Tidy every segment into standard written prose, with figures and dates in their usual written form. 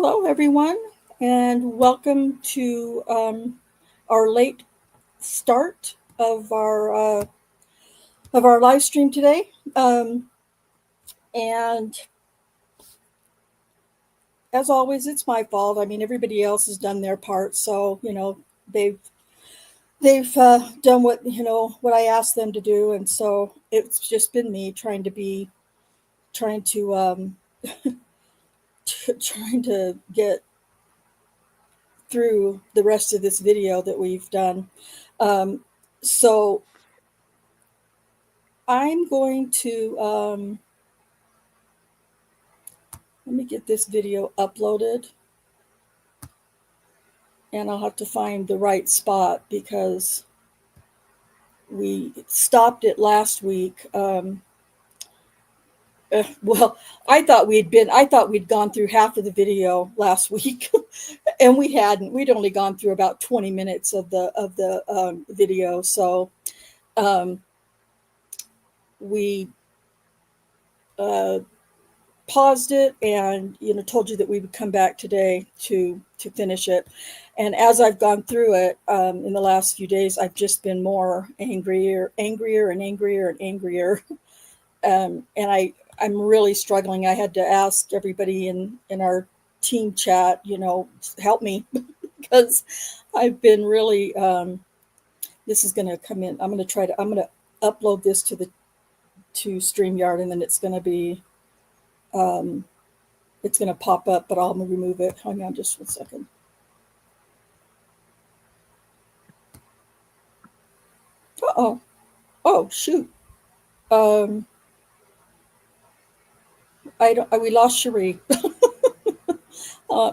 Hello, everyone, and welcome to our late start of our live stream today. And as always, it's my fault. I mean, everybody else has done their part, so they've they've done what I asked them to do, and so it's just been me trying to trying to get through the rest of this video that we've done. Um, so I'm going to let me get this video uploaded, and I'll have to find the right spot because we stopped it last week. Well, I thought we'd gone through half of the video last week, and we hadn't. We'd only gone through about 20 minutes of the video, so um, we uh, paused it and told you that we would come back today to finish it. And as I've gone through it in the last few days, I've just been more angrier and angrier. And I'm really struggling. I had to ask everybody in our team chat, help me because I've been really. This is going to come in. I'm going to upload this to StreamYard, and then it's going to be. It's going to pop up, but I'll remove it. Hang on just 1 second. Uh-oh. Oh, shoot. We lost Cherie.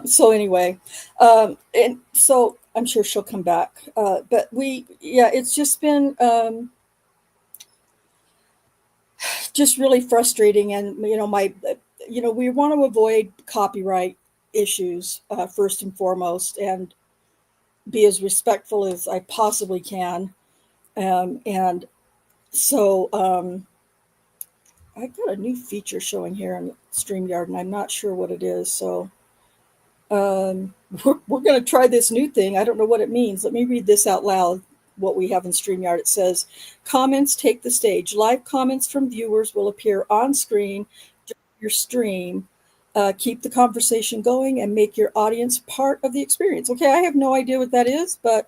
So anyway, and so I'm sure she'll come back. But it's just been just really frustrating. And, we want to avoid copyright issues first and foremost, and be as respectful as I possibly can. And so I've got a new feature showing here on StreamYard, and I'm not sure what it is. So we're going to try this new thing. I don't know what it means. Let me read this out loud, what we have in StreamYard. It says, comments take the stage. Live comments from viewers will appear on screen during your stream. Keep the conversation going and make your audience part of the experience. Okay, I have no idea what that is, but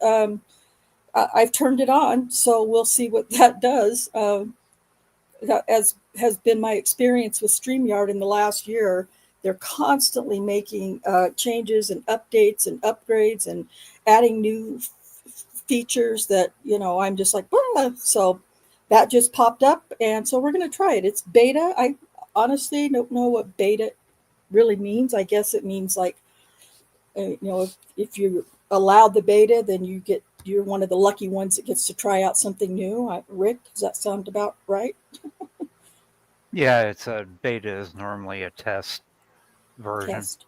I've turned it on, so we'll see what that does. As has been my experience with StreamYard in the last year, they're constantly making changes and updates and upgrades and adding new features that, I'm just like, so that just popped up. And so we're going to try it. It's beta. I honestly don't know what beta really means. I guess it means like, if you allow the beta, then you're one of the lucky ones that gets to try out something new. Rick, does that sound about right? Yeah, it's a beta is normally a test version. Test.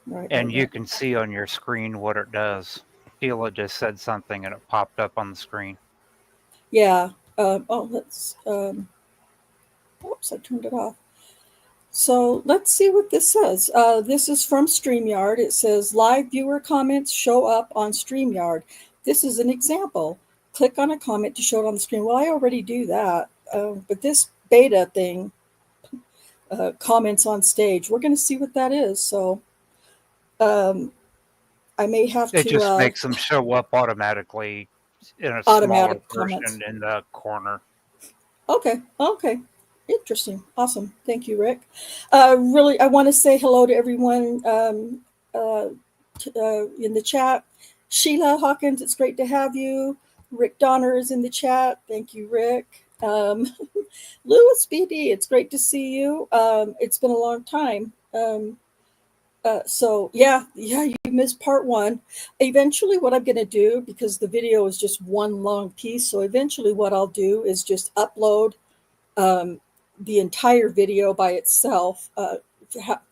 Right. And you can see on your screen what it does. Sheila just said something and it popped up on the screen. Yeah. Oops, I turned it off. So let's see what this says. This is from StreamYard. It says live viewer comments show up on StreamYard. This is an example. Click on a comment to show it on the screen. Well, I already do that. But this beta thing, comments on stage, we're going to see what that is. So I may have to. It just makes them show up automatically in a smaller version in the corner. Okay. Interesting. Awesome. Thank you, Rick. Really, I want to say hello to everyone in the chat. Sheila Hawkins, it's great to have you. Rick Donner is in the chat. Thank you, Rick. Louis BD, it's great to see you. It's been a long time. So you missed part one. Eventually what I'm going to do, because the video is just one long piece, so eventually what I'll do is just upload the entire video by itself,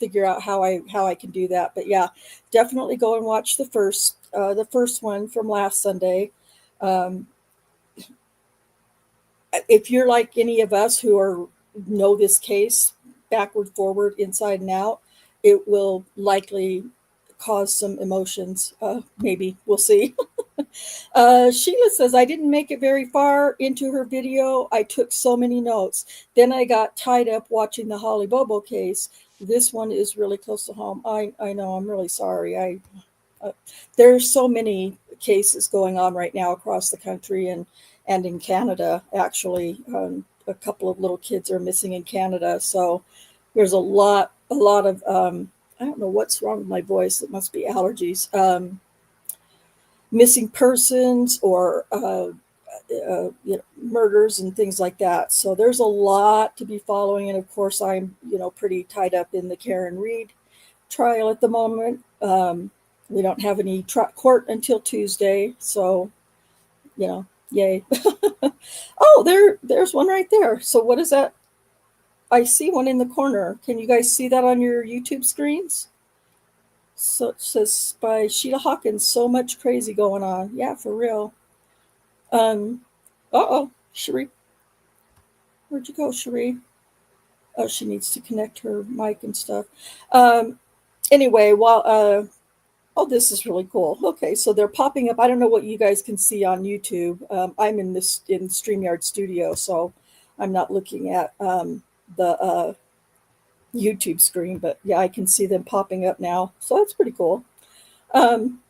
figure out how I can do that. But yeah, definitely go and watch the first one from last Sunday. If you're like any of us who know this case backward, forward, inside and out, it will likely cause some emotions. Maybe we'll see. Sheila says, I didn't make it very far into her video. I took so many notes. Then I got tied up watching the Holly Bobo case. This one is really close to home. I know. I'm really sorry. Uh, there's so many cases going on right now across the country and in Canada, actually. A couple of little kids are missing in Canada. So there's a lot of, I don't know what's wrong with my voice. It must be allergies. Missing persons or murders and things like that. So there's a lot to be following, and of course, I'm pretty tied up in the Karen Reed trial at the moment. We don't have any court until Tuesday, so yay! Oh, there's one right there. So what is that? I see one in the corner. Can you guys see that on your YouTube screens? So it says by Sheila Hawkins. So much crazy going on. Yeah, for real. Um, oh, Cherie, where'd you go, Cherie? Oh, she needs to connect her mic and stuff. Um, anyway, oh, this is really cool. Okay, so they're popping up. I don't know what you guys can see on YouTube. I'm in StreamYard Studio, so I'm not looking at the YouTube screen, but yeah, I can see them popping up now. So that's pretty cool. Um,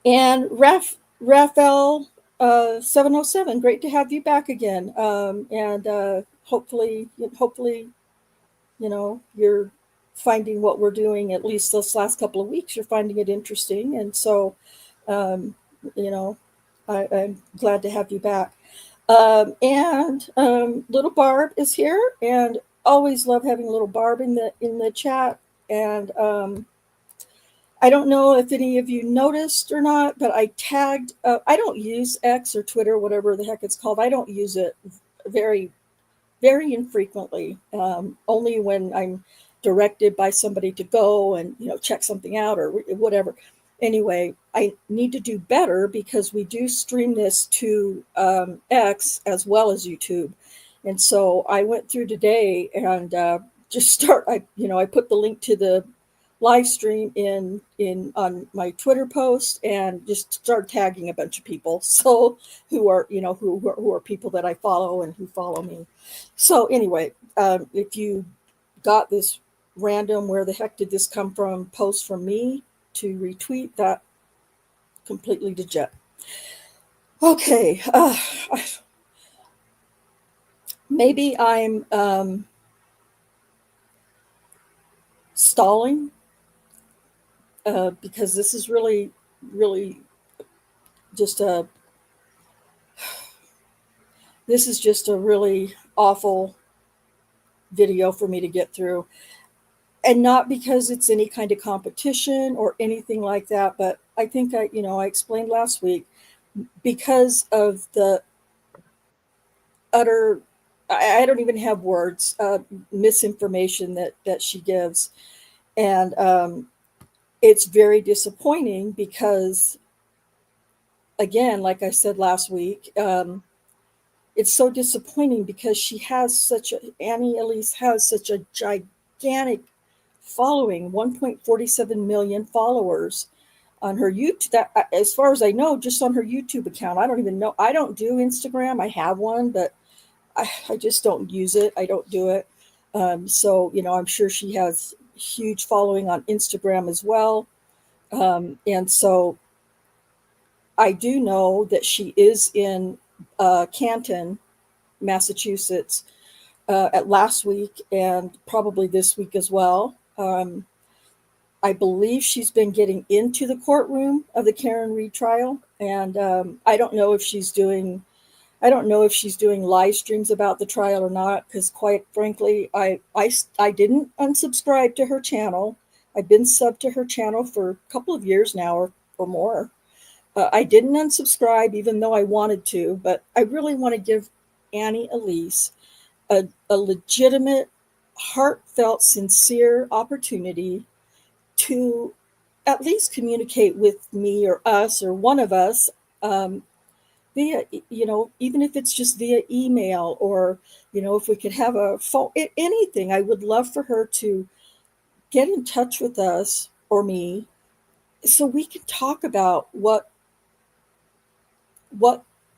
and Raphael 707, great to have you back again. And hopefully, you're finding what we're doing, at least this last couple of weeks, you're finding it interesting. And so, um, you know, I'm glad to have you back. And little Barb is here, and always love having little Barb in the chat. And I don't know if any of you noticed or not, but I tagged. I don't use X or Twitter, whatever the heck it's called. I don't use it very very infrequently, only when I'm directed by somebody to go and check something out or whatever. Anyway, I need to do better because we do stream this to X as well as YouTube, and so I went through today and just start. I put the link to the live stream in on my Twitter post and just start tagging a bunch of people. So who are who are people that I follow and who follow me. So anyway, if you got this random "where the heck did this come from" post from me to retweet, that completely legit. Okay, maybe I'm stalling because this is really just a this is just a really awful video for me to get through, and not because it's any kind of competition or anything like that, but I think I explained last week, because of the utter, I don't even have words, misinformation that she gives. And it's very disappointing because, again, like I said last week, it's so disappointing because Annie Elise has such a gigantic following, 1.47 million followers on her YouTube. That, as far as I know, just on her YouTube account. I don't even know. I don't do Instagram. I have one, but I just don't use it. I don't do it. So, I'm sure she has huge following on Instagram as well. And so I do know that she is in Canton, Massachusetts, at last week and probably this week as well. I believe she's been getting into the courtroom of the Karen Reed trial, and I don't know if she's doing live streams about the trial or not, because quite frankly, I didn't unsubscribe to her channel. I've been subbed to her channel for a couple of years now or more. I didn't unsubscribe even though I wanted to, but I really want to give Annie Elise a legitimate, heartfelt, sincere opportunity to at least communicate with me or us or one of us, via, even if it's just via email, or if we could have a phone, anything. I would love for her to get in touch with us or me so we can talk about what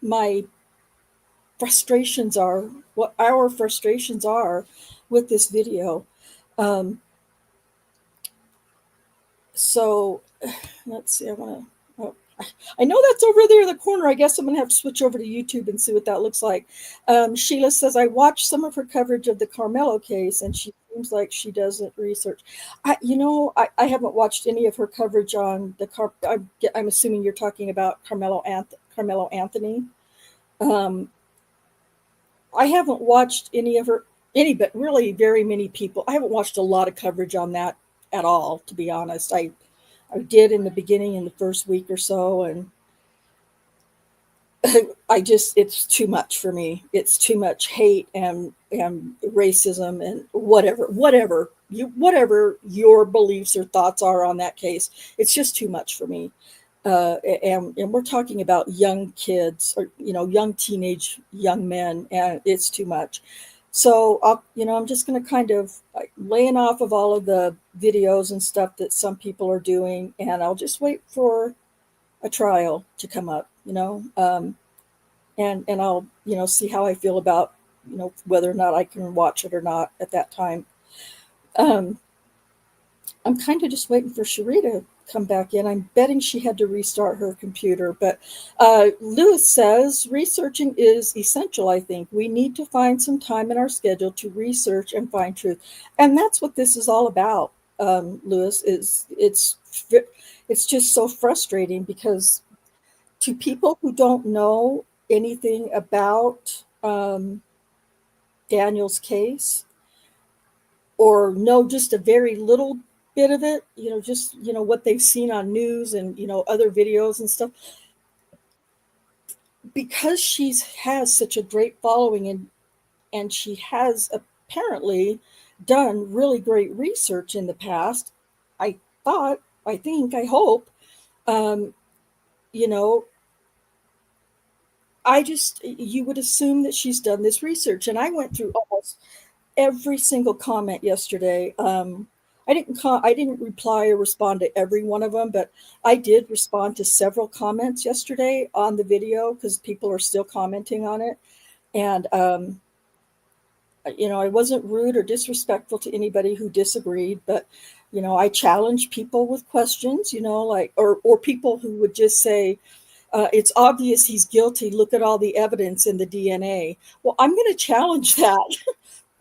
my frustrations are, what our frustrations are with this video. Um, so let's see. I know that's over there in the corner. I guess I'm going to have to switch over to YouTube and see what that looks like. Sheila says, I watched some of her coverage of the Carmelo case, and she seems like she doesn't research. I haven't watched any of her coverage on the I'm assuming you're talking about Carmelo Anthony. Um, I haven't watched but really very many people. I haven't watched a lot of coverage on that at all, to be honest. I did in the beginning in the first week or so, and it's too much for me. It's too much hate and racism and whatever your beliefs or thoughts are on that case. It's just too much for me. And we're talking about young kids or young men, and it's too much. So I'm just going to kind of like laying off of all of the videos and stuff that some people are doing, and I'll just wait for a trial to come up. And I'll see how I feel about whether or not I can watch it or not at that time. Um, I'm kind of just waiting for Cherie to come back in. I'm betting she had to restart her computer. But Lewis says researching is essential. I think we need to find some time in our schedule to research and find truth, and that's what this is all about. Lewis, is it's just so frustrating because to people who don't know anything about Daniel's case or know just a very little bit of it, just, what they've seen on news and, other videos and stuff, because she's has such a great following and she has apparently done really great research in the past. I I hope, um, you know, you would assume that she's done this research. And I went through almost every single comment yesterday. I didn't reply or respond to every one of them, but I did respond to several comments yesterday on the video because people are still commenting on it. And I wasn't rude or disrespectful to anybody who disagreed, but I challenged people with questions, like or people who would just say, it's obvious he's guilty. Look at all the evidence in the DNA. Well, I'm going to challenge that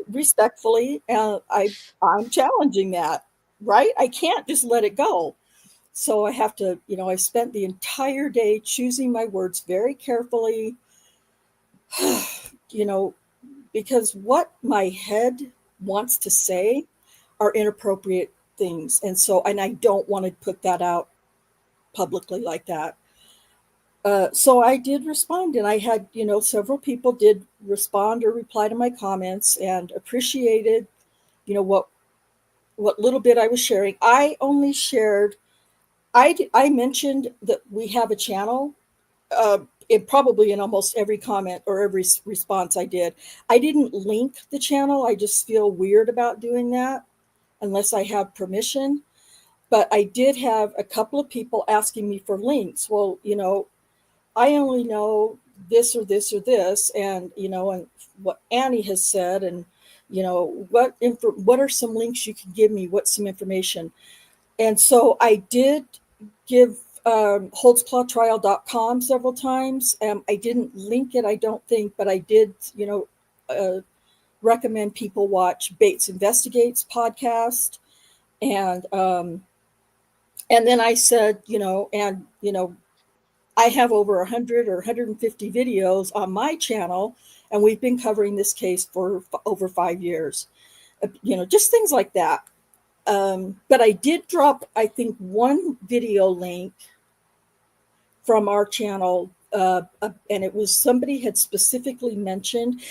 respectfully. I'm challenging that, right? I can't just let it go. So I have to, I spent the entire day choosing my words very carefully, you know, because what my head wants to say are inappropriate things. And I don't want to put that out publicly like that. So I did respond, and I had, several people did respond or reply to my comments and appreciated, what little bit I was sharing. I only shared, I mentioned that we have a channel, probably in almost every comment or every response I did. I didn't link the channel. I just feel weird about doing that unless I have permission. But I did have a couple of people asking me for links. Well, I only know this or this or this, and what Annie has said, and what are some links you can give me? What's some information? And so I did give holdsclawtrial.com several times. I didn't link it, I don't think, but I did, uh, recommend people watch Bates Investigates podcast, and then I said, I have over 100 or 150 videos on my channel, and we've been covering this case for over 5 years. Just things like that. But I did drop, I think, one video link from our channel, and it was somebody mentioned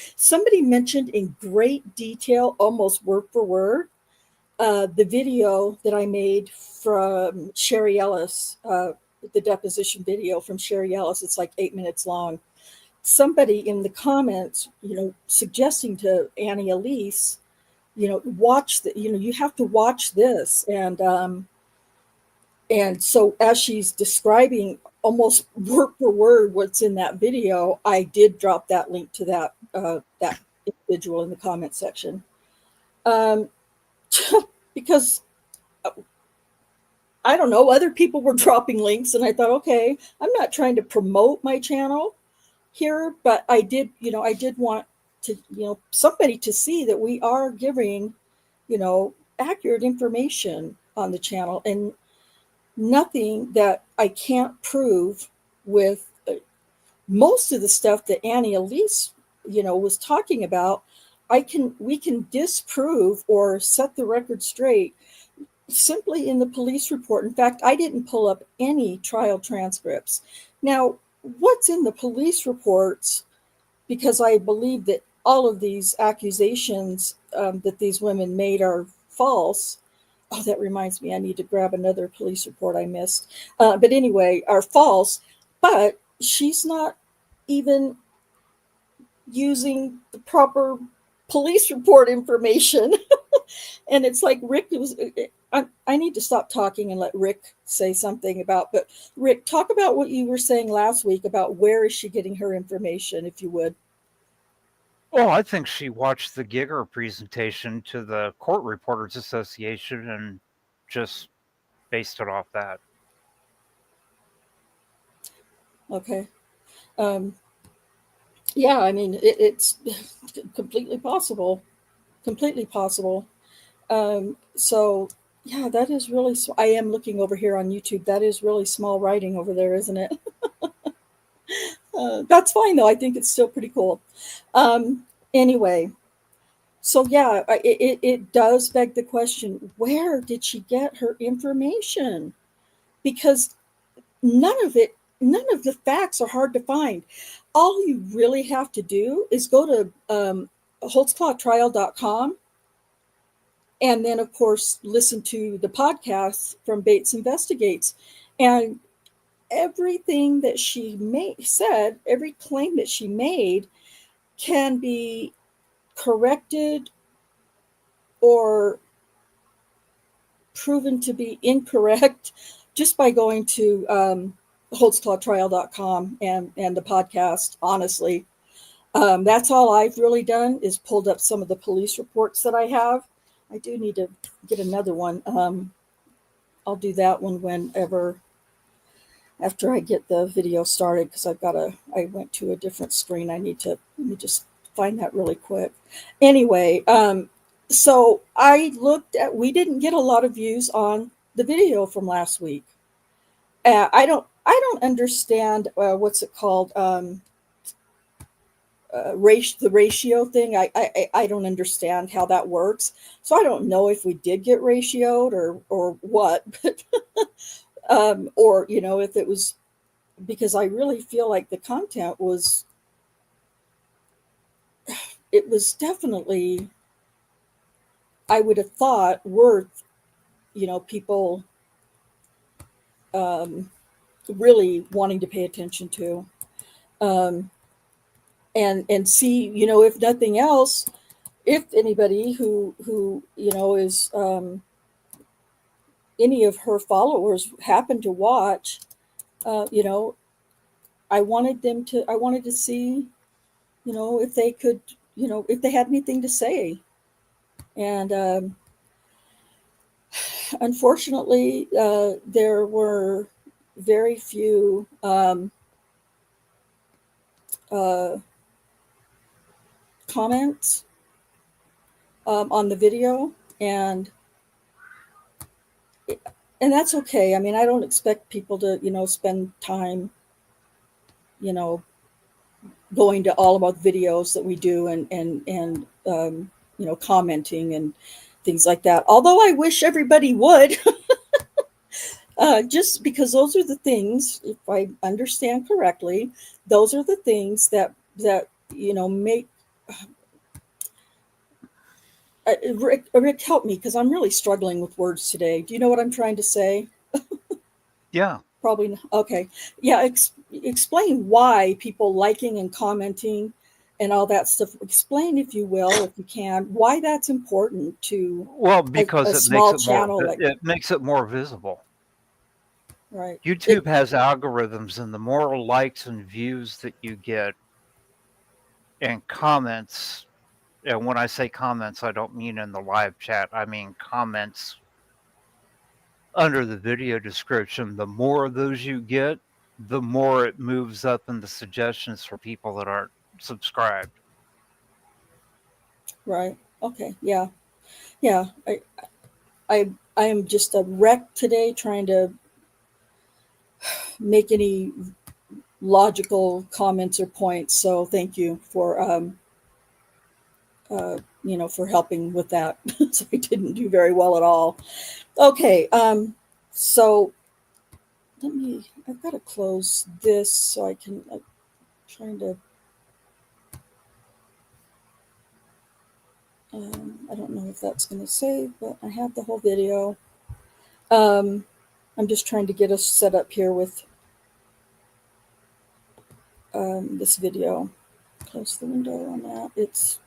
in great detail, almost word for word, the video that I made from Sherry Ellis, the deposition video from Sherry Ellis. It's like 8 minutes long. Somebody in the comments, suggesting to Annie Elise watch the, you have to watch this. And so as she's describing almost word for word what's in that video, I did drop that link to that individual in the comment section. Um, because I don't know, other people were dropping links, and I thought, okay, I'm not trying to promote my channel here, but I did want to, somebody to see that we are giving, accurate information on the channel, and nothing that I can't prove with most of the stuff that Annie Elise, was talking about. We can disprove or set the record straight simply in the police report. In fact, I didn't pull up any trial transcripts. Now, what's in the police reports, because I believe that all of these accusations that these women made are false. Oh, that reminds me, I need to grab another police report I missed. But anyway, are false, but she's not even using the proper police report information. And it's like Rick was. I need to stop talking and let Rick say something about. But Rick, talk about what you were saying last week about where is she getting her information, if you would. Well, I think she watched the Giger presentation to the Court Reporters Association and just based it off that. Okay. Um, yeah, I mean, it's completely possible. Completely possible. So, yeah, that is really. I am looking over here on YouTube. That is really small writing over there, isn't it? That's fine though. I think it's still pretty cool. Anyway, so yeah, it does beg the question: where did she get her information? Because none of the facts are hard to find. All you really have to do is go to holtzclawtrial.com, and then of course listen to the podcast from Bates Investigates, and everything that said, every claim that she made can be corrected or proven to be incorrect just by going to holtzclawtrial.com and the podcast. Honestly, that's all I've really done is pulled up some of the police reports that I have. I do need to get another one. I'll do that one whenever, after I get the video started, because I went to a different screen. Let me just find that really quick. Anyway, so we didn't get a lot of views on the video from last week. I don't understand what's it called, the ratio thing. I don't understand how that works. So I don't know if we did get ratioed or what, but or if it was, because I really feel like the content was, it was definitely, I would have thought, worth, people really wanting to pay attention to, um, and see, if nothing else, if anybody who is, any of her followers happen to watch, uh, you know, I wanted to see, if they could, if they had anything to say. And unfortunately, there were very few uh, comments on the video, and that's okay. I mean, I don't expect people to, spend time, you know, going to all about videos that we do, and commenting and things like that. Although I wish everybody would, just because those are the things, if I understand correctly, those are the things that make. Rick, help me, because I'm really struggling with words today. Do you know what I'm trying to say? Yeah. Probably not. Okay. Yeah. Explain why people liking and commenting and all that stuff. Explain, if you will, if you can, why that's important to Well, because a small channel like, it makes it more visible. right? YouTube has algorithms, and the more likes and views that you get and comments, and when I say comments, I don't mean in the live chat, I mean comments under the video description. The more of those you get, the more it moves up in the suggestions for people that aren't subscribed. Right. Okay. Yeah. Yeah. I am just a wreck today trying to make any logical comments or points. So thank you for for helping with that. So I didn't do very well at all. Okay. So I've got to close this so I can. I'm trying to. I don't know if that's going to save, but I have the whole video. I'm just trying to get us set up here with this video. Close the window on that. It's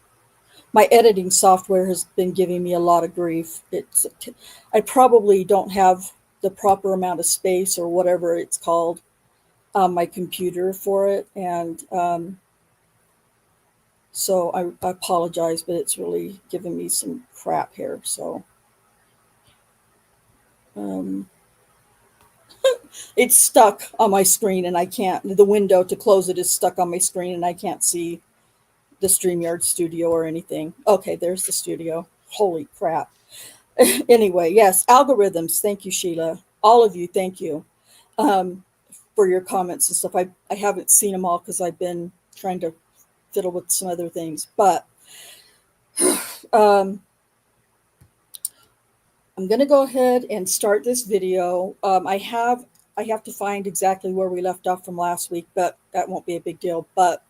my editing software has been giving me a lot of grief. I probably don't have the proper amount of space or whatever it's called on my computer for it, and so I apologize, but it's really giving me some crap here. So it's stuck on my screen, and I can't. The window to close it is stuck on my screen, and I can't see the StreamYard studio or anything. Okay, there's the studio. Holy crap. Anyway, yes, algorithms. Thank you, Sheila. All of you, thank you for your comments and stuff. I haven't seen them all because I've been trying to fiddle with some other things. But I'm going to go ahead and start this video. I have to find exactly where we left off from last week, but that won't be a big deal. But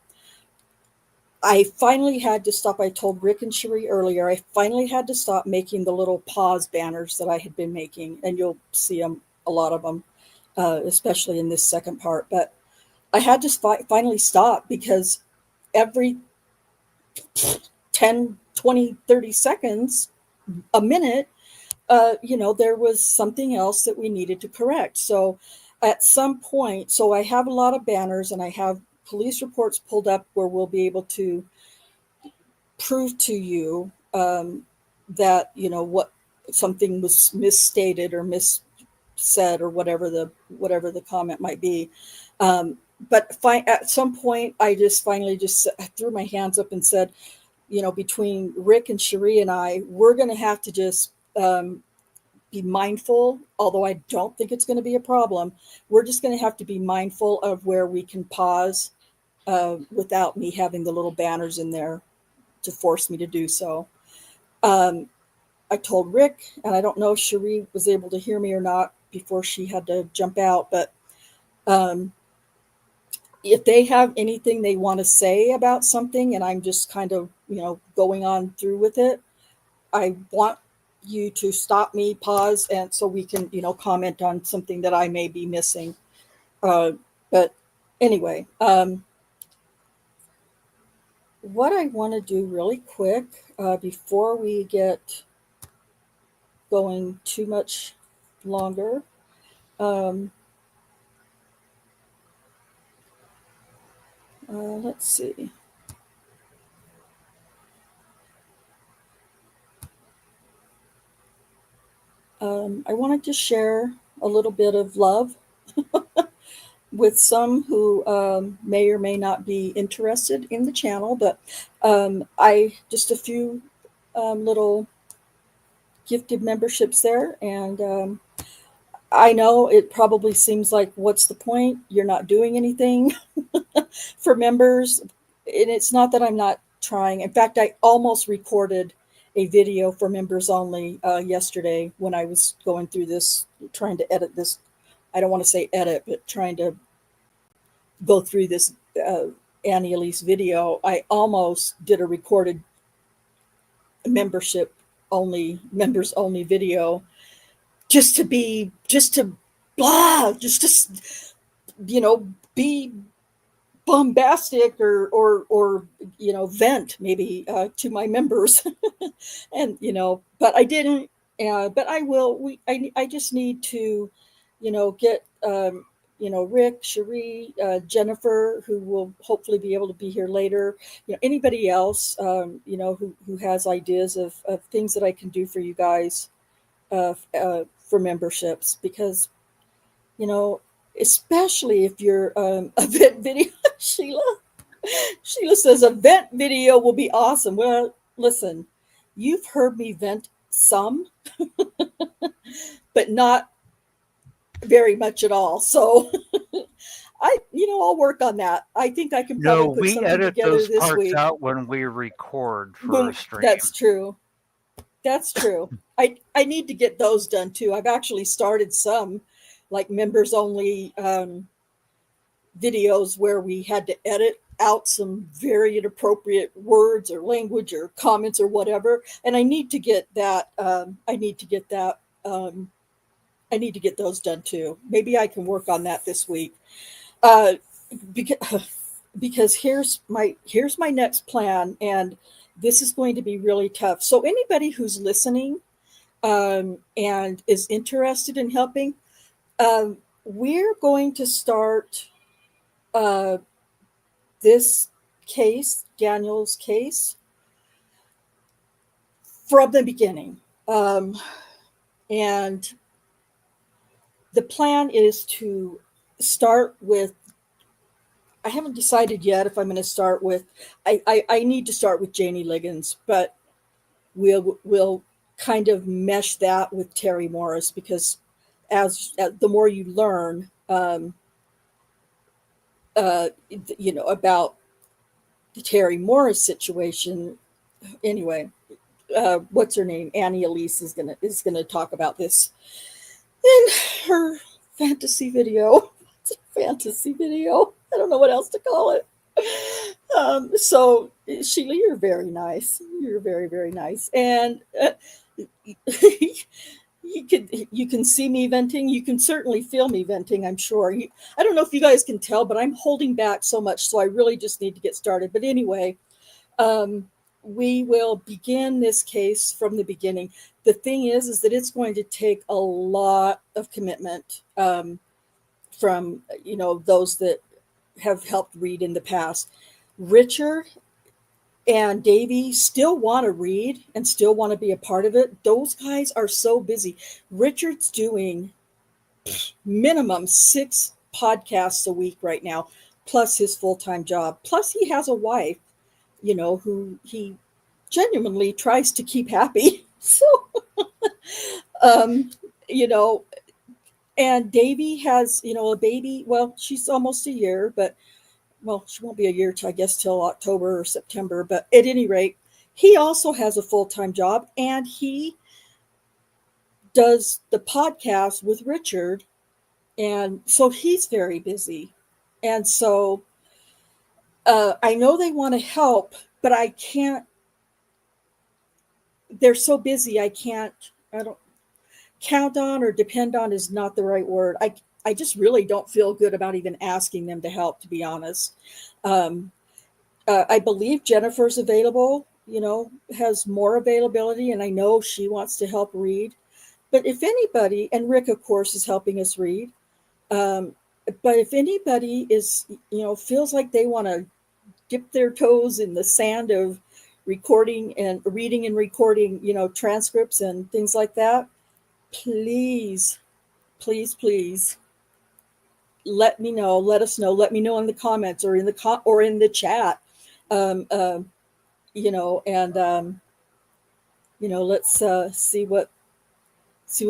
I finally had to stop. I told Rick and Cherie earlier, I finally had to stop making the little pause banners that I had been making, and you'll see them, a lot of them, especially in this second part. But I had to finally stop because every 10, 20, 30 seconds, a minute, there was something else that we needed to correct. So at some point, so I have a lot of banners and I have police reports pulled up where we'll be able to prove to you that, what something was misstated or missaid or whatever the comment might be. But at some point, I just finally just threw my hands up and said, between Rick and Cherie and I, we're going to have to just be mindful, although I don't think it's going to be a problem. We're just going to have to be mindful of where we can pause without me having the little banners in there to force me to do so. I told Rick, and I don't know if Cherie was able to hear me or not before she had to jump out, but if they have anything they want to say about something and I'm just kind of, going on through with it, I want you to stop me, pause, and so we can, comment on something that I may be missing. But anyway, what I want to do really quick before we get going too much longer, let's see. I wanted to share a little bit of love with some who may or may not be interested in the channel, but I just a few little gifted memberships there, and I know it probably seems like, what's the point? You're not doing anything for members, and it's not that I'm not trying. In fact, I almost recorded a video for members only yesterday when I was going through this, trying to edit this. I don't want to say edit, but trying to go through this Annie Elise video. I almost did a recorded members only video just to blah, just to, be bombastic or vent maybe to my members. And but I didn't. But I will. I just need to get Rick, Cherie, Jennifer, who will hopefully be able to be here later. Anybody else who has ideas of things that I can do for you guys for memberships, because you know especially if you're a vet video. Sheila says a vent video will be awesome. Well, listen, you've heard me vent some, but not very much at all. So I'll work on that. I think I can No, probably put we something edit together those this parts week. out when we record for a Boom. That's stream. true. That's true. I need to get those done too. I've actually started some like members only videos where we had to edit out some very inappropriate words or language or comments or whatever. And I need to get that. I need to get that. I need to get those done too. Maybe I can work on that this week. Uh, because here's my next plan, and this is going to be really tough. So anybody who's listening and is interested in helping, we're going to start uh, this case, Daniel's case, from the beginning. And the plan is to start with, I haven't decided yet if I'm going to start with, I need to start with Janie Liggins, but we'll kind of mesh that with Terry Morris, because as the more you learn, about the Terry Morris situation. Anyway, what's her name? Annie Elise is gonna talk about this in her fantasy video. It's a fantasy video. I don't know what else to call it. So Sheila, you're very nice. You're very, very nice, and you can see me venting. You can certainly feel me venting, I'm sure. I don't know if you guys can tell, but I'm holding back so much, so I really just need to get started. But anyway, um, we will begin this case from the beginning. The thing is that it's going to take a lot of commitment from those that have helped read in the past. Richard and Davey still want to read and still want to be a part of it. Those guys are so busy. Richard's doing minimum 6 podcasts a week right now, plus his full-time job. Plus he has a wife, who he genuinely tries to keep happy. So, um, you know, and Davy has, a baby. Well, she's almost a year, but she won't be a year I guess till October or September. But at any rate, he also has a full-time job, and he does the podcast with Richard. And so he's very busy. And so I know they want to help, but I can't. They're so busy. I don't count on, or depend on is not the right word. I just really don't feel good about even asking them to help, to be honest. Um, I believe Jennifer's available, has more availability, and I know she wants to help read. But if anybody, and Rick, of course, is helping us read. Um, but if anybody is, feels like they want to dip their toes in the sand of recording and reading and recording, transcripts and things like that, please, please, please let me know. Let us know. Let me know in the comments or in the chat. Um, uh, and let's see what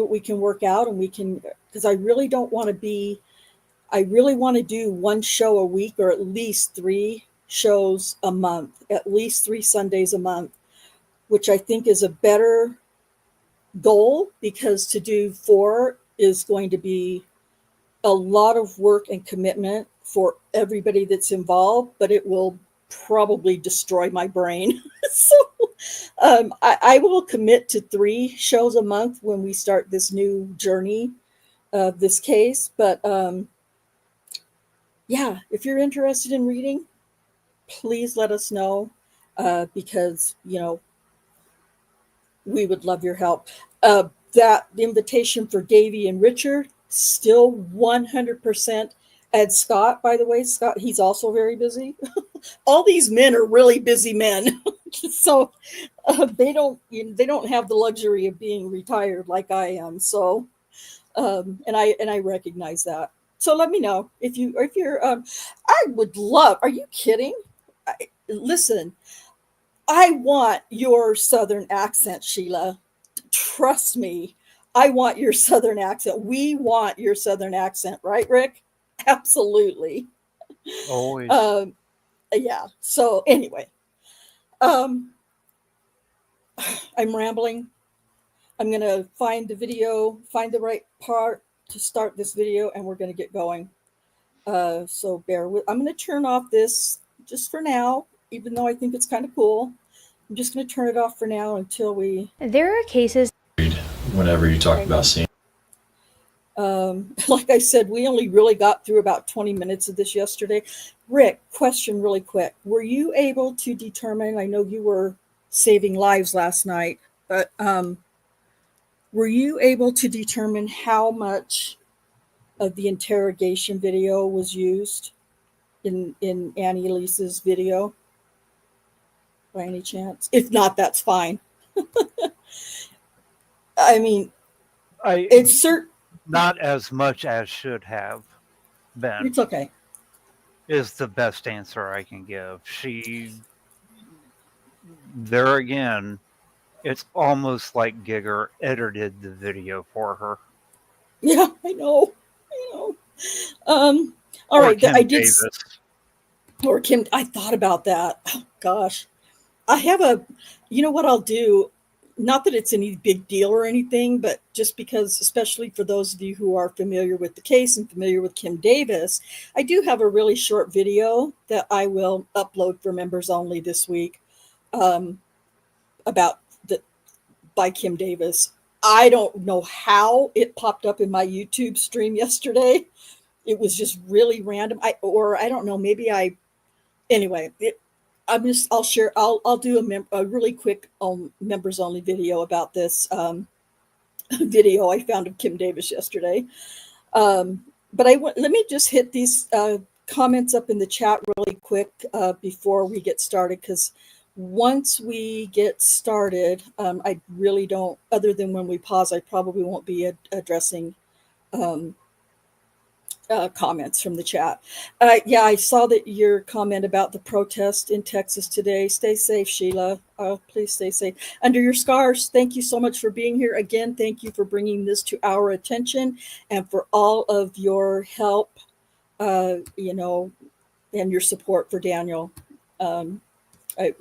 we can work out, and we can, because I really don't want to be. I really want to do one show a week, or at least 3 shows a month, at least 3 Sundays a month, which I think is a better goal, because to do 4 is going to be a lot of work and commitment for everybody that's involved, but it will probably destroy my brain. So I will commit to 3 shows a month when we start this new journey of this case. But yeah, if you're interested in reading, please let us know, because we would love your help. That invitation for Davy and Richard, still 100%. Ed Scott, by the way, Scott, he's also very busy. All these men are really busy men, so they don't have the luxury of being retired like I am. So, and I recognize that. So let me know if you're. I would love. Are you kidding? Listen, I want your Southern accent, Sheila. Trust me, I want your Southern accent. We want your Southern accent, right, Rick? Absolutely. Always. Um, yeah. So anyway, um, I'm rambling. I'm gonna find the video, find the right part to start this video, and we're gonna get going. So bear with. I'm gonna turn off this just for now, even though I think it's kind of cool. I'm just gonna turn it off for now until we. There are cases Whenever you talk Okay. about seeing. Like I said, we only really got through about 20 minutes of this yesterday. Rick, question really quick. Were you able to determine? I know you were saving lives last night, but were you able to determine how much of the interrogation video was used in Annie Elise's video by any chance? If not, that's fine. I mean, I it's certain. Not as much as should have been It's okay. is the best answer I can give. She there again, it's almost like Giger edited the video for her. Yeah, I know. I know. All Or right. I Kim did. Davis. Or Kim, I thought about that. Oh, gosh. I have a, you know what I'll do? Not that it's any big deal or anything, but just because, especially for those of you who are familiar with the case and familiar with Kim Davis, I do have a really short video that I will upload for members only this week, um, about the by Kim Davis. I don't know how it popped up in my YouTube stream yesterday. It was just really random. I don't know. Maybe I anyway. I'll share. I'll do a really quick members only video about this video I found of Kim Davis yesterday. Um, but let me just hit these comments up in the chat really quick before we get started, because once we get started, I really don't. Other than when we pause, I probably won't be addressing um, comments from the chat. Yeah, I saw that your comment about the protest in Texas today. Stay safe, Sheila. Please stay safe. Under your scars, thank you so much for being here. Again, thank you for bringing this to our attention and for all of your help, and your support for Daniel. Um,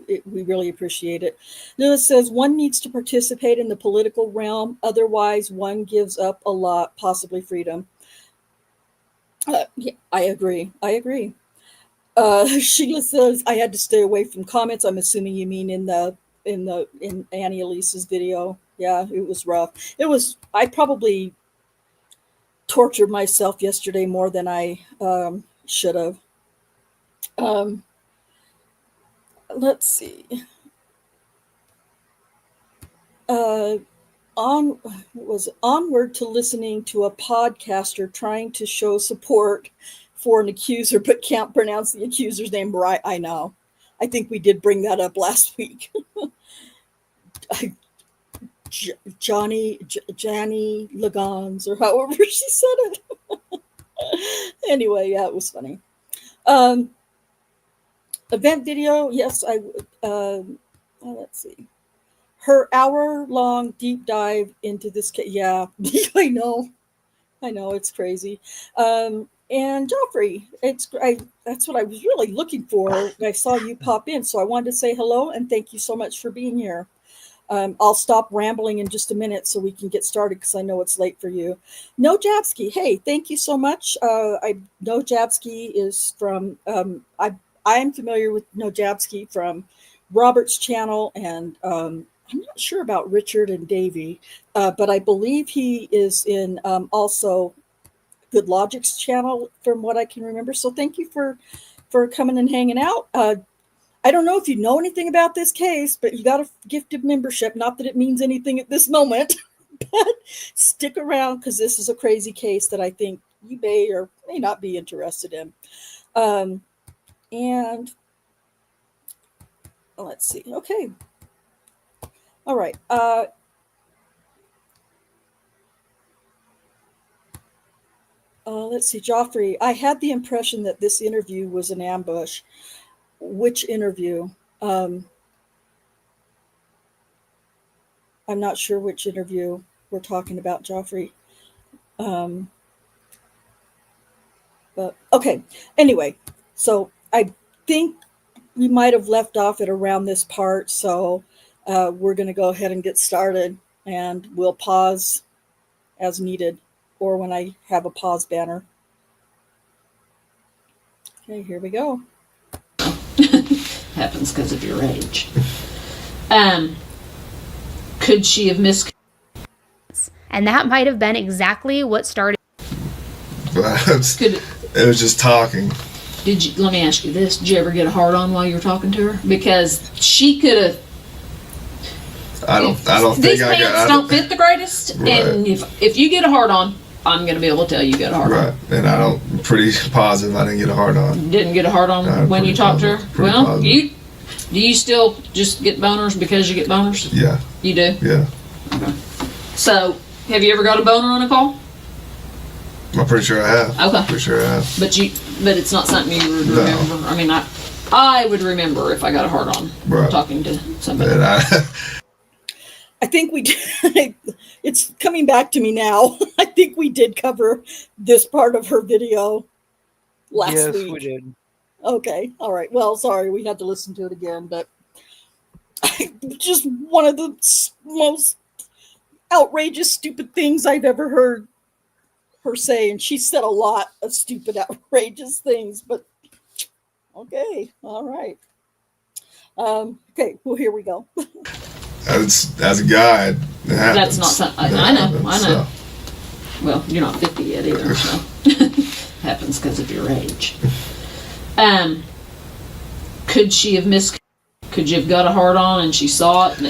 we really appreciate it. Lewis says one needs to participate in the political realm, otherwise, one gives up a lot, possibly freedom. Yeah, I agree. I agree. Sheila says I had to stay away from comments. I'm assuming you mean in Annie Elise's video. Yeah, it was rough. It was. I probably tortured myself yesterday more than I should have. Um, let's see. Uh, on was onward to listening to a podcaster trying to show support for an accuser but can't pronounce the accuser's name right. I know. I think we did bring that up last week. Johnny Lagans, or however she said it. Anyway, yeah, it was funny. Um, Event video, yes, I would. Let's see. Her hour-long deep dive into this case. Yeah, I know, it's crazy. And Joffrey, that's what I was really looking for. I saw you pop in, so I wanted to say hello and thank you so much for being here. I'll stop rambling in just a minute so we can get started because I know it's late for you. No Jabsky, hey, thank you so much. I know Jabsky is from. I am familiar with No Jabsky from Robert's channel, and I'm not sure about Richard and Davy, but I believe he is in also Good Logic's channel, from what I can remember. So thank you for coming and hanging out. I don't know if you know anything about this case, but you got a gift of membership. Not that it means anything at this moment, but stick around because this is a crazy case that I think you may or may not be interested in. And let's see. Okay. All right. Let's see, Joffrey. I had the impression that this interview was an ambush. Which interview? I'm not sure which interview we're talking about, Joffrey. But okay. Anyway, so I think we might have left off at around this part. So we're going to go ahead and get started, and we'll pause as needed or when I have a pause banner. Okay, here we go. Happens because of your age. Could she have missed? And that might have been exactly what started. It was just talking. Let me ask you this. Did you ever get a hard on while you were talking to her? Because she could have. I don't think these I got. pants don't fit the greatest, right. And if you get a hard on, I'm going to be able to tell you got a hard on. Right, and I'm pretty positive I didn't get a hard on. Didn't get a hard on when you talked to her? Well, positive. Do you still just get boners because you get boners? Yeah. You do? Yeah. Okay. So, have you ever got a boner on a call? I'm pretty sure I have. Okay. Pretty sure I have. But it's not something you would remember. I mean, I would remember if I got a hard on talking to somebody. I think we did. It's coming back to me now. I think we did cover this part of her video last week. Yes, we did. Okay. All right. Well, sorry. We had to listen to it again, but just one of the most outrageous, stupid things I've ever heard her say. And she said a lot of stupid, outrageous things, but okay. All right. Okay. Well, here we go. As a guy, that's not something. I know. So. Well, you're not 50 yet either, so happens because of your age. Could she have missed? Could you have got a hard on and she saw it and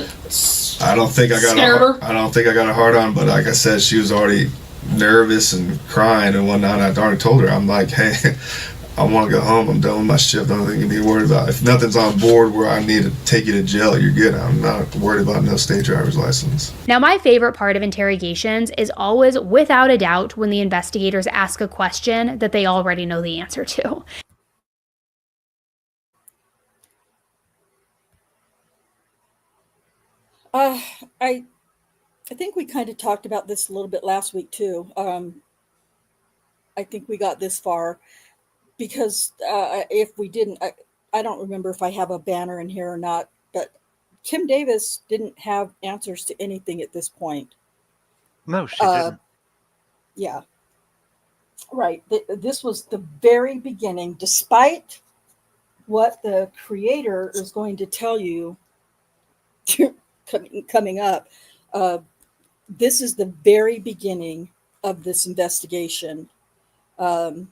I don't think I got I don't think I got a hard on, but like I said, she was already nervous and crying and whatnot. I already told her, I'm like, hey, I want to go home. I'm done with my shift. I don't think you need to be worried about. If nothing's on board where I need to take you to jail, you're good. I'm not worried about no state driver's license. Now, my favorite part of interrogations is always, without a doubt, when the investigators ask a question that they already know the answer to. I think we kind of talked about this a little bit last week too. I think we got this far because if we didn't, I don't remember if I have a banner in here or not, but Kim Davis didn't have answers to anything at this point. No, she didn't. Yeah. Right. This was the very beginning, despite what the creator is going to tell you coming up. This is the very beginning of this investigation. And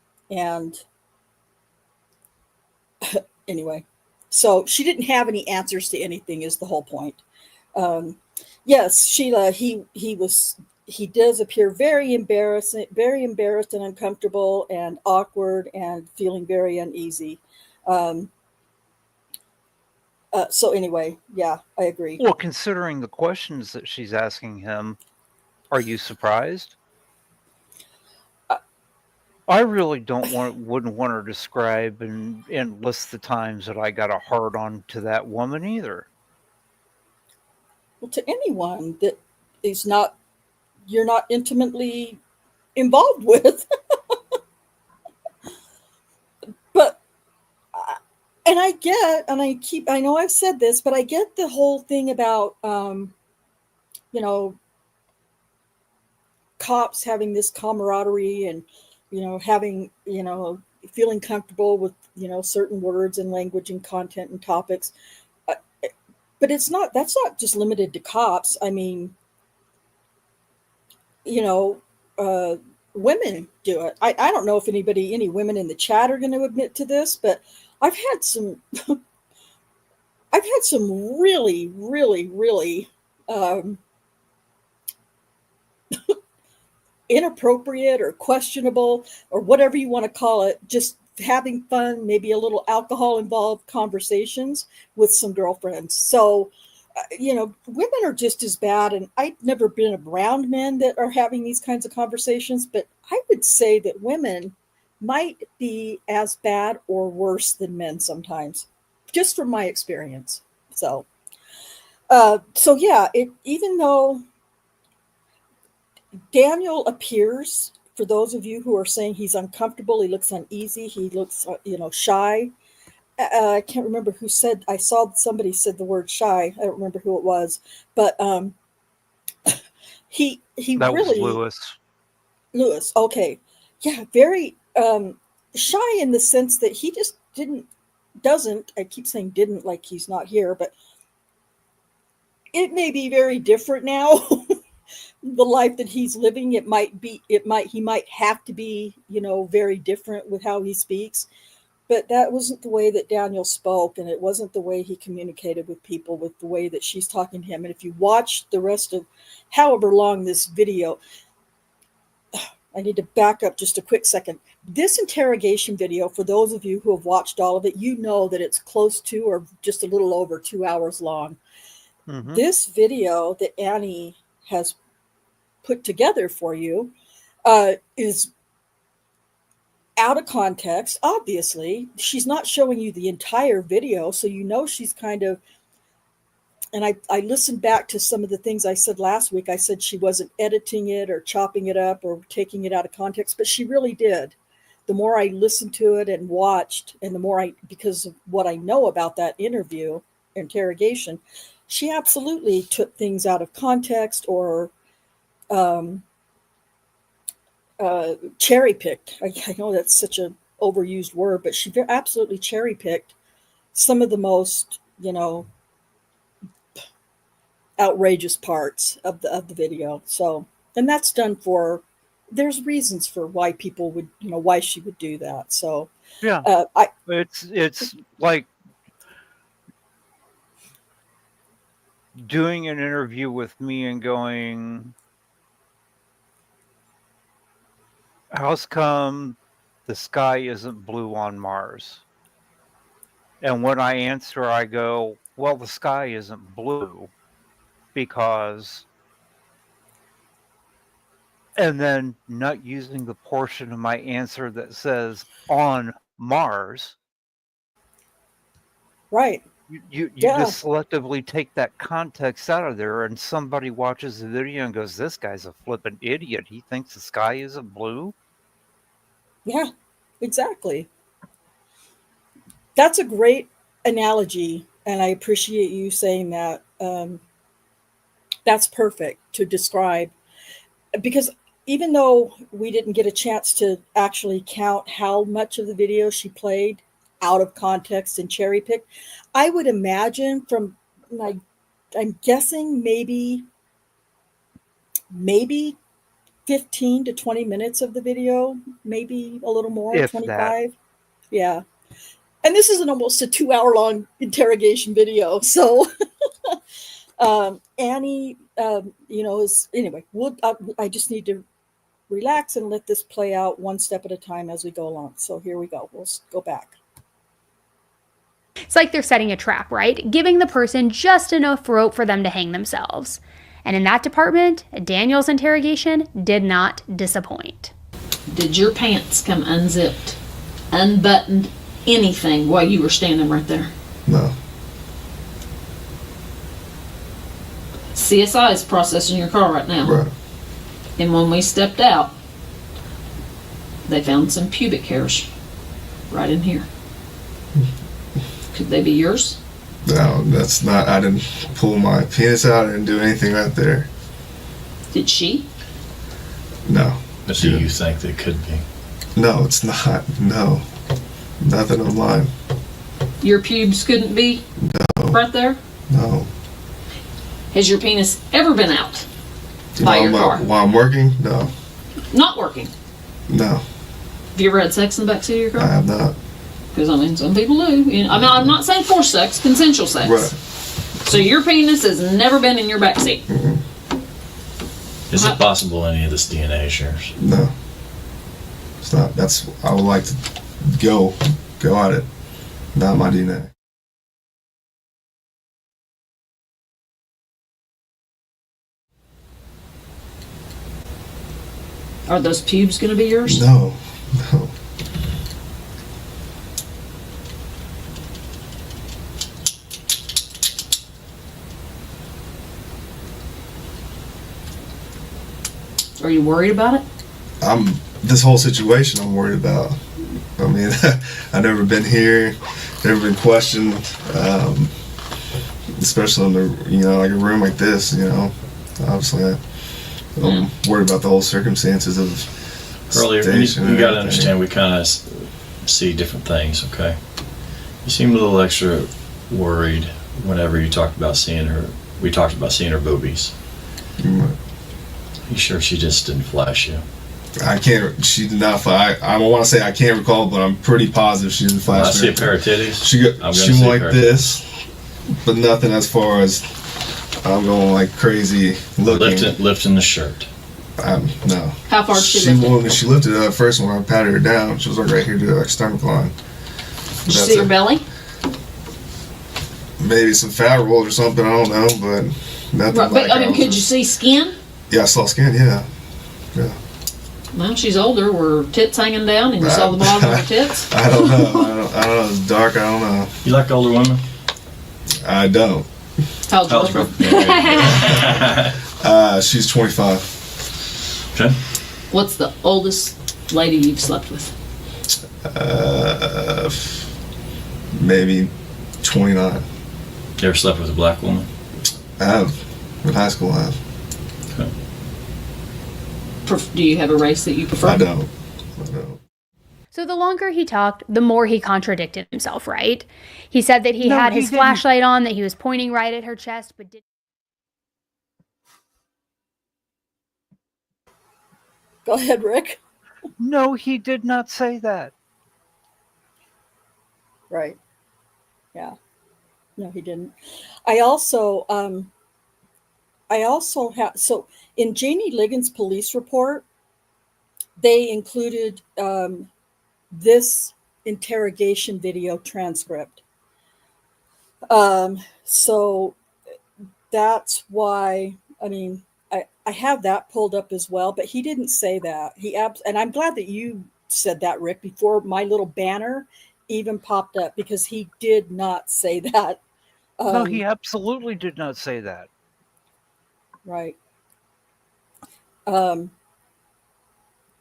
anyway, so she didn't have any answers to anything is the whole point. Yes, Sheila, he does appear very embarrassed and uncomfortable and awkward and feeling very uneasy. So anyway, yeah, I agree. Well, considering the questions that she's asking him, are you surprised? I really wouldn't want to describe and list the times that I got a hard on to that woman either. Well, to anyone that you're not intimately involved with. But I know I've said this, but I get the whole thing about cops having this camaraderie and having feeling comfortable with certain words and language and content and topics, but that's not just limited to cops. I mean, women do it. I don't know if any women in the chat are going to admit to this, but I've had some really, really, really inappropriate or questionable or whatever you want to call it, just having fun, maybe a little alcohol involved conversations with some girlfriends. So, women are just as bad. And I've never been around men that are having these kinds of conversations, but I would say that women might be as bad or worse than men sometimes, just from my experience. So, even though Daniel appears, for those of you who are saying he's uncomfortable, he looks uneasy, he looks, shy. I can't remember who said, I saw somebody said the word shy. I don't remember who it was, but he That was really, Lewis. Okay. Yeah. Very shy in the sense that he just doesn't, I keep saying didn't like he's not here, but it may be very different now. The life that he's living, he might have to be, very different with how he speaks. But that wasn't the way that Daniel spoke, and it wasn't the way he communicated with people, with the way that she's talking to him. And if you watch the rest of however long this video, I need to back up just a quick second. This interrogation video, for those of you who have watched all of it, you know that it's close to or just a little over 2 hours long. Mm-hmm. This video that Annie has put together for you is out of context. Obviously, she's not showing you the entire video, so she's kind of, and I listened back to some of the things I said last week. I said she wasn't editing it or chopping it up or taking it out of context, but she really did. The more I listened to it and watched, and the more because of what I know about that interrogation, she absolutely took things out of context or cherry picked. I know that's such an overused word, but she absolutely cherry picked some of the most, outrageous parts of the video. So, and that's done there's reasons for why people would, why she would do that. So, yeah, it's like doing an interview with me and going, how's come the sky isn't blue on Mars? And when I answer, I go, well, the sky isn't blue because, and then not using the portion of my answer that says on Mars. Right. You just selectively take that context out of there, and somebody watches the video and goes, this guy's a flippin' idiot. He thinks the sky isn't blue. Yeah, exactly. That's a great analogy, and I appreciate you saying that. That's perfect to describe, because even though we didn't get a chance to actually count how much of the video she played out of context and cherry picked, I would imagine I'm guessing maybe 15 to 20 minutes of the video, maybe a little more, If 25. that. Yeah. And this is almost a 2-hour-long interrogation video. So Annie, is, anyway, I just need to relax and let this play out one step at a time as we go along. So here we go. We'll go back. It's like they're setting a trap, right? Giving the person just enough rope for them to hang themselves. And in that department, Daniel's interrogation did not disappoint. Did your pants come unzipped, unbuttoned, anything while you were standing right there? No. CSI is processing your car right now. Right. And when we stepped out, they found some pubic hairs right in here. Could they be yours? No, that's not. I didn't pull my penis out. I didn't do anything right there. Did she? No. But do you think they could be? No, it's not. No. Nothing of mine. Your pubes couldn't be? No. Right there? No. Has your penis ever been out by your car? While I'm working? No. Not working. No, Have you ever had sex in the backseat of your I car? have not. Because, I mean, some people do. I'm not saying forced sex, consensual sex. Right. So your penis has never been in your backseat. Is it possible any of this DNA shares? No, it's not. I would like to go at it. Not my DNA. Are those pubes going to be yours? No. Are you worried about it? This whole situation I'm worried about. I mean, I've never been here, never been questioned, especially in like a room like this. Obviously, I'm worried about the whole circumstances of Earlier, station you and got to everything. understand we kind of see different things. Okay, you seem a little extra worried whenever you talked about seeing her. We talked about seeing her boobies. Mm, You sure she just didn't flash you? I can't. She did not. I don't want to say I can't recall, but I'm pretty positive she didn't When I flash see me. a pair of titties, She I'm gonna she see went a like pair of this, but nothing as far as I'm going like crazy looking. lifting the shirt. No. How far did she lift it? When she lifted it up first, when I patted her down, she was like right here to her stomach line. Did you see her belly? Maybe some fat roll or something. I don't know, but nothing. Right, like but I mean, was- could you see skin? Yeah, I saw skin. Yeah. Well, she's older. Were tits hanging down, and you saw the bottom of her tits? I don't know. I don't know. It's dark. I don't know. You like older women? I don't. How's your How's girlfriend? She's 25. Okay. What's the oldest lady you've slept with? Maybe 29. You ever slept with a black woman? I have. In high school, I have. Okay. Do you have a race that you prefer? I don't. So the longer he talked, the more he contradicted himself, right? He said that he No, had he his didn't. flashlight on, that he was pointing right at her chest, but didn't. Go ahead, Rick. No, he did not say that. Right. Yeah. No, he didn't. I also have, so in Janie Ligon's police report, they included this interrogation video transcript. So that's why, I mean, I have that pulled up as well, but he didn't say that. And I'm glad that you said that, Rick, before my little banner even popped up, because he did not say that. No, he absolutely did not say that. Right.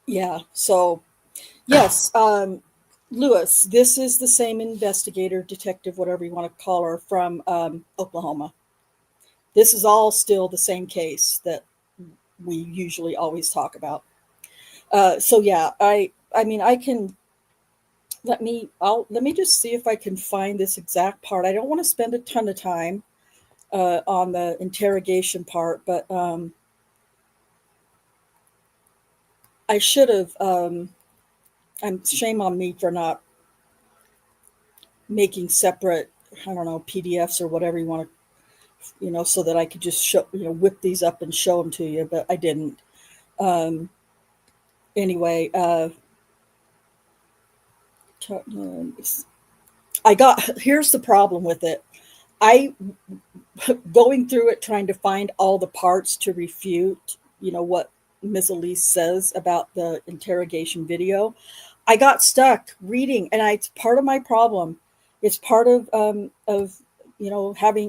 Yeah. So, yes, Lewis, this is the same investigator, detective, whatever you want to call her, from Oklahoma. This is all still the same case that we usually always talk about. So yeah, I mean, I can let me just see if I can find this exact part. I don't want to spend a ton of time on the interrogation part, but I should have. Shame on me for not making separate, I don't know, PDFs or whatever you want to, so that I could just show, whip these up and show them to you, but I didn't. Anyway, here's the problem with it. Going through it, trying to find all the parts to refute, what Ms. Elise says about the interrogation video. I got stuck reading, and it's part of my problem. It's part of having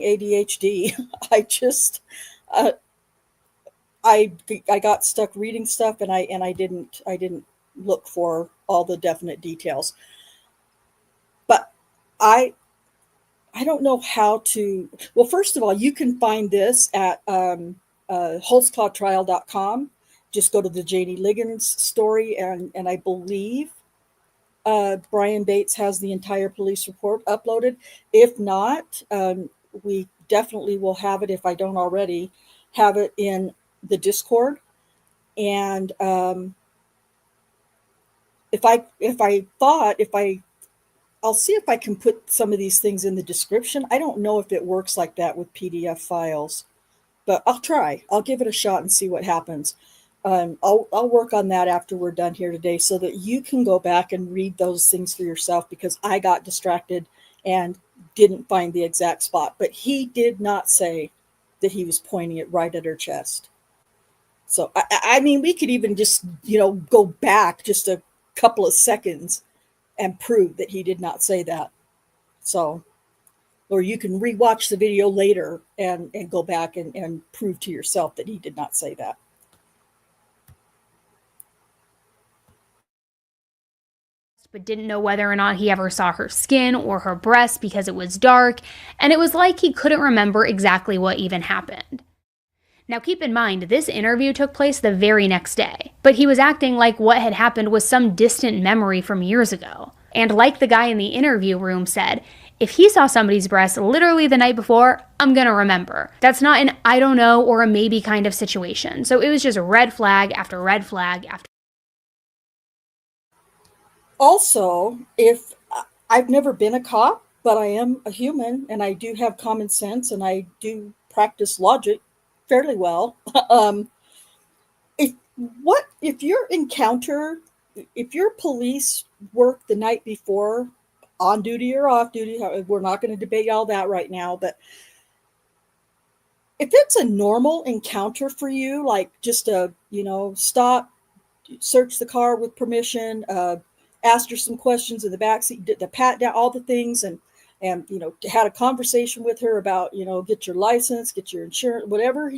ADHD. I got stuck reading stuff, and I didn't look for all the definite details. But I don't know how to. Well, first of all, you can find this at holtzclawtrial.com. Just go to the Janie Ligon's story, and I believe Brian Bates has the entire police report uploaded. If not, we definitely will have it, if I don't already have it, in the Discord. And I'll see if I can put some of these things in the description. I don't know if it works like that with PDF files, but I'll try. I'll give it a shot and see what happens. I'll work on that after we're done here today so that you can go back and read those things for yourself, because I got distracted and didn't find the exact spot. But he did not say that he was pointing it right at her chest. So, I mean, we could even just, go back just a couple of seconds and prove that he did not say that. So, or you can rewatch the video later and go back and prove to yourself that he did not say that. But didn't know whether or not he ever saw her skin or her breasts because it was dark, and it was like he couldn't remember exactly what even happened. Now keep in mind, this interview took place the very next day, but he was acting like what had happened was some distant memory from years ago. And like the guy in the interview room said, if he saw somebody's breast literally the night before, I'm gonna remember. That's not an I don't know or a maybe kind of situation. So it was just red flag after red flag after. Also, if I've never been a cop, but I am a human and I do have common sense and I do practice logic fairly well. If your police work the night before, on duty or off duty, we're not going to debate all that right now, but if it's a normal encounter for you, like just a, stop, search the car with permission, asked her some questions in the backseat, did the pat down, all the things, and had a conversation with her about, get your license, get your insurance, whatever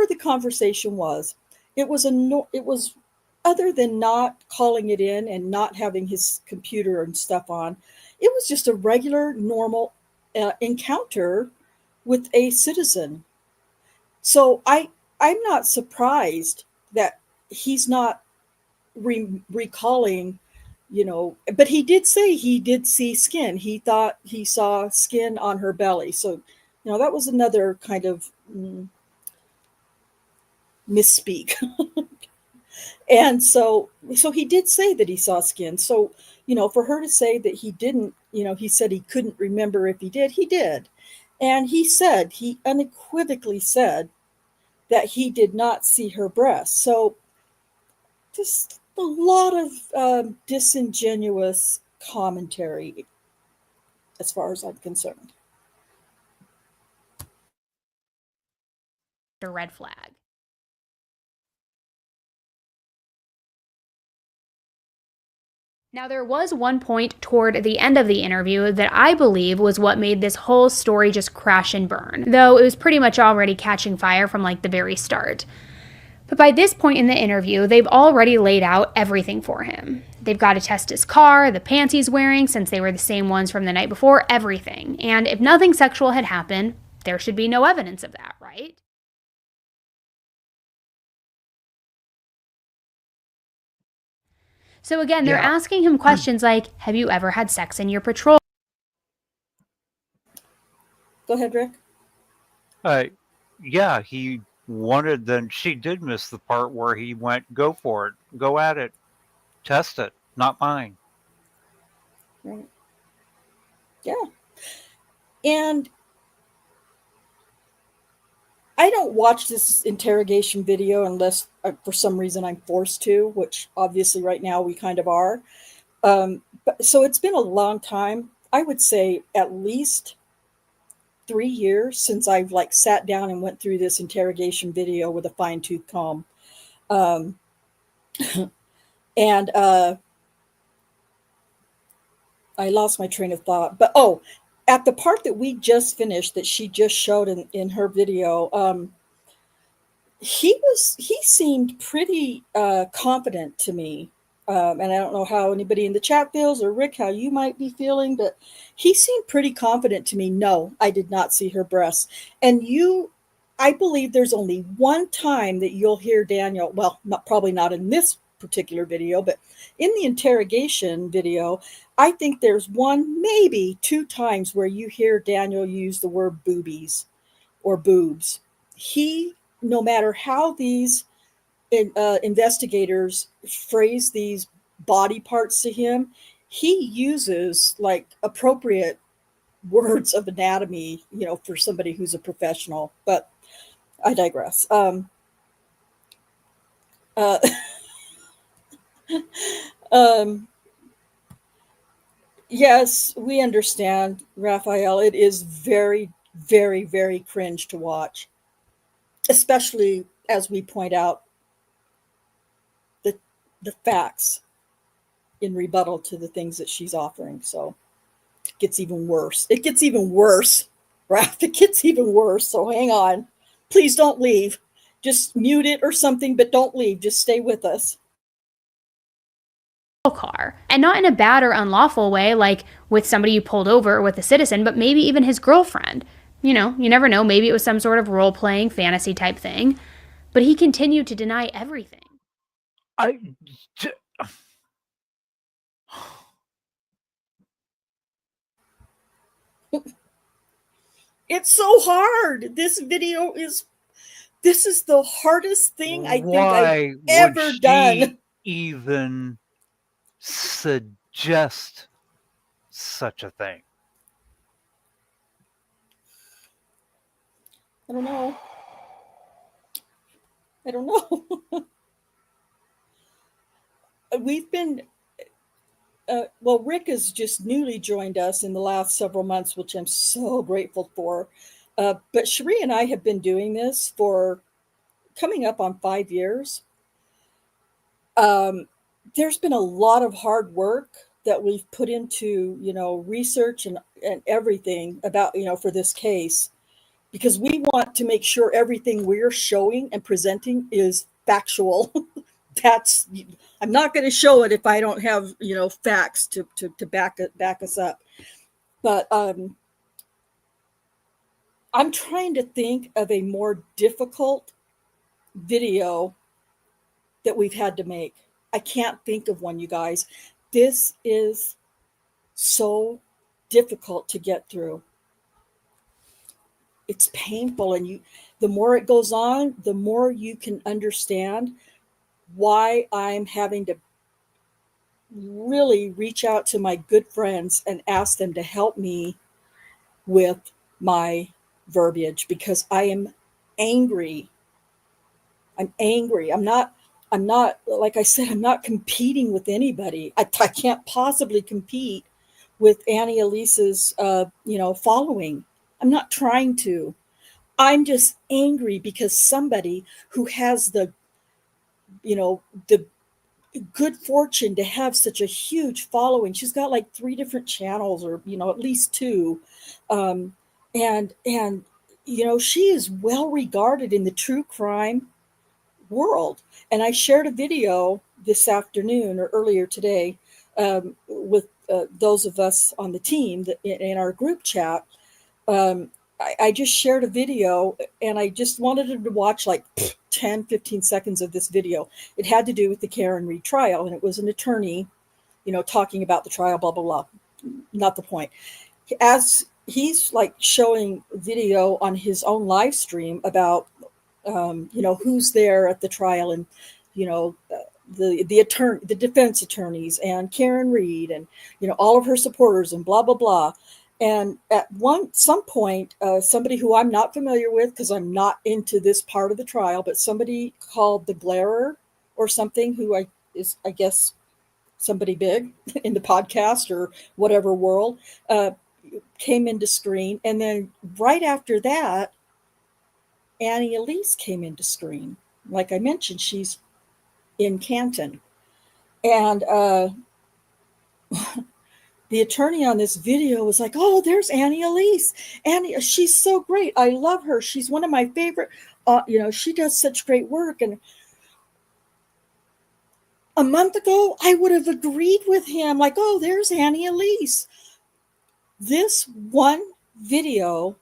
the conversation was. It was other than not calling it in and not having his computer and stuff on. It was just a regular, normal encounter with a citizen. So I'm not surprised that he's not recalling, but he did say he did see skin. He thought he saw skin on her belly. So, that was another kind of misspeak. And so he did say that he saw skin. So, for her to say that he didn't, he said he couldn't remember if he did, he did. And he unequivocally said that he did not see her breasts. So just a lot of disingenuous commentary as far as I'm concerned. A red flag. Now, there was one point toward the end of the interview that I believe was what made this whole story just crash and burn, though it was pretty much already catching fire from the very start. But by this point in the interview, they've already laid out everything for him. They've got to test his car, the pants he's wearing, since they were the same ones from the night before, everything. And if nothing sexual had happened, there should be no evidence of that, right? So again, they're asking him questions like, have you ever had sex in your patrol? Go ahead, Rick. Yeah, he wanted, then she did miss the part where he went, go for it, go at it, test it, not mine. Right. Yeah. And I don't watch this interrogation video unless for some reason I'm forced to, which obviously right now we kind of are. So it's been a long time. I would say at least 3 years since I've sat down and went through this interrogation video with a fine tooth comb. And I lost my train of thought, but at the part that we just finished that she just showed in her video, he seemed pretty confident to me. And I don't know how anybody in the chat feels, or Rick, how you might be feeling, but he seemed pretty confident to me. No, I did not see her breasts. And I believe there's only one time that you'll hear Daniel, well, probably not in this particular video, but in the interrogation video, I think there's one, maybe 2 times where you hear Daniel use the word boobies or boobs. No matter how these investigators phrase these body parts to him, he uses like appropriate words of anatomy, for somebody who's a professional. But I digress. Uh, um, yes, we understand, Raphael. It is very, very, very cringe to watch, especially as we point out the the facts in rebuttal to the things that she's offering. So it gets even worse. It gets even worse, Raph. It gets even worse. So hang on. Please don't leave. Just mute it or something, but don't leave. Just stay with us. Car, and not in a bad or unlawful way like with somebody you pulled over with a citizen, but maybe even his girlfriend. You never know, maybe it was some sort of role-playing fantasy type thing, but he continued to deny everything. It's so hard. This is the hardest thing I think I've ever done. Even suggest such a thing? I don't know. We've been well, Rick has just newly joined us in the last several months, which I'm so grateful for. But Cherie and I have been doing this for coming up on 5 years. There's been a lot of hard work that we've put into, research and everything about, for this case, because we want to make sure everything we're showing and presenting is factual. I'm not going to show it if I don't have, facts to back us up. But I'm trying to think of a more difficult video that we've had to make. I can't think of one, you guys. This is so difficult to get through. It's painful, and the more it goes on, the more you can understand why I'm having to really reach out to my good friends and ask them to help me with my verbiage, because I am angry. I'm not, like I said, I'm not competing with anybody. I can't possibly compete with Annie Elise's, following. I'm not trying to. I'm just angry because somebody who has the good fortune to have such a huge following. She's got like 3 different channels, or at least 2, and she is well regarded in the true crime world. And I shared a video this afternoon or earlier today with those of us on the team that in our group chat. I just shared a video, and I just wanted them to watch like 10, 15 seconds of this video. It had to do with the Karen Read trial, and it was an attorney, talking about the trial, blah, blah, blah. Not the point. As he's like showing video on his own live stream about, who's there at the trial, and, the attorney, the defense attorneys, and Karen Read, and, all of her supporters, and blah, blah, blah. And at some point, somebody who I'm not familiar with, because I'm not into this part of the trial, but somebody called the Glairer or something, who I guess somebody big in the podcast or whatever world, came into screen. And then right after that, Annie Elise came into screen. Like I mentioned, she's in Canton. And the attorney on this video was like, "Oh, there's Annie Elise. Annie, she's so great. I love her. She's one of my favorite. She does such great work." And a month ago, I would have agreed with him, like, "Oh, there's Annie Elise." This one video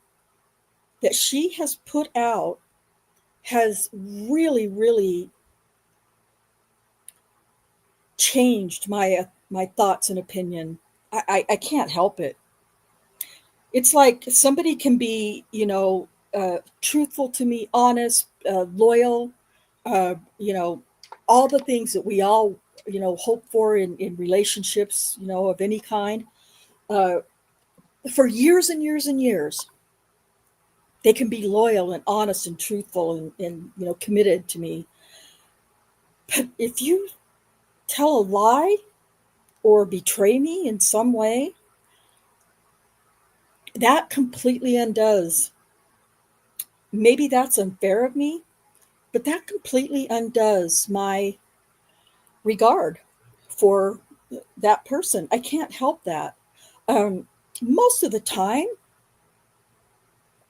that she has put out has really, really changed my thoughts and opinion. I can't help it. It's like somebody can be, truthful to me, honest, loyal, all the things that we all hope for in relationships, of any kind, for years and years and years. They can be loyal and honest and truthful and committed to me. But if you tell a lie or betray me in some way, that completely undoes. Maybe that's unfair of me, but that completely undoes my regard for that person. I can't help that. Most of the time,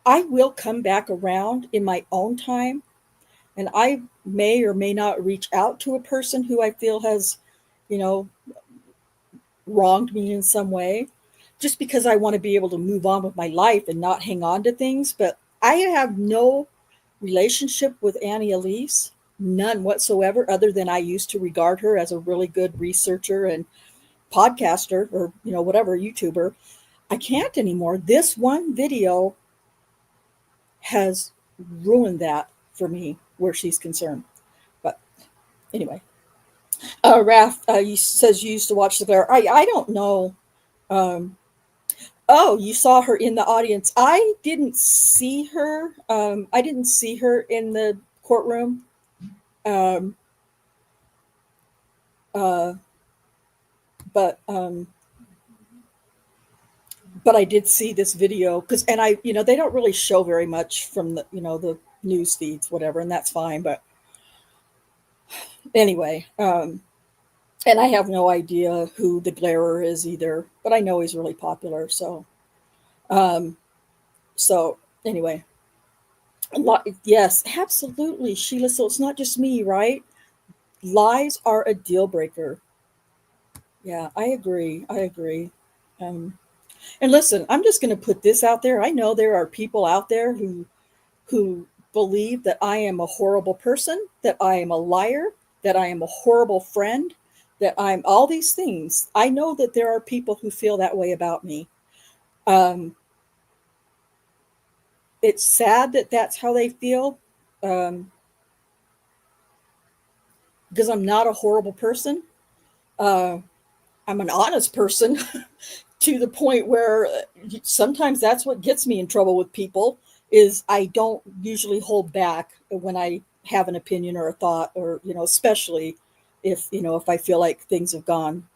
I will come back around in my own time, and I may or may not reach out to a person who I feel has, you know, wronged me in some way, just because I want to be able to move on with my life and not hang on to things. But I have no relationship with Annie Elise, none whatsoever, other than I used to regard her as a really good researcher and podcaster, or whatever, YouTuber. I can't anymore. This one video has ruined that for me where she's concerned. But anyway, Raph, says you used to watch the Glare. I don't know. Oh, you saw her in the audience. I didn't see her. I didn't see her in the courtroom. Um, uh, but but I did see this video and they don't really show very much from the news feeds, whatever, and that's fine. But anyway, and I have no idea who the Glarer is either, but I know he's really popular. So, so anyway, yes, absolutely, Sheila. So it's not just me, right? Lies are a deal breaker. Yeah, I agree. I agree. And listen, I'm just going to put this out there. I know there are people out there who believe that I am a horrible person, that I am a liar, that I am a horrible friend, that I'm all these things. I know that there are people who feel that way about me. It's sad that that's how they feel, because I'm not a horrible person. I'm an honest person to the point where sometimes that's what gets me in trouble with people is I don't usually hold back when I have an opinion or a thought, or especially if I feel like things have gone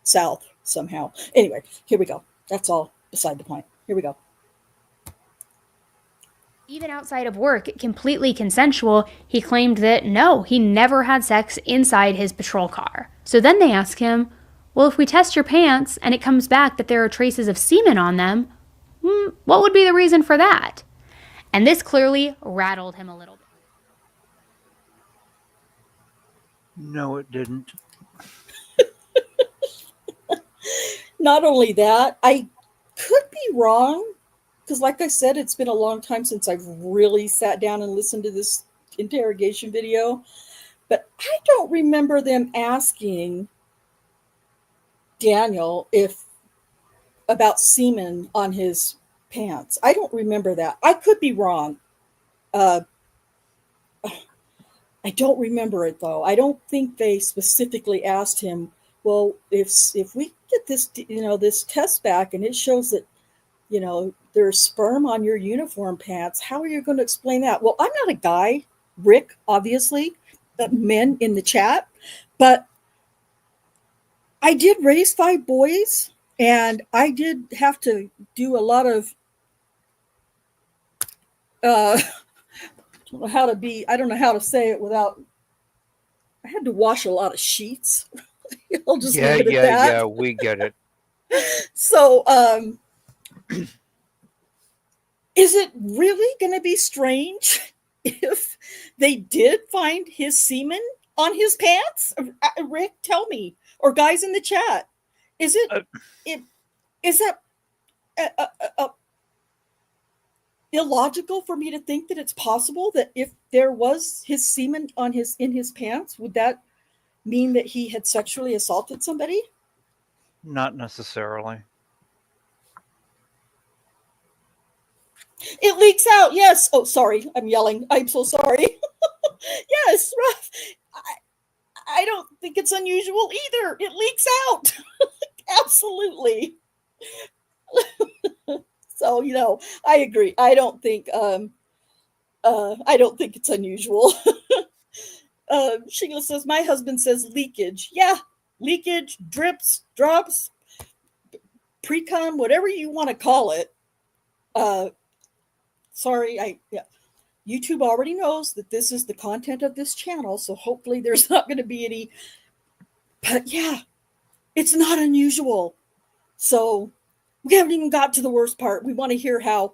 south somehow. Anyway, here we go. That's all beside the point. Here we go. Even outside of work, completely consensual, he claimed that no, he never had sex inside his patrol car. So then they ask him, well, if we test your pants and it comes back that there are traces of semen on them, what would be the reason for that? And this clearly rattled him a little bit. No, it didn't. Not only that, I could be wrong, because like I said, it's been a long time since I've really sat down and listened to this interrogation video, but I don't remember them asking Daniel about semen on his pants. I don't remember that. I could be wrong. I don't remember it though. I don't think they specifically asked him, well, if we get this this test back and it shows that there's sperm on your uniform pants, how are you going to explain that? Well, I'm not a guy, Rick, obviously, men in the chat, but I did raise 5 boys, and I did have to do a lot of I don't know how to say it without, I had to wash a lot of sheets. I'll just leave it at that. Yeah, we get it. So, is it really going to be strange if they did find his semen on his pants? Rick, tell me, or guys in the chat, is that illogical for me to think that it's possible that if there was his semen in his pants, would that mean that he had sexually assaulted somebody? Not necessarily. It leaks out. Yes. Oh, sorry. I'm yelling. I'm so sorry. Yes. I don't think it's unusual either. It leaks out. Absolutely. So, I agree. I don't think it's unusual. Sheila says, my husband says leakage. Yeah, leakage, drips, drops, pre-con, whatever you want to call it. Sorry, YouTube already knows that this is the content of this channel, so hopefully there's not going to be any. But yeah, it's not unusual. So we haven't even got to the worst part. We want to hear how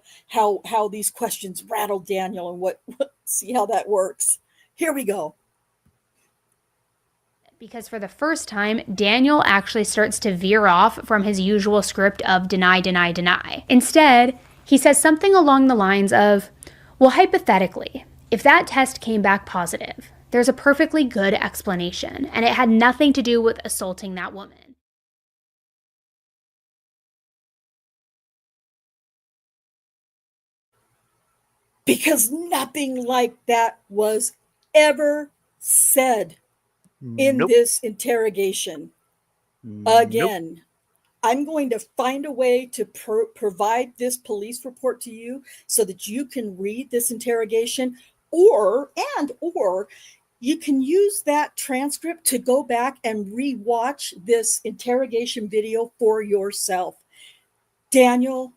these questions rattle Daniel and what see how that works. Here we go. Because for the first time, Daniel actually starts to veer off from his usual script of deny, deny, deny. Instead, he says something along the lines of, well, hypothetically, if that test came back positive, there's a perfectly good explanation, and it had nothing to do with assaulting that woman. Because nothing like that was ever said in this interrogation. Again, I'm going to find a way to provide this police report to you so that you can read this interrogation, or you can use that transcript to go back and rewatch this interrogation video for yourself. Daniel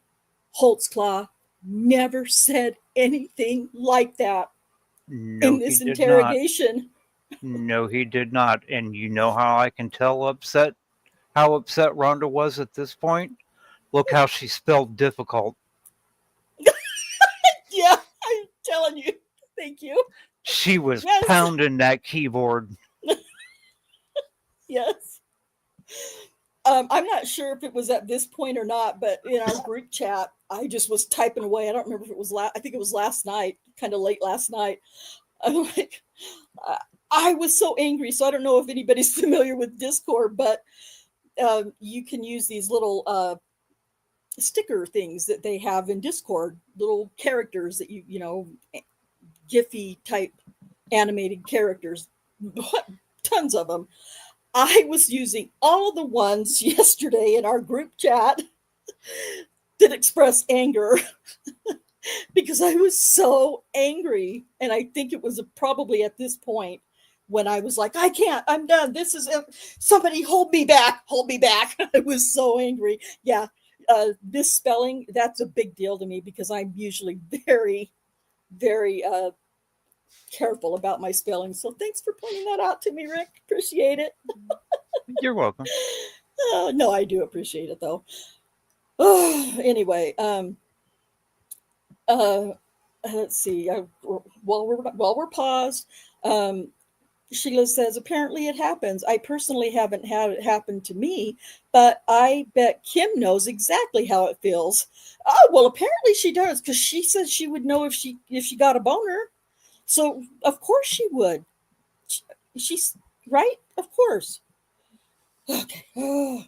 Holtzclaw never said anything like that in this interrogation. No, he did not. And you know how I can tell how upset Rhonda was at this point? Look how she spelled difficult. Yeah, I'm telling you. Thank you. She was pounding that keyboard. Yes. I'm not sure if it was at this point or not, but in our group chat, I just was typing away. I don't remember if it was I think it was last night, kind of late last night. I'm like, I was so angry. So I don't know if anybody's familiar with Discord, but you can use these little sticker things that they have in Discord, little characters that Giphy type animated characters, tons of them. I was using all of the ones yesterday in our group chat that express anger because I was so angry. And I think it was probably at this point when I was like, I can't, I'm done. This is somebody hold me back. I was so angry. Yeah. This spelling, that's a big deal to me because I'm usually very, very careful about my spelling. So thanks for pointing that out to me, Rick. Appreciate it. You're welcome. No, I do appreciate it though. Anyway, let's see. While we're paused, Sheila says, apparently it happens. I personally haven't had it happen to me, but I bet Kim knows exactly how it feels. Oh, well, apparently she does, because she says she would know if she got a boner. So of course she would. She's right, of course. Okay. Oh.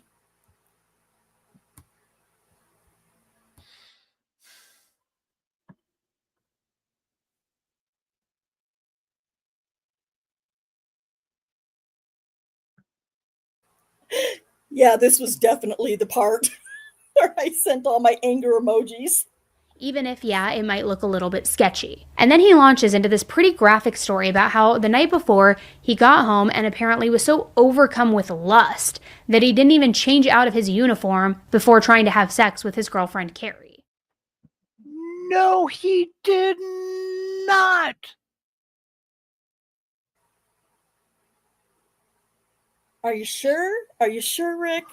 Yeah, this was definitely the part where I sent all my anger emojis. Even if, yeah, it might look a little bit sketchy. And then he launches into this pretty graphic story about how the night before he got home and apparently was so overcome with lust that he didn't even change out of his uniform before trying to have sex with his girlfriend, Carrie. No, he did not. Are you sure? Are you sure, Rick?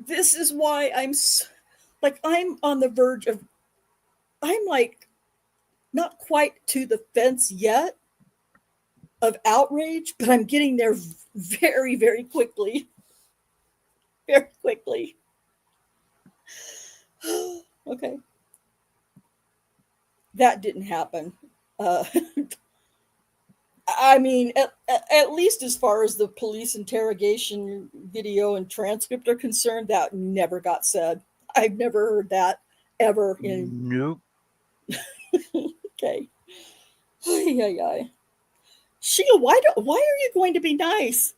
This is why I'm on the verge of, I'm like not quite to the fence yet of outrage, but I'm getting there very, very quickly. Very quickly. Okay. That didn't happen. I mean, at least as far as the police interrogation video and transcript are concerned, that never got said. I've never heard that ever in. Nope. Okay. Ay, ay, ay. Sheila, why are you going to be nice?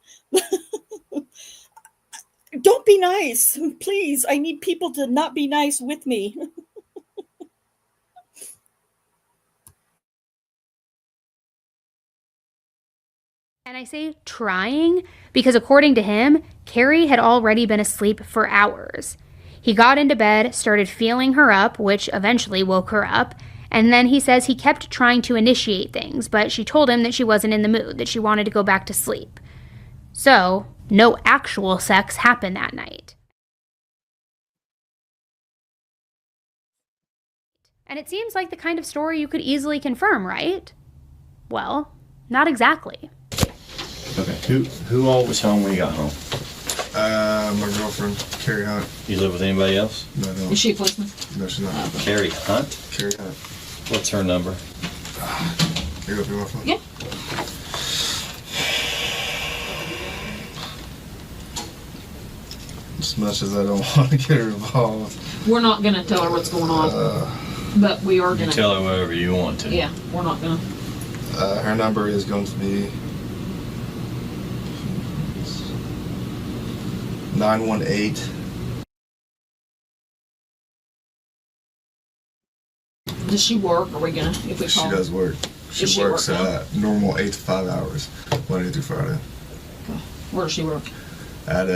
Don't be nice, please. I need people to not be nice with me. And I say trying because, according to him, Carrie had already been asleep for hours. He got into bed, started feeling her up, which eventually woke her up, and then he says he kept trying to initiate things, but she told him that she wasn't in the mood, that she wanted to go back to sleep. So, no actual sex happened that night. And it seems like the kind of story you could easily confirm, right? Well, not exactly. Okay. Who all was home when you got home? My girlfriend, Carrie Hunt. You live with anybody else? No, no. Is she a policeman? No, she's not. Carrie Hunt? Carrie Hunt. What's her number? Can you go through my phone? Yeah. As much as I don't want to get her involved. We're not gonna tell her what's going on, but we are You gonna. tell her whatever you want to. Yeah, we're not gonna. Her number is going to be 918. Does she work? Are we gonna? If we She call? does work. Does she works work now? at normal 8 to 5 hours, Monday through Friday. Where does she work? At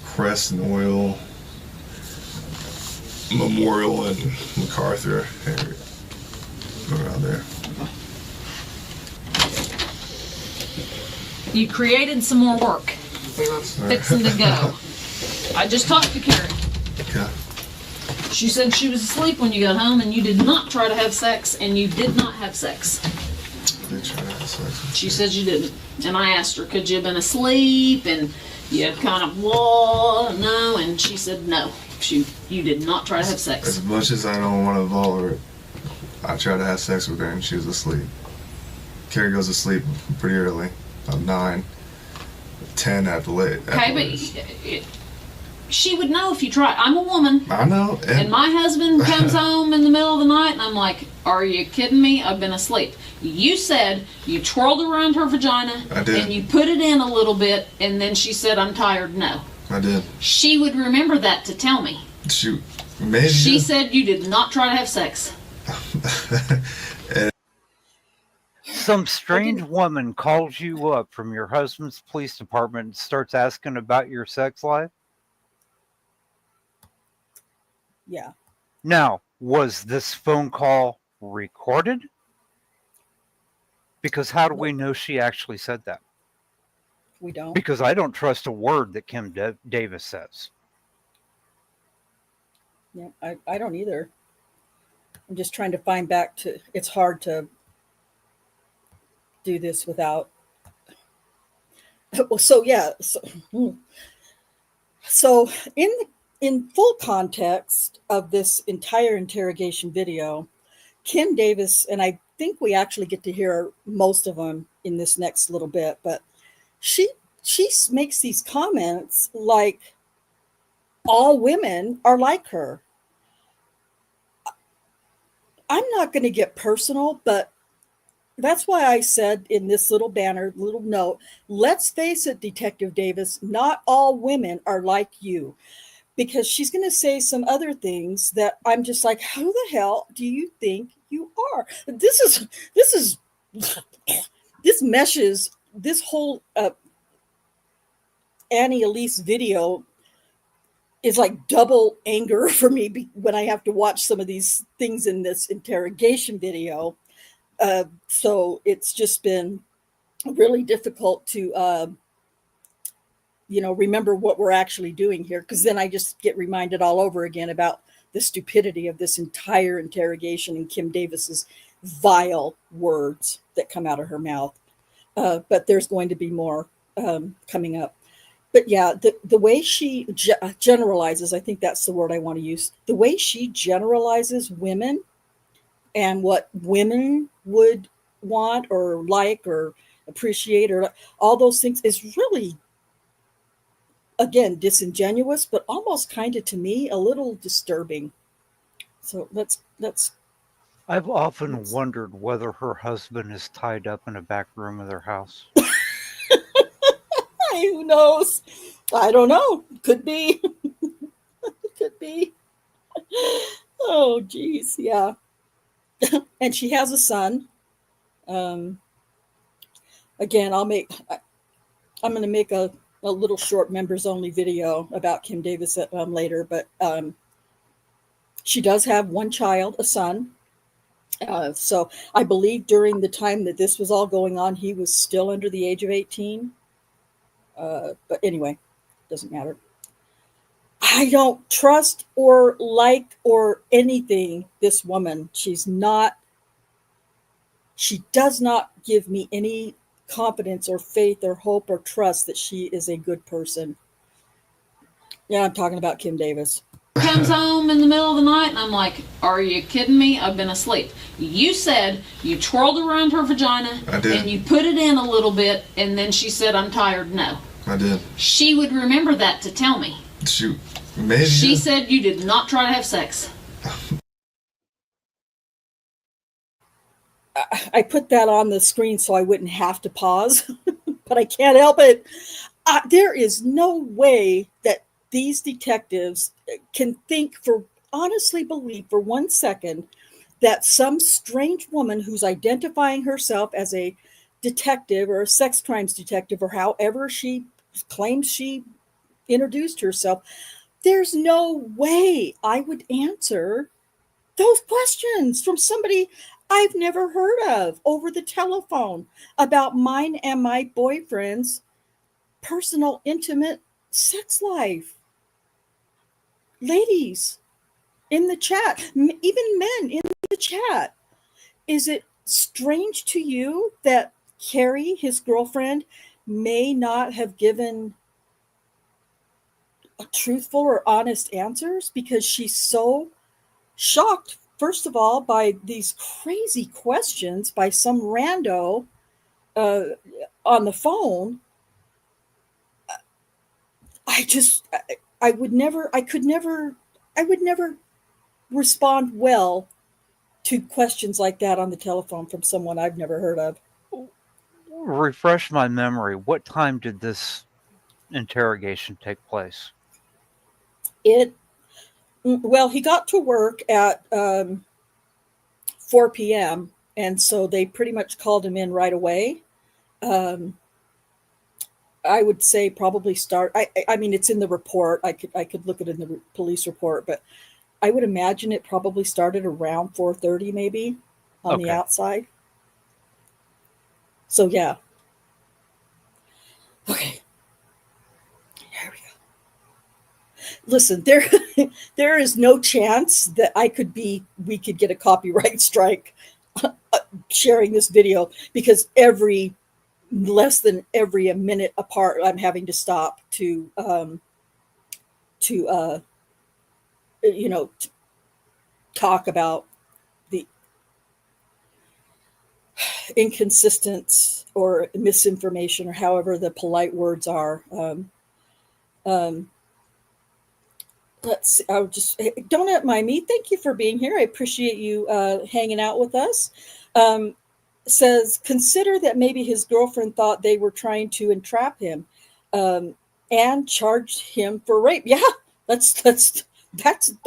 Crest and Oil Memorial and MacArthur area. Around there. You created some more work. We were fixing to go. I just talked to Carrie. Okay. She said she was asleep when you got home, and you did not try to have sex, and you did not have sex. They try to have sex. She said you didn't. And I asked her, could you have been asleep? And you had kind of, no. And she said no. You did not try to have sex. As much as I don't want to involve her, I tried to have sex with her and she was asleep. Carrie goes to sleep pretty early, about 9, 10 at the late. Okay, but she would know if you tried. I'm a woman. I know. And my husband comes home in the middle of the night, and I'm like, are you kidding me? I've been asleep. You said you twirled around her vagina, I did. and you put it in a little bit, and then she said, I'm tired. No. I did. She would remember that to tell me. Shoot. Maybe. She said you did not try to have sex. Some strange woman calls you up from your husband's police department and starts asking about your sex life? Yeah. Now, was this phone call recorded? Because how do we know she actually said that? We don't. Because I don't trust a word that Kim Davis says. Yeah, I don't either. I'm just trying to find back to. It's hard to do this without. Well, so yeah, so in full context of this entire interrogation video, Kim Davis, and I think we actually get to hear most of them in this next little bit, but she makes these comments like all women are like her. I'm not going to get personal, but that's why I said in this little banner, little note, let's face it, Detective Davis, not all women are like you. Because she's going to say some other things that I'm just like, who the hell do you think you are? This meshes, this whole Annie Elise video is like double anger for me when I have to watch some of these things in this interrogation video. So it's just been really difficult to, remember what we're actually doing here. Because then I just get reminded all over again about the stupidity of this entire interrogation and Kim Davis's vile words that come out of her mouth. But there's going to be more coming up. But yeah, the way she generalizes, I think that's the word I want to use. The way she generalizes women and what women would want or like or appreciate or all those things is really, again, disingenuous, but almost kind of, to me, a little disturbing. So let's I've often wondered whether her husband is tied up in a back room of their house. Who knows? I don't know. Could be. Could be. Oh, geez. Yeah. And she has a son. Um, again, I'm going to make a little short members only video about Kim Davis later, but she does have one child, a son. So I believe during the time that this was all going on, he was still under the age of 18. But anyway, doesn't matter. I don't trust or like or anything this woman. She does not give me any confidence or faith or hope or trust that she is a good person. Yeah, I'm talking about Kim Davis. Comes home in the middle of the night, and I'm like, are you kidding me? I've been asleep. You said you twirled around her vagina, I did. and you put it in a little bit, and then she said, I'm tired. No. I did. She would remember that to tell me. Shoot. Maybe. She said you did not try to have sex. I put that on the screen so I wouldn't have to pause, but I can't help it. There is no way that these detectives can honestly believe for 1 second that some strange woman who's identifying herself as a detective or a sex crimes detective or however she claims she introduced herself, there's no way I would answer those questions from somebody I've never heard of over the telephone about mine and my boyfriend's personal, intimate sex life. Ladies in the chat, even men in the chat, is it strange to you that Carrie, his girlfriend, may not have given truthful or honest answers because she's so shocked, first of all, by these crazy questions by some rando on the phone? I would never respond well to questions like that on the telephone from someone I've never heard of. Refresh my memory. What time did this interrogation take place? Well, he got to work at 4 p.m. and so they pretty much called him in right away. I would say probably start. I mean, it's in the report. I could look at it in the police report, but I would imagine it probably started around 4:30, maybe on the outside. So yeah. Okay. Here we go. Listen, there is no chance that we could get a copyright strike sharing this video because less than a minute apart, I'm having to stop to talk about the inconsistent or misinformation or however the polite words are. Let's see. Don't mind me. Thank you for being here. I appreciate you hanging out with us. Says, consider that maybe his girlfriend thought they were trying to entrap him and charged him for rape. Yeah, that's a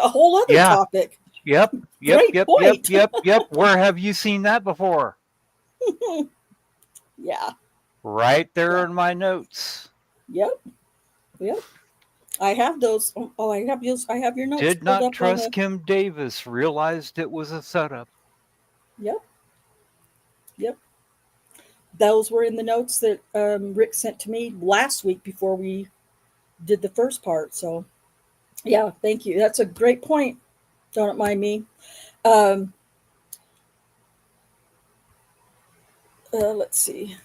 whole other topic. Yep. Great point. Yep. Where have you seen that before? Yeah. Right there in my notes. Yep. I have those. Oh, I have your notes. Did not trust Kim Davis. Realized it was a setup. Yep. Those were in the notes that Rick sent to me last week before we did the first part. So, yeah, thank you. That's a great point. Don't mind me. Let's see.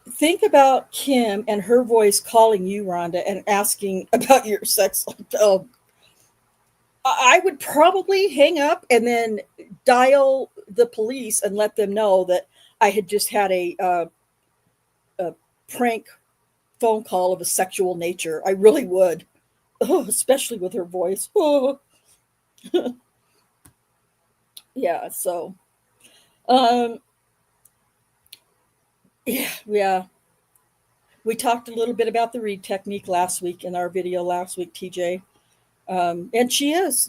Think about Kim and her voice calling you, Rhonda, and asking about your sex life. I would probably hang up and then dial the police and let them know that I had just had a prank phone call of a sexual nature. I really would. Oh, especially with her voice. Oh. Yeah. So, um, yeah. We talked a little bit about the read technique last week in our video last week, TJ. And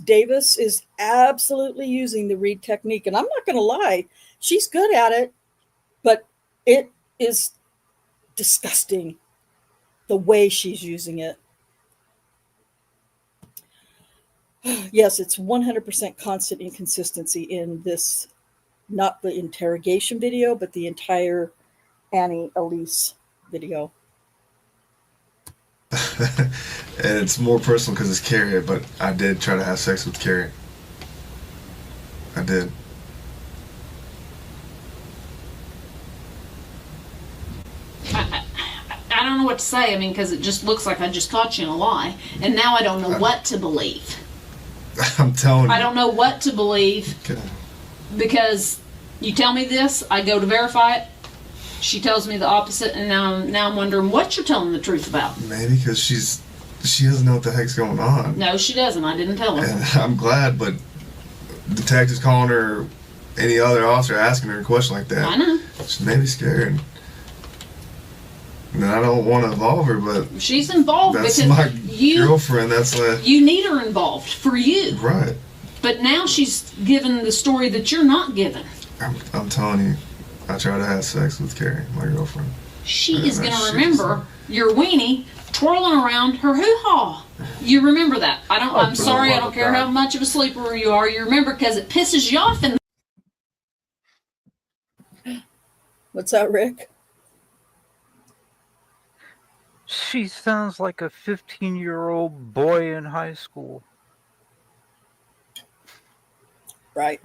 Davis is absolutely using the read technique. And I'm not going to lie, she's good at it, but it is disgusting the way she's using it. Yes, it's 100% constant inconsistency in this, not the interrogation video, but the entire Annie Elise video. And it's more personal because it's Carrie, but I did try to have sex with Carrie. I did. I don't know what to say. I mean, because it just looks like I just caught you in a lie, and now I don't know what to believe. I'm telling you. I don't know what to believe because you tell me this, I go to verify it. She tells me the opposite, and now I'm wondering what you're telling the truth about. Maybe because she doesn't know what the heck's going on. No, she doesn't. I didn't tell her. And I'm glad, but detectives calling her, any other officer asking her a question like that. I know. She may be scared. And I don't want to involve her, but she's involved that's because my girlfriend. That's you need her involved for you. Right. But now she's given the story that you're not given. I'm telling you, I tried to have sex with Carrie, my girlfriend. She is going to remember your weenie twirling around her hoo-ha. You remember that. I'm sorry, I don't care how much of a sleeper you are. You remember because it pisses you off. What's that, Rick? She sounds like a 15-year-old boy in high school. Right.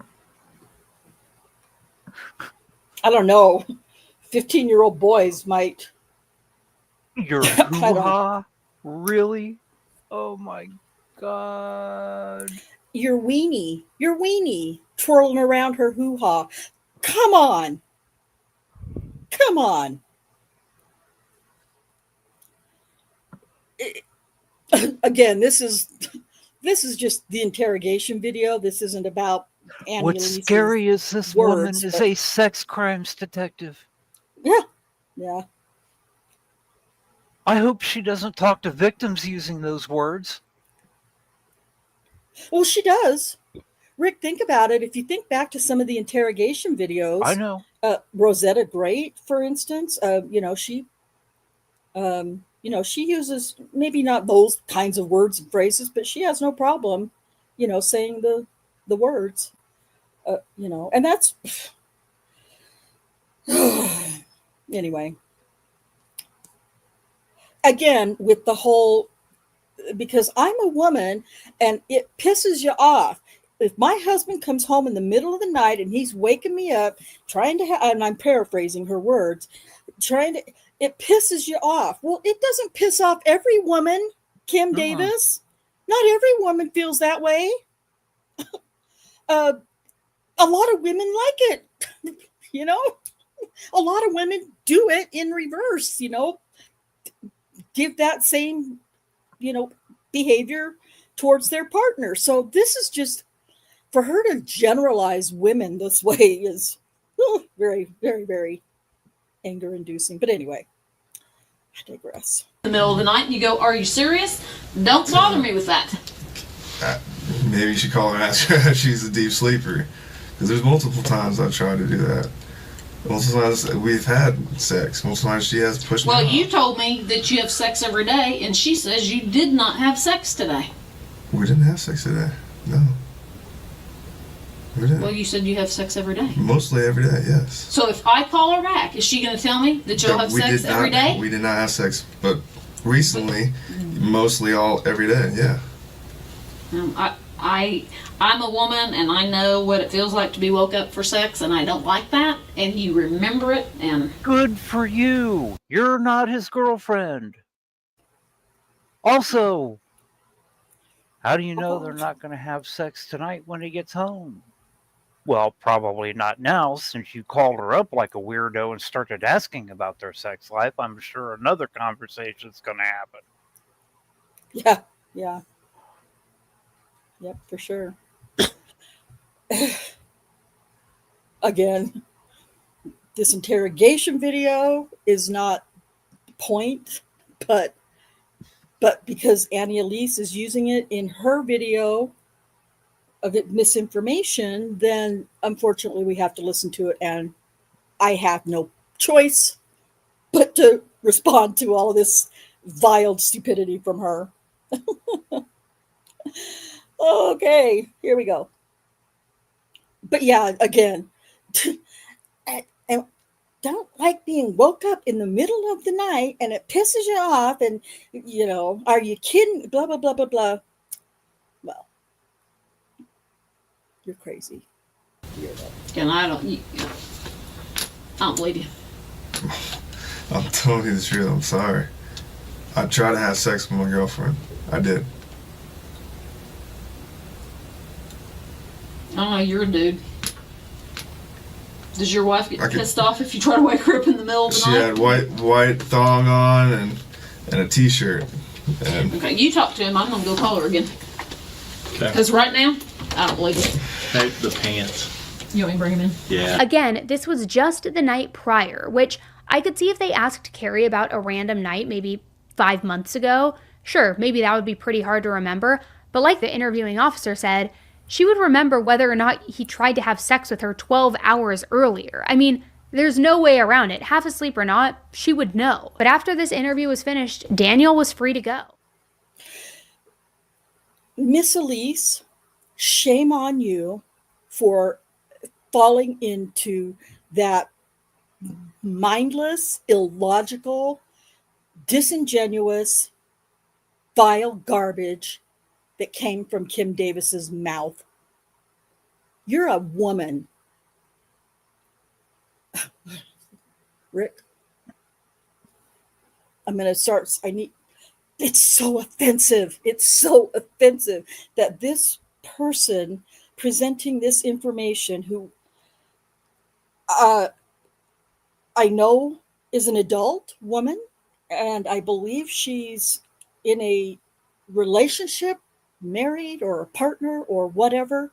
I don't know. 15-year-old boys might. Your hoo-ha? Really? Oh my God. Your weenie twirling around her hoo-ha. Come on. Again, this is just the interrogation video. This isn't about Annie What's Elise's scary is this words, woman is a sex crimes detective. Yeah. I hope she doesn't talk to victims using those words. Well, she does. Rick, think about it. If you think back to some of the interrogation videos, I know. Rosetta Great, for instance, she uses maybe not those kinds of words and phrases, but she has no problem, saying the words, and that's anyway. Again, with the whole, because I'm a woman and it pisses you off. If my husband comes home in the middle of the night and he's waking me up trying to and I'm paraphrasing her words, it pisses you off. Well, it doesn't piss off every woman, Kim Davis. Not every woman feels that way. A lot of women like it, a lot of women do it in reverse, give that same, behavior towards their partner. So this is just, for her to generalize women this way is very, very, very anger inducing. But anyway, I digress. In the middle of the night and you go, are you serious? Don't bother me with that. Maybe you should call her and ask her if she's a deep sleeper. Because there's multiple times I've tried to do that. Multiple times we've had sex. Multiple times she has pushed me off. You told me that you have sex every day, and she says you did not have sex today. We didn't have sex today. No. We didn't. Well, you said you have sex every day. Mostly every day, yes. So if I call her back, is she going to tell me that you'll have sex every day? We did not have sex, but recently, mostly every day, yeah. I'm a woman and I know what it feels like to be woke up for sex, and I don't like that, and you remember it, and good for you. You're not his girlfriend. Also, how do you know they're not going to have sex tonight when he gets home? Well, probably not now, since you called her up like a weirdo and started asking about their sex life. I'm sure another conversation's going to happen. Yeah. Yep, for sure. again, this interrogation video is not the point, but because Annie Elise is using it in her video of it, misinformation, then unfortunately we have to listen to it, and I have no choice but to respond to all of this vile stupidity from her. Okay, here we go. But yeah, again, and don't like being woke up in the middle of the night and it pisses you off, and are you kidding? Blah blah blah blah blah. Well, you're crazy. And I don't believe you. I'm telling you the truth. I'm sorry. I tried to have sex with my girlfriend. I did. Oh, you're a dude. Does your wife get pissed off if you try to wake her up in the middle of the night? She had white thong on and a t-shirt. And okay, you talk to him. I'm gonna go call her again. Okay. Because right now, I don't believe it. Hey, the pants. You want me to bring him in? Yeah. Again, this was just the night prior, which I could see if they asked Carrie about a random night maybe 5 months ago. Sure, maybe that would be pretty hard to remember. But like the interviewing officer said, she would remember whether or not he tried to have sex with her 12 hours earlier. I mean, there's no way around it. Half asleep or not, she would know. But after this interview was finished, Daniel was free to go. Miss Elise, shame on you for falling into that mindless, illogical, disingenuous, vile garbage that came from Kim Davis's mouth. You're a woman. Rick, I'm going to start. It's so offensive. It's so offensive that this person presenting this information, who I know is an adult woman, and I believe she's in a relationship, married or a partner or whatever,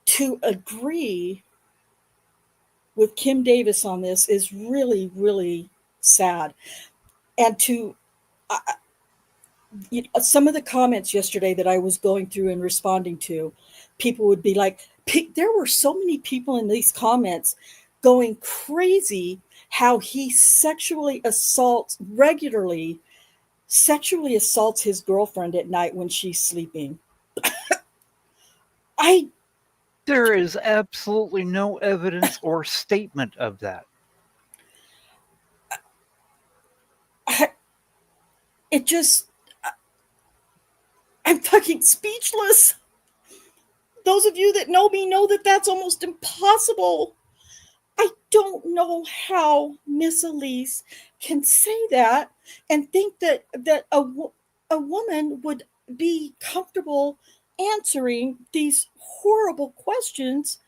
to agree with Kim Davis on this is really, really sad. And some of the comments yesterday that I was going through and responding to, people would be like, there were so many people in these comments going crazy how he regularly sexually assaults his girlfriend at night when she's sleeping. There is absolutely no evidence or statement of that. I'm fucking speechless. Those of you that know me know that that's almost impossible. I don't know how Miss Elise can say that and think that a woman would be comfortable answering these horrible questions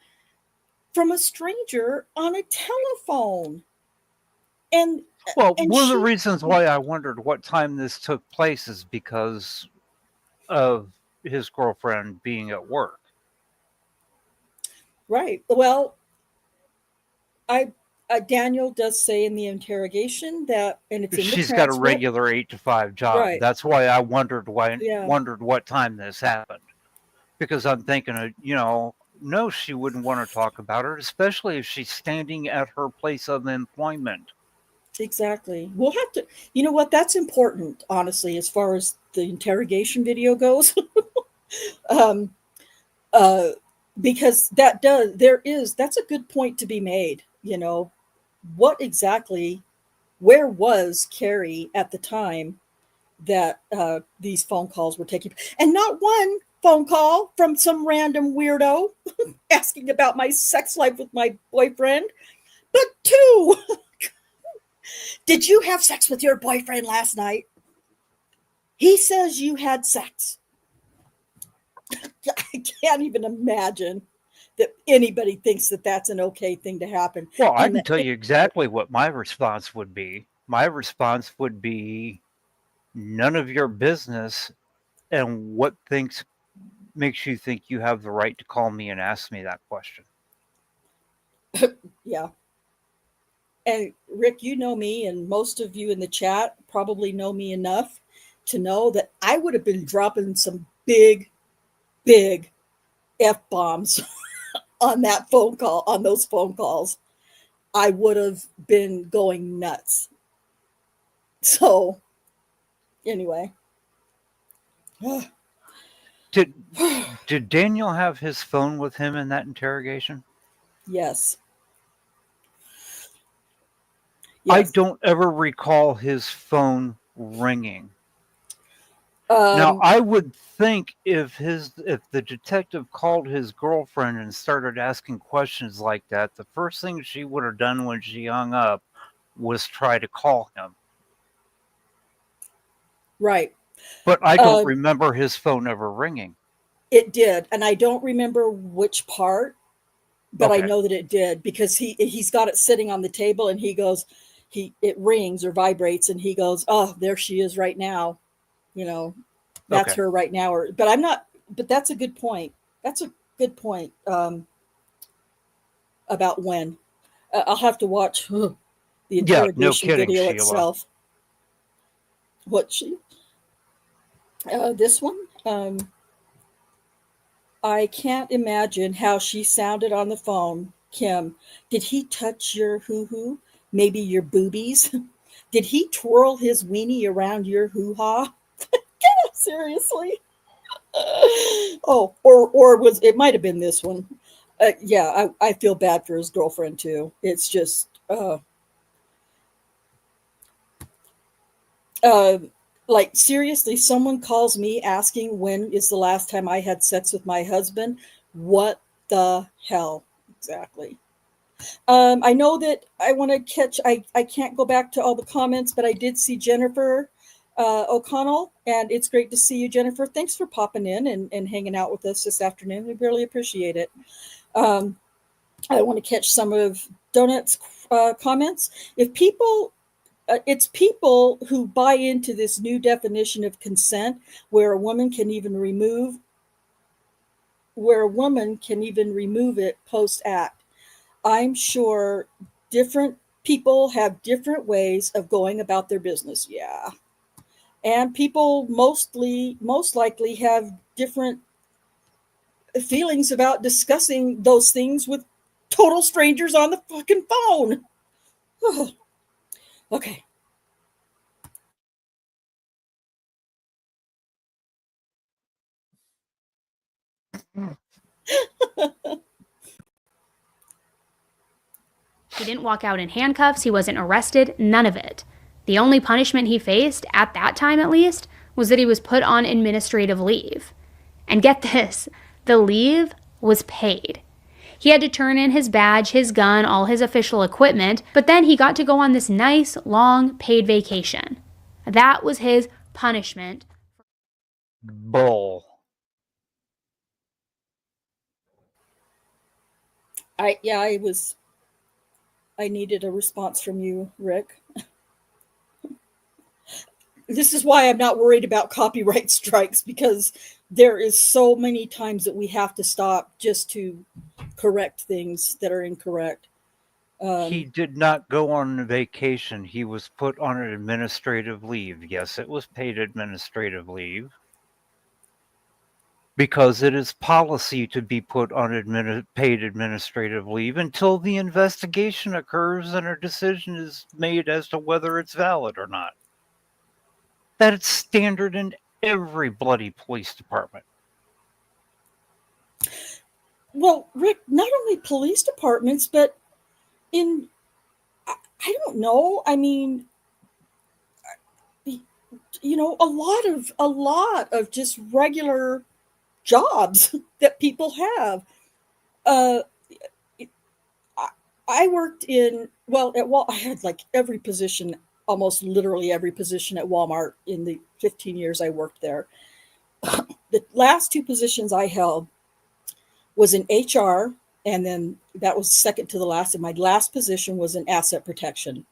from a stranger on a telephone. And one of the reasons why I wondered what time this took place is because of his girlfriend being at work. Right. Well, Daniel does say in the interrogation that, and it's in the she's transcript, got a regular 8 to 5 job. Right. That's why I wondered what time this happened, because I'm thinking, no, she wouldn't want to talk about it, especially if she's standing at her place of employment. Exactly. We'll have to, you know what? That's important, honestly, as far as the interrogation video goes. Because that's a good point to be made. What exactly, where was Carrie at the time that these phone calls were taking? And not one phone call from some random weirdo asking about my sex life with my boyfriend, but 2. Did you have sex with your boyfriend last night? He says you had sex. I can't even imagine that anybody thinks that that's an okay thing to happen. Well, I can tell you exactly what my response would be. My response would be none of your business, and what makes you think you have the right to call me and ask me that question. Yeah. And Rick, you know me, and most of you in the chat probably know me enough to know that I would have been dropping some big, big F bombs on that phone call, on those phone calls. I would have been going nuts. So, anyway. Did did Daniel have his phone with him in that interrogation? Yes. I Yes. don't ever recall his phone ringing. Now, Um, I would think if the detective called his girlfriend and started asking questions like that, the first thing she would have done when she hung up was try to call him. right. But I don't Um, remember his phone ever ringing. it did, and I don't remember which part, but I Okay. know that it did because he's got it sitting on the table, and he goes, it rings or vibrates, and he goes, "Oh, there she is right now." You know, that's Okay. her right now. Or, but I'm not. But that's a good point. That's a good point about when. I'll have to watch the Yeah, no interrogation kidding, video Sheila. itself. What she? This one. I can't imagine how she sounded on the phone. Kim, did he touch your hoo-hoo? Maybe your boobies? Did he twirl his weenie around your hoo-ha? Seriously? Oh, or was it might have been this one. Yeah, I feel bad for his girlfriend too. It's just uh, like seriously, someone calls me asking when is the last time I had sex with my husband. What the hell? Exactly. I know that I want to catch, I can't go back to all the comments, but I did see Jennifer O'Connell, and it's great to see you, Jennifer. Thanks for popping in and hanging out with us this afternoon. We really appreciate it. Um, I want to catch some of Donut's comments. If people, it's people who buy into this new definition of consent where a woman can even remove, it post act. I'm sure different people have different ways of going about their business. Yeah. And people most likely have different feelings about discussing those things with total strangers on the fucking phone. Okay. He didn't walk out in handcuffs, he wasn't arrested, none of it. The only punishment he faced, at that time at least, was that he was put on administrative leave. And get this, the leave was paid. He had to turn in his badge, his gun, all his official equipment, but then he got to go on this nice, long, paid vacation. That was his punishment. Bull. I needed a response from you, Rick. This is why I'm not worried about copyright strikes, because there is so many times that we have to stop just to correct things that are incorrect. He did not go on vacation. He was put on an administrative leave. Yes, it was paid administrative leave. Because it is policy to be put on paid administrative leave until the investigation occurs and a decision is made as to whether it's valid or not. That's standard in every bloody police department. Well, Rick, not only police departments, but in, I don't know. I mean, a lot of just regular jobs that people have. Uh, I worked in, well, I had like every position, almost literally every position at Walmart in the 15 years I worked there. The last two positions I held was in HR, and then that was second to the last. And my last position was in asset protection.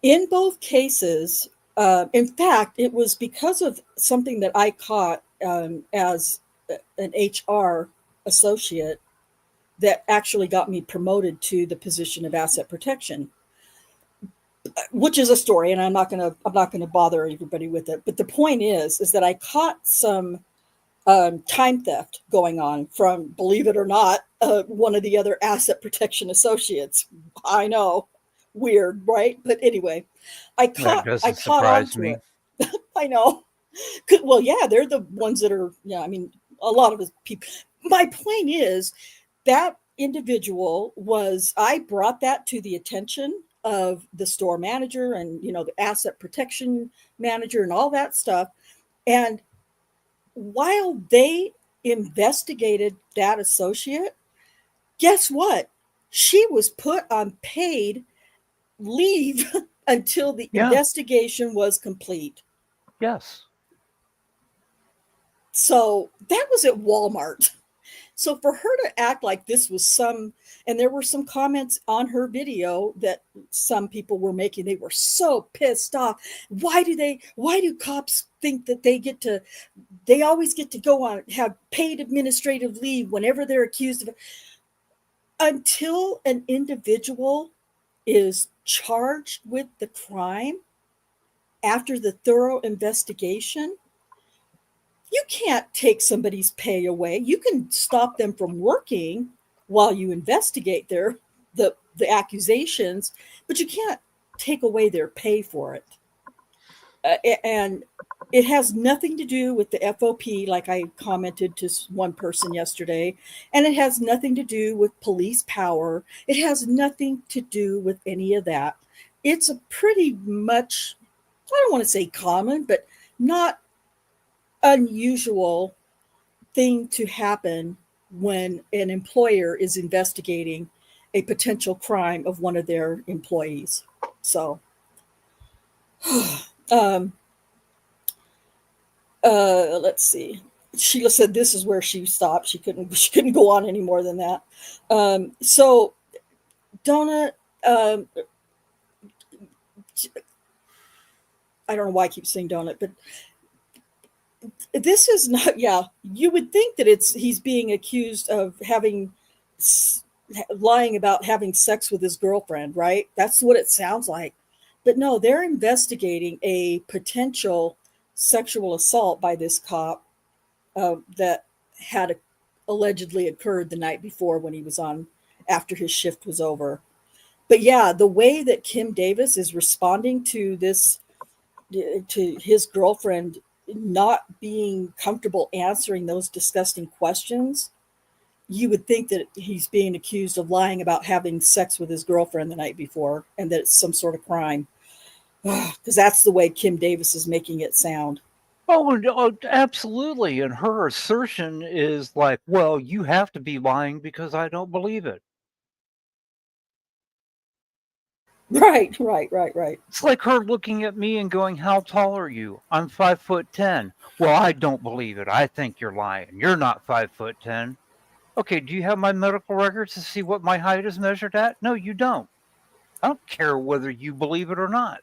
In both cases, in fact, it was because of something that I caught as an HR associate. that actually got me promoted to the position of asset protection, which is a story, and I'm not gonna bother everybody with it. But the point is that I caught some time theft going on from, believe it or not, one of the other asset protection associates. I know, weird, right? But anyway, That I doesn't caught surprise on to me. it. I know. Well, yeah, they're the ones that are. Yeah, I mean, a lot of the people. My point is that individual was. I brought that to the attention of the store manager and the asset protection manager and all that stuff. And while they investigated that associate, guess what? She was put on paid leave until the Yeah. investigation was complete. Yes. So that was at Walmart. So for her to act like this was and there were some comments on her video that some people were making, they were so pissed off. Why do cops think that they always get to go on, have paid administrative leave whenever they're accused of, until an individual is charged with the crime after the thorough investigation? You can't take somebody's pay away. You can stop them from working while you investigate the accusations, but you can't take away their pay for it. And it has nothing to do with the FOP, like I commented to one person yesterday, and it has nothing to do with police power. It has nothing to do with any of that. It's a pretty much, I don't want to say common, but not unusual thing to happen when an employer is investigating a potential crime of one of their employees. So, um, let's see. Sheila said this is where she stopped. She couldn't go on any more than that. So Donna, I don't know why I keep saying donut, but this is not. Yeah, you would think that he's being accused of lying about having sex with his girlfriend, right? That's what it sounds like. But no, they're investigating a potential sexual assault by this cop that had allegedly occurred the night before when he was on after his shift was over. But yeah, the way that Kim Davis is responding to his girlfriend not being comfortable answering those disgusting questions, you would think that he's being accused of lying about having sex with his girlfriend the night before and that it's some sort of crime. Because that's the way Kim Davis is making it sound. Oh, absolutely. And her assertion is like, well, you have to be lying because I don't believe it. Right. It's like her looking at me and going, how tall are you? I'm 5'10". Well, I don't believe it. I think you're lying. You're not 5'10". Okay, do you have my medical records to see what my height is measured at? No, you don't. I don't care whether you believe it or not.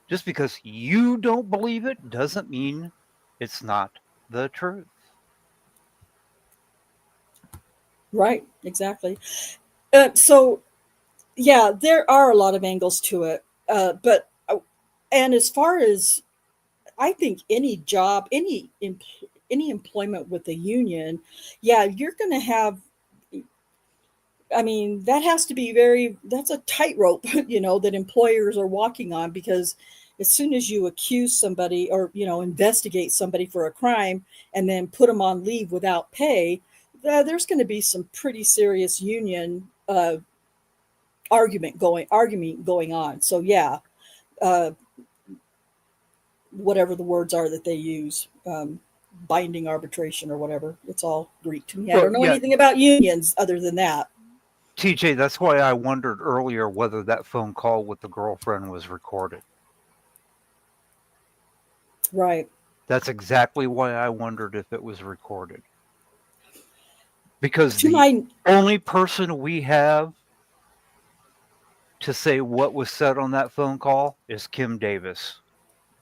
Just because you don't believe it doesn't mean it's not the truth. Right, exactly. So, yeah, there are a lot of angles to it. And as far as I think any job, any employment with a union, yeah, you're going to have. I mean, that has to be that's a tightrope, that employers are walking on, because as soon as you accuse somebody or, investigate somebody for a crime and then put them on leave without pay, there's going to be some pretty serious union argument going on. So yeah, uh, whatever the words are that they use, binding arbitration or whatever, it's all Greek to me. I Well, don't know yeah, anything about unions other than that. TJ, that's why I wondered earlier whether that phone call with the girlfriend was recorded. Right. That's exactly why I wondered if it was recorded. Because To the my only person we have to say what was said on that phone call is Kim Davis.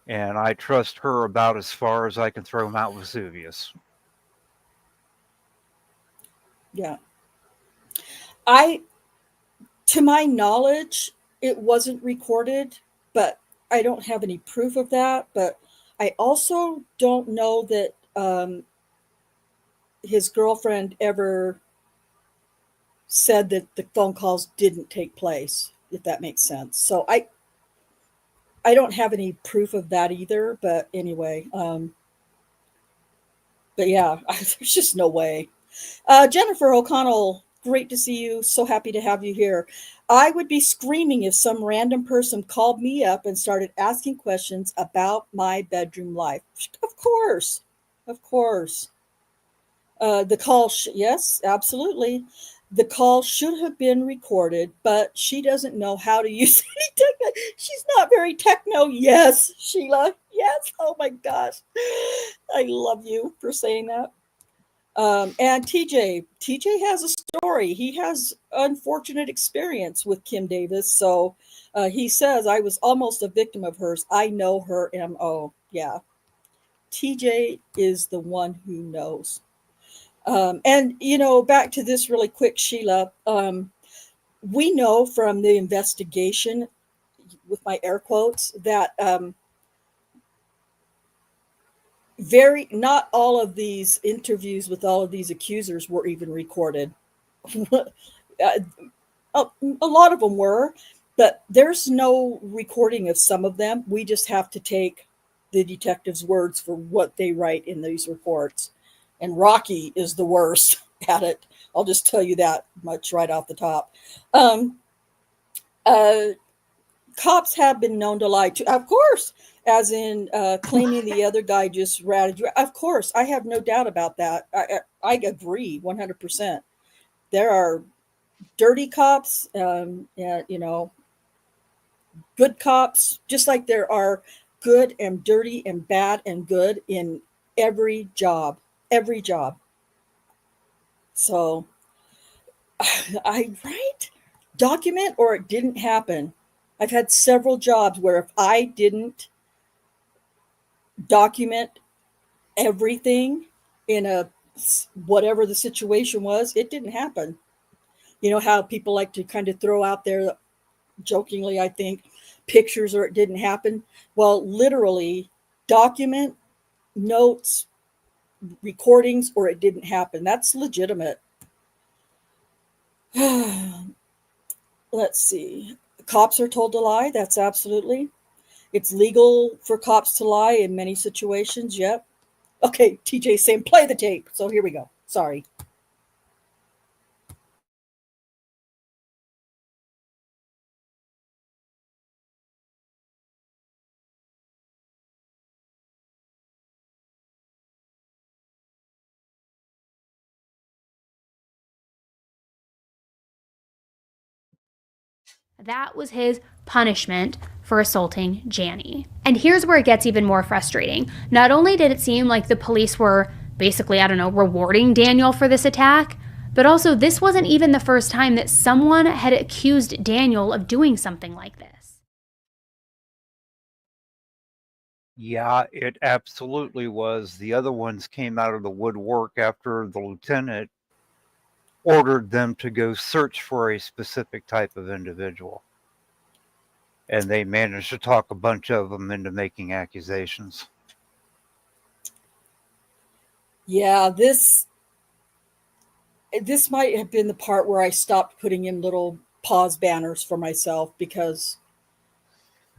And I trust her about as far as I can throw Mount Vesuvius. Yeah. I, to my knowledge, it wasn't recorded, but I don't have any proof of that. But I also don't know that his girlfriend ever said that the phone calls didn't take place, if that makes sense. So I don't have any proof of that either. But anyway, but yeah, there's just no way. Jennifer O'Connell, great to see you. So happy to have you here. I would be screaming if some random person called me up and started asking questions about my bedroom life. Of course. Of course. The call, yes, absolutely. The call should have been recorded, but she doesn't know how to use any techno. She's not very techno. Yes, Sheila. Yes. Oh my gosh. I love you for saying that. And TJ has a story. He has unfortunate experience with Kim Davis. So he says, I was almost a victim of hers. I know her MO. Yeah. TJ is the one who knows. And, back to this really quick, Sheila. We know from the investigation, with my air quotes, that not all of these interviews with all of these accusers were even recorded. A lot of them were, but there's no recording of some of them. We just have to take the detectives' words for what they write in these reports. And Rocky is the worst at it. I'll just tell you that much right off the top. Um, uh, Cops have been known to lie to, of course, as in claiming the other guy just ratted you. Of course, I have no doubt about that. I agree 100%. There are dirty cops, good cops, just like there are good and dirty and bad and good in every job, every job. So I right, document or it didn't happen. I've had several jobs where if I didn't document everything in a whatever the situation was, it didn't happen. You know how people like to kind of throw out there jokingly, I think, pictures or it didn't happen. Well, literally, document, notes, recordings, or it didn't happen. That's legitimate. Let's see. Cops are told to lie. That's absolutely. It's legal for cops to lie in many situations. Yep. Okay, TJ saying play the tape. So here we go. Sorry. That was his punishment for assaulting Janny. And here's where it gets even more frustrating. Not only did it seem like the police were basically, rewarding Daniel for this attack, but also this wasn't even the first time that someone had accused Daniel of doing something like this. Yeah, it absolutely was. The other ones came out of the woodwork after the lieutenant ordered them to go search for a specific type of individual. And they managed to talk a bunch of them into making accusations. Yeah, this might have been the part where I stopped putting in little pause banners for myself because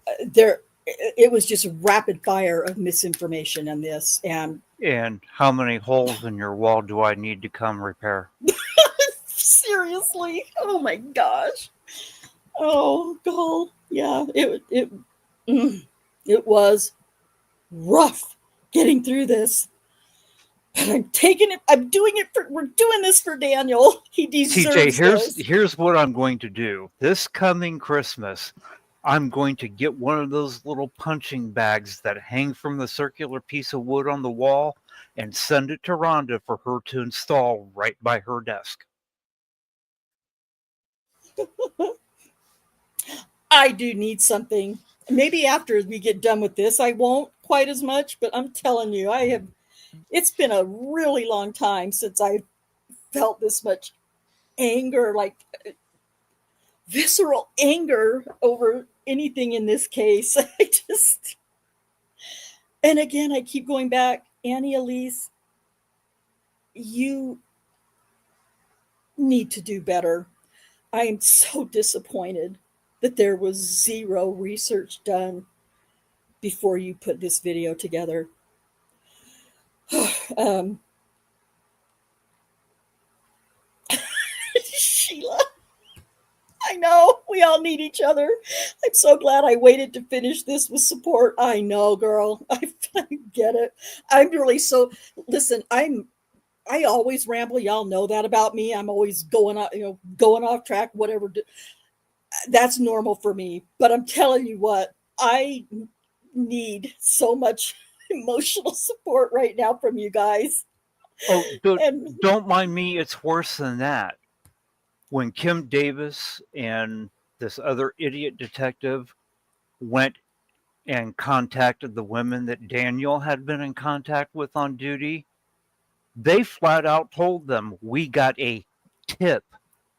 it was just rapid fire of misinformation in this. And how many holes in your wall do I need to come repair? seriously, oh my gosh. Oh god, yeah, it was rough getting through this. But I'm taking it. We're doing this for Daniel. He deserves TJ, here's what I'm going to do. This coming Christmas, I'm going to get one of those little punching bags that hang from the circular piece of wood on the wall and send it to Rhonda for her to install right by her desk. I do need something. Maybe after we get done with this, I won't quite as much, but I'm telling you, it's been a really long time since I felt this much anger, like visceral anger over anything in this case. And again, I keep going back, Annie, Elise, you need to do better. I am so disappointed that there was zero research done before you put this video together. Sheila, I know we all need each other. I'm so glad I waited to finish this with support. I know, girl. I get it. I'm really so. Listen, I always ramble. Y'all know that about me. I'm always going off track. Whatever. That's normal for me. But I'm telling you what, I need so much emotional support right now from you guys. Oh, don't mind me. It's worse than that. When Kim Davis and this other idiot detective went and contacted the women that Daniel had been in contact with on duty, they flat out told them, we got a tip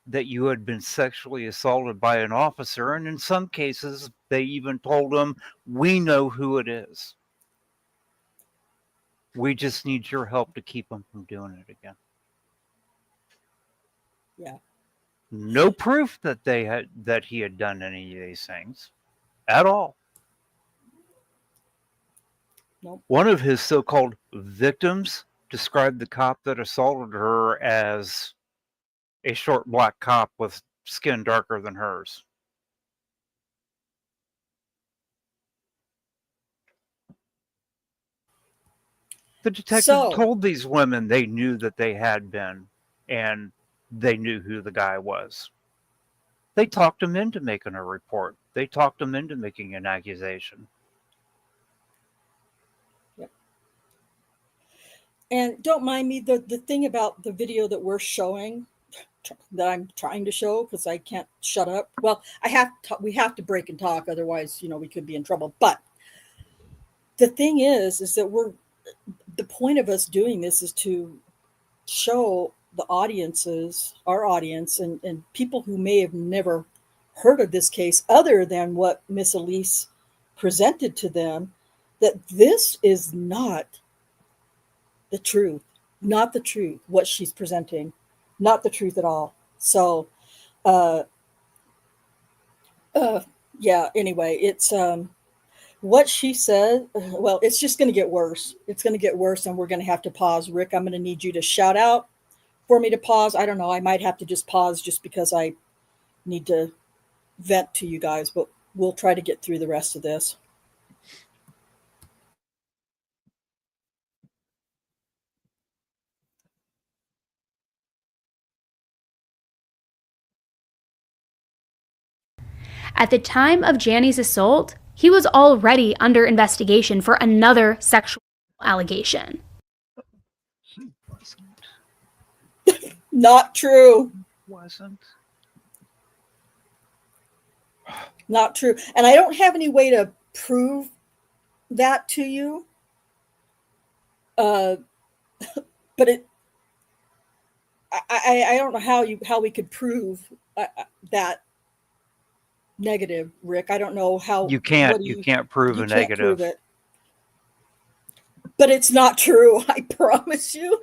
that you had been sexually assaulted by an officer. And in some cases, they even told them, we know who it is. We just need your help to keep him from doing it again. Yeah. No proof that he had done any of these things at all. Nope. One of his so-called victims described the cop that assaulted her as a short black cop with skin darker than hers. The detective told these women they knew that they had been, and they knew who the guy was. They talked him into making a report. They talked him into making an accusation. Yep. And don't mind me, the thing about the video that we're showing, that I'm trying to show because I can't shut up. Well, we have to break and talk, otherwise, we could be in trouble. But the thing is that the point of us doing this is to show the audiences, our audience, and people who may have never heard of this case other than what Miss Elise presented to them, that this is not the truth, what she's presenting, not the truth at all. So, yeah, anyway, it's, what she said, well, it's just going to get worse. It's going to get worse, and we're going to have to pause. Rick, I'm going to need you to shout out for me to pause. I don't know. I might have to just pause just because I need to vent to you guys, but we'll try to get through the rest of this. At the time of Jannie's assault, he was already under investigation for another sexual allegation. Not true. Wasn't. Not true. And I don't have any way to prove that to you. But I don't know how we could prove that negative, Rick. I don't know how you can't prove a negative. Prove it. But it's not true, I promise you.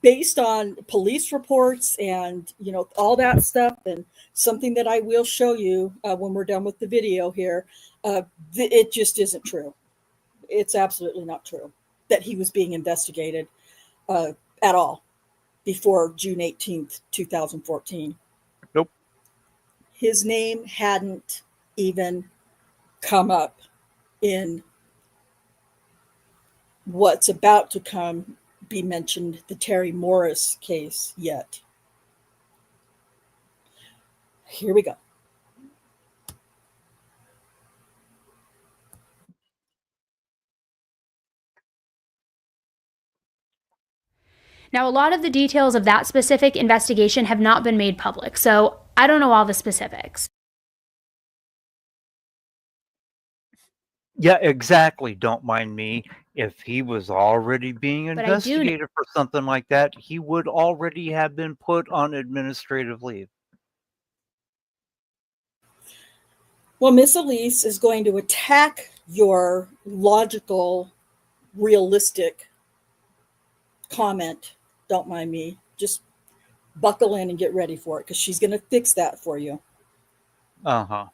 Based on police reports and all that stuff, and something that I will show you when we're done with the video here, it just isn't true. It's absolutely not true that he was being investigated at all before June 18th, 2014. Nope. His name hadn't even come up in what's about to be mentioned, the Terry Morris case, yet. Here we go. Now, a lot of the details of that specific investigation have not been made public, so I don't know all the specifics. Yeah, exactly. Don't mind me. If he was already being But I do know investigated for something like that, he would already have been put on administrative leave. Well, Miss Elise is going to attack your logical, realistic comment. Don't mind me. Just buckle in and get ready for it because she's going to fix that for you. Uh-huh.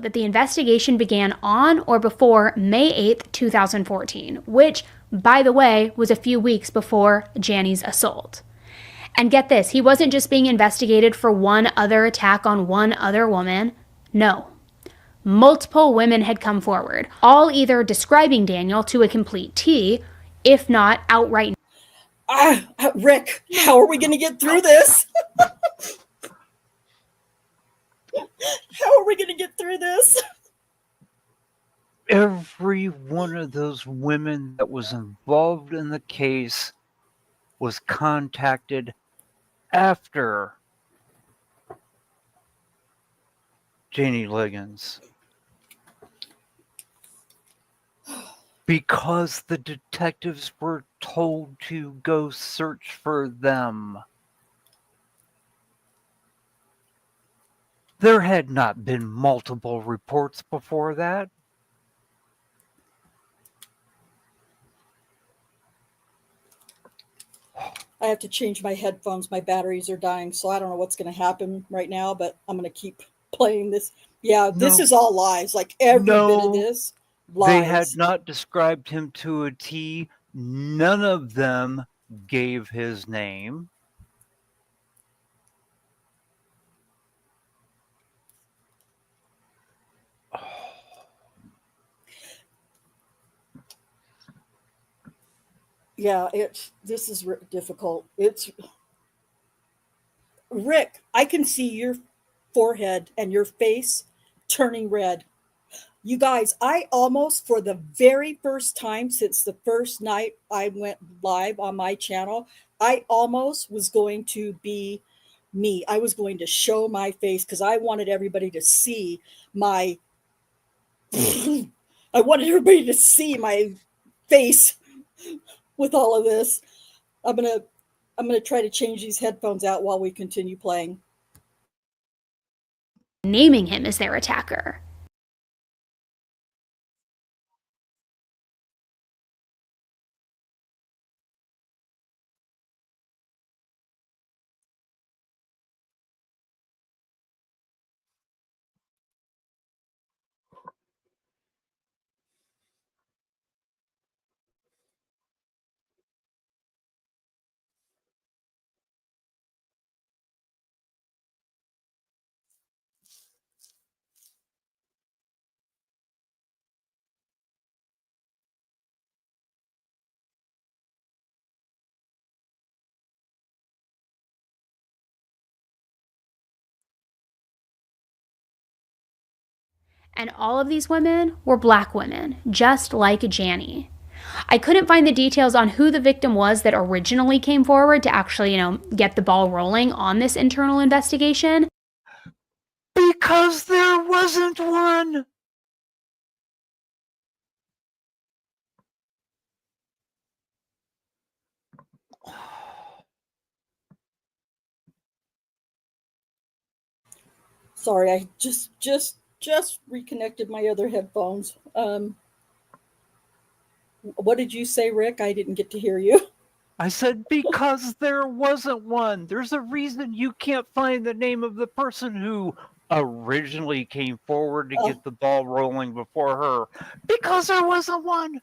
that the investigation began on or before May 8th, 2014, which, by the way, was a few weeks before Janny's assault. And get this, he wasn't just being investigated for one other attack on one other woman. No. Multiple women had come forward, all either describing Daniel to a complete T, if not outright. Rick, how are we going to get through this? How are we going to get through this? Every one of those women that was involved in the case was contacted after Janie Liggins. Because the detectives were told to go search for them. There had not been multiple reports before that. I have to change my headphones. My batteries are dying, so I don't know what's going to happen right now, but I'm going to keep playing this. Yeah, this is all lies. Like every bit of this, lies. They had not described him to a T. None of them gave his name. Yeah, this is difficult. It's Rick, I can see your forehead and your face turning red. You guys, I almost, for the very first time since the first night I went live on my channel, I almost was going to be me. I was going to show my face because I wanted everybody to see my I wanted everybody to see my face with all of this. I'm gonna try to change these headphones out while we continue playing. Naming him as their attacker. And all of these women were black women, just like Janny. I couldn't find the details on who the victim was that originally came forward to actually, get the ball rolling on this internal investigation. Because there wasn't one. Sorry, I just reconnected my other headphones. What did you say, Rick? I didn't get to hear you. I said, because there wasn't one. There's a reason you can't find the name of the person who originally came forward to get the ball rolling before her. Because there wasn't one.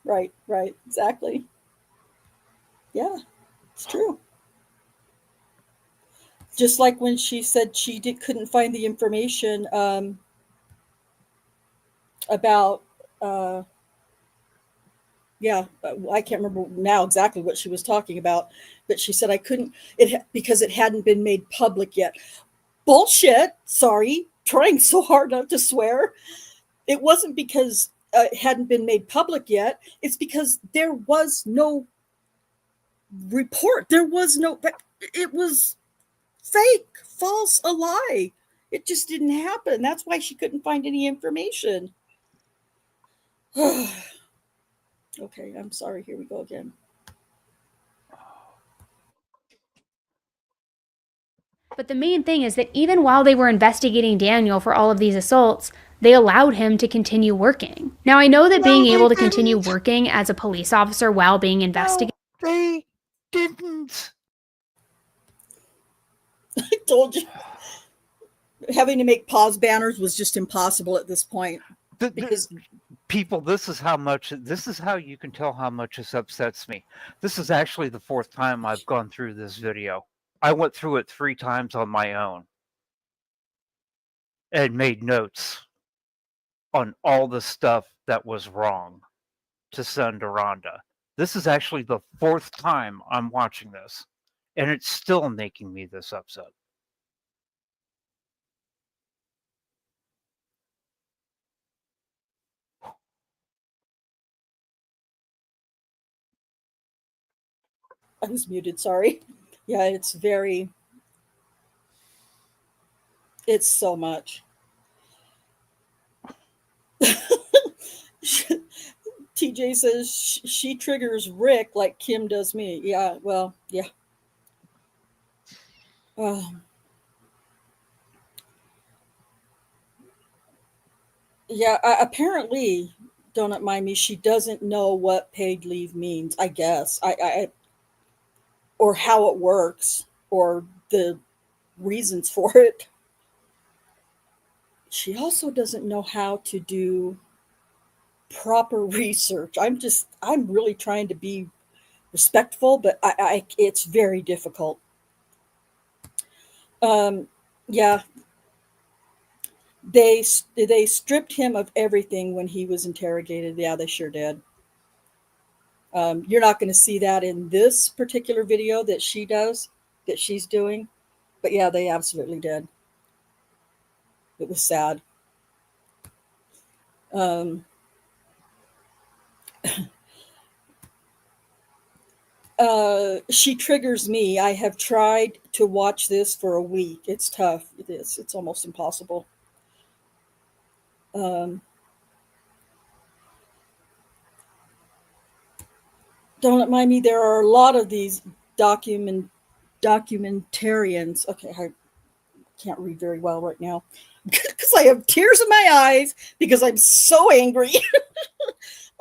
Right, exactly. Yeah, it's true. Just like when she said she couldn't find the information about I can't remember now exactly what she was talking about, but she said I couldn't because it hadn't been made public yet. Bullshit. Sorry, trying so hard not to swear. It wasn't because it hadn't been made public yet. It's because there was no report. There was no. It was fake, false, a lie. It just didn't happen. That's why she couldn't find any information. Okay, I'm sorry. Here we go again. But the main thing is that even while they were investigating Daniel for all of these assaults, they allowed him to continue working. Now, I know that being able to continue working as a police officer while being investigated. No, they didn't. I told you. Having to make pause banners was just impossible at this point. Because people, this is how you can tell how much this upsets me. This is actually the 4th time I've gone through this video. I went through it 3 times on my own and made notes on all the stuff that was wrong to send to Rhonda. This is actually the 4th time I'm watching this, and it's still making me this upset. I was muted, sorry. Yeah, it's so much. TJ says she triggers Rick like Kim does me. Yeah, well, yeah. Yeah, apparently, don't mind me, she doesn't know what paid leave means, I guess. Or how it works, or the reasons for it. She also doesn't know how to do proper research. I'm really trying to be respectful, but it's very difficult. Yeah, they stripped him of everything when he was interrogated. Yeah, they sure did. You're not going to see that in this particular video that she's doing, but yeah, they absolutely did. It was sad. She triggers me. I have tried to watch this for a week. It's tough. It is. It's almost impossible. Don't mind me. There are a lot of these documentarians. Okay, I can't read very well right now because I have tears in my eyes because I'm so angry.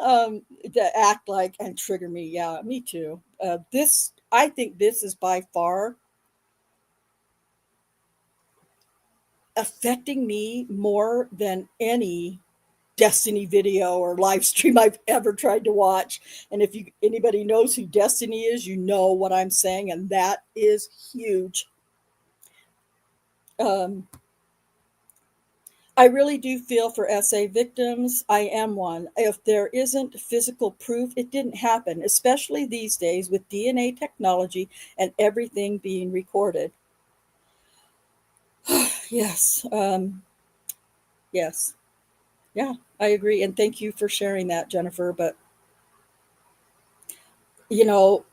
To act like and trigger me. Yeah, me too. I think this is by far affecting me more than any Destiny video or live stream I've ever tried to watch. And if anybody knows who Destiny is, you know what I'm saying, and that is huge. I really do feel for SA victims. I am one. If there isn't physical proof, it didn't happen, especially these days with DNA technology and everything being recorded. Yes. Yes. Yeah, I agree. And thank you for sharing that, Jennifer. But, you know,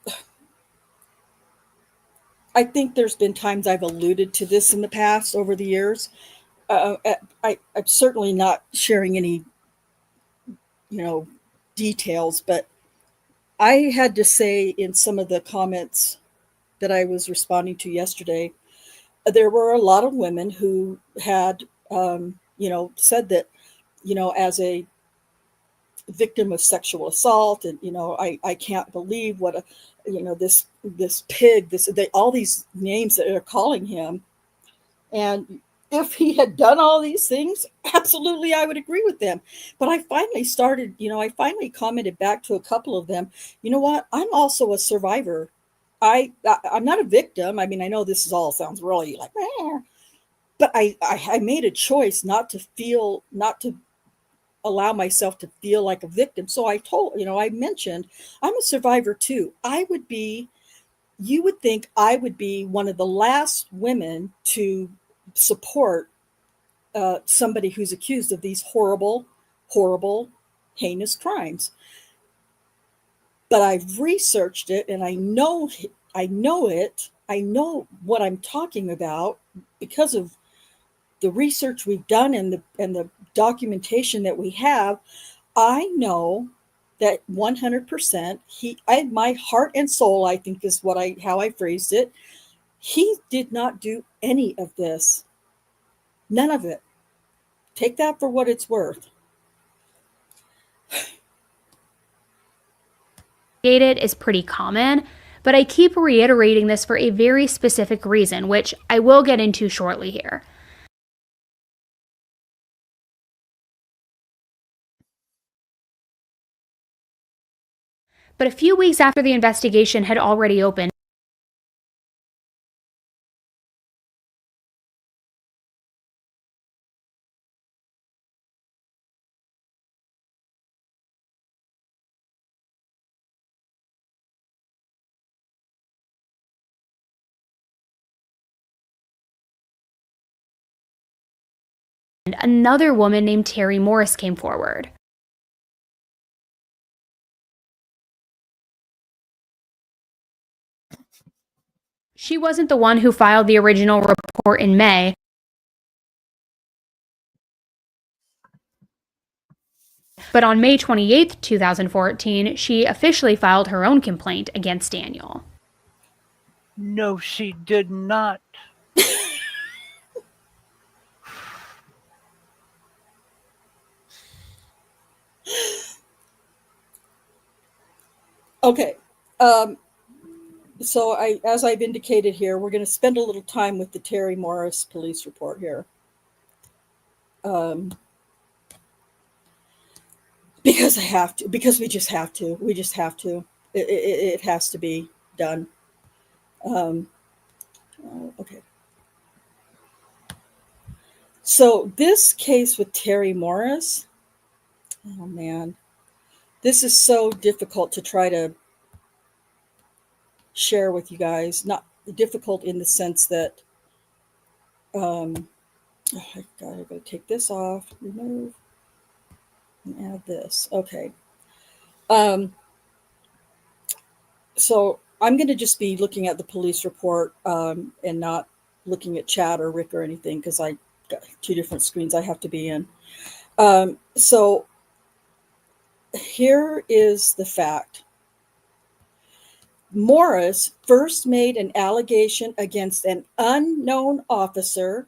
I think there's been times I've alluded to this in the past over the years. I'm certainly not sharing any, details, but I had to say in some of the comments that I was responding to yesterday, there were a lot of women who had, said that, as a victim of sexual assault, and I can't believe what this pig, all these names that are calling him, and if he had done all these things, absolutely I would agree with them. But I finally commented back to a couple of them. You know what? I'm also a survivor. I'm not a victim. I mean, I know this is all sounds really like, but I made a choice not to allow myself to feel like a victim. So I mentioned I'm a survivor too. You would think I would be one of the last women to support somebody who's accused of these horrible, horrible, heinous crimes. But I've researched it, and I know it. I know what I'm talking about because of the research we've done and the documentation that we have. I know that 100% my heart and soul, I think is how I phrased it. He did not do any of this. None of it. Take that for what it's worth. Is pretty common, but I keep reiterating this for a very specific reason, which I will get into shortly here. But a few weeks after the investigation had already opened, another woman named Terry Morris came forward. She wasn't the one who filed the original report in May, but on May 28, 2014, she officially filed her own complaint against Daniel. No, she did not. Okay. So as I've indicated here, we're going to spend a little time with the Terry Morris police report here. Because I have to, because we just have to. We just have to. It has to be done. Okay. So this case with Terry Morris, oh man, this is so difficult to try to share with you guys. Not difficult in the sense that, oh, I gotta take this off, remove, and add this. Okay. So I'm going to just be looking at the police report and not looking at chat or Rick or anything because I got two different screens I have to be in. So here is the fact. Morris first made an allegation against an unknown officer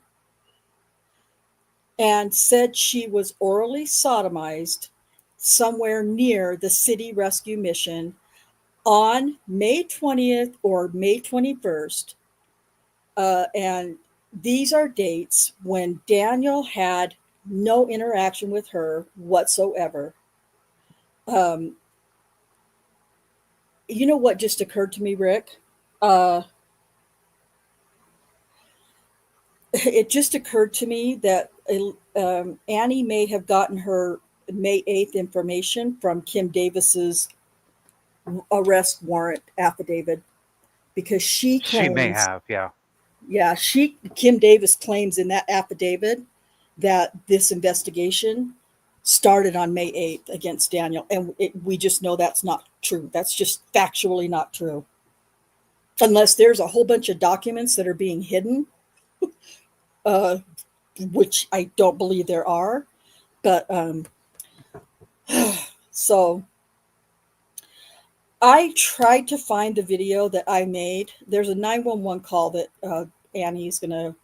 and said she was orally sodomized somewhere near the city rescue mission on May 20th or May 21st. And these are dates when Daniel had no interaction with her whatsoever. You know what just occurred to me, Rick? It just occurred to me that Annie may have gotten her May 8th information from Kim Davis's arrest warrant affidavit because she claims, She may have, yeah. Yeah, Kim Davis claims in that affidavit that this investigation started on May 8th against Daniel. And we just know that's not true. That's just factually not true. Unless there's a whole bunch of documents that are being hidden, which I don't believe there are. But so I tried to find the video that I made. There's a 911 call that Annie's going to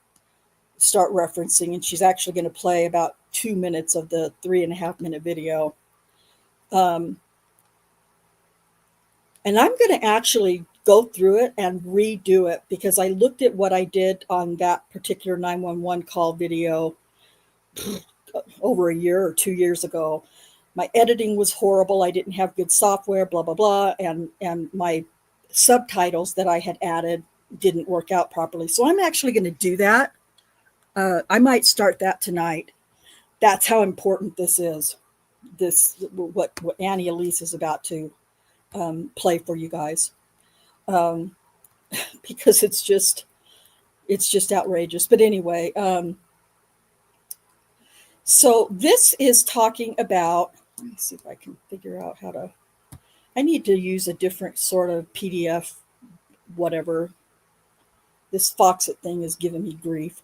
start referencing, and she's actually going to play about 2 minutes of the 3.5-minute video. And I'm going to actually go through it and redo it because I looked at what I did on that particular 911 call video over a year or 2 years ago. My editing was horrible. I didn't have good software, blah, blah, blah. And my subtitles that I had added didn't work out properly. So I'm actually going to do that. I might start that tonight. That's how important this is. What Annie Elise is about to play for you guys. Because it's just outrageous. But anyway, so this is talking about, let me see if I can figure out how to, I need to use a different sort of PDF, whatever. This Foxit thing is giving me grief.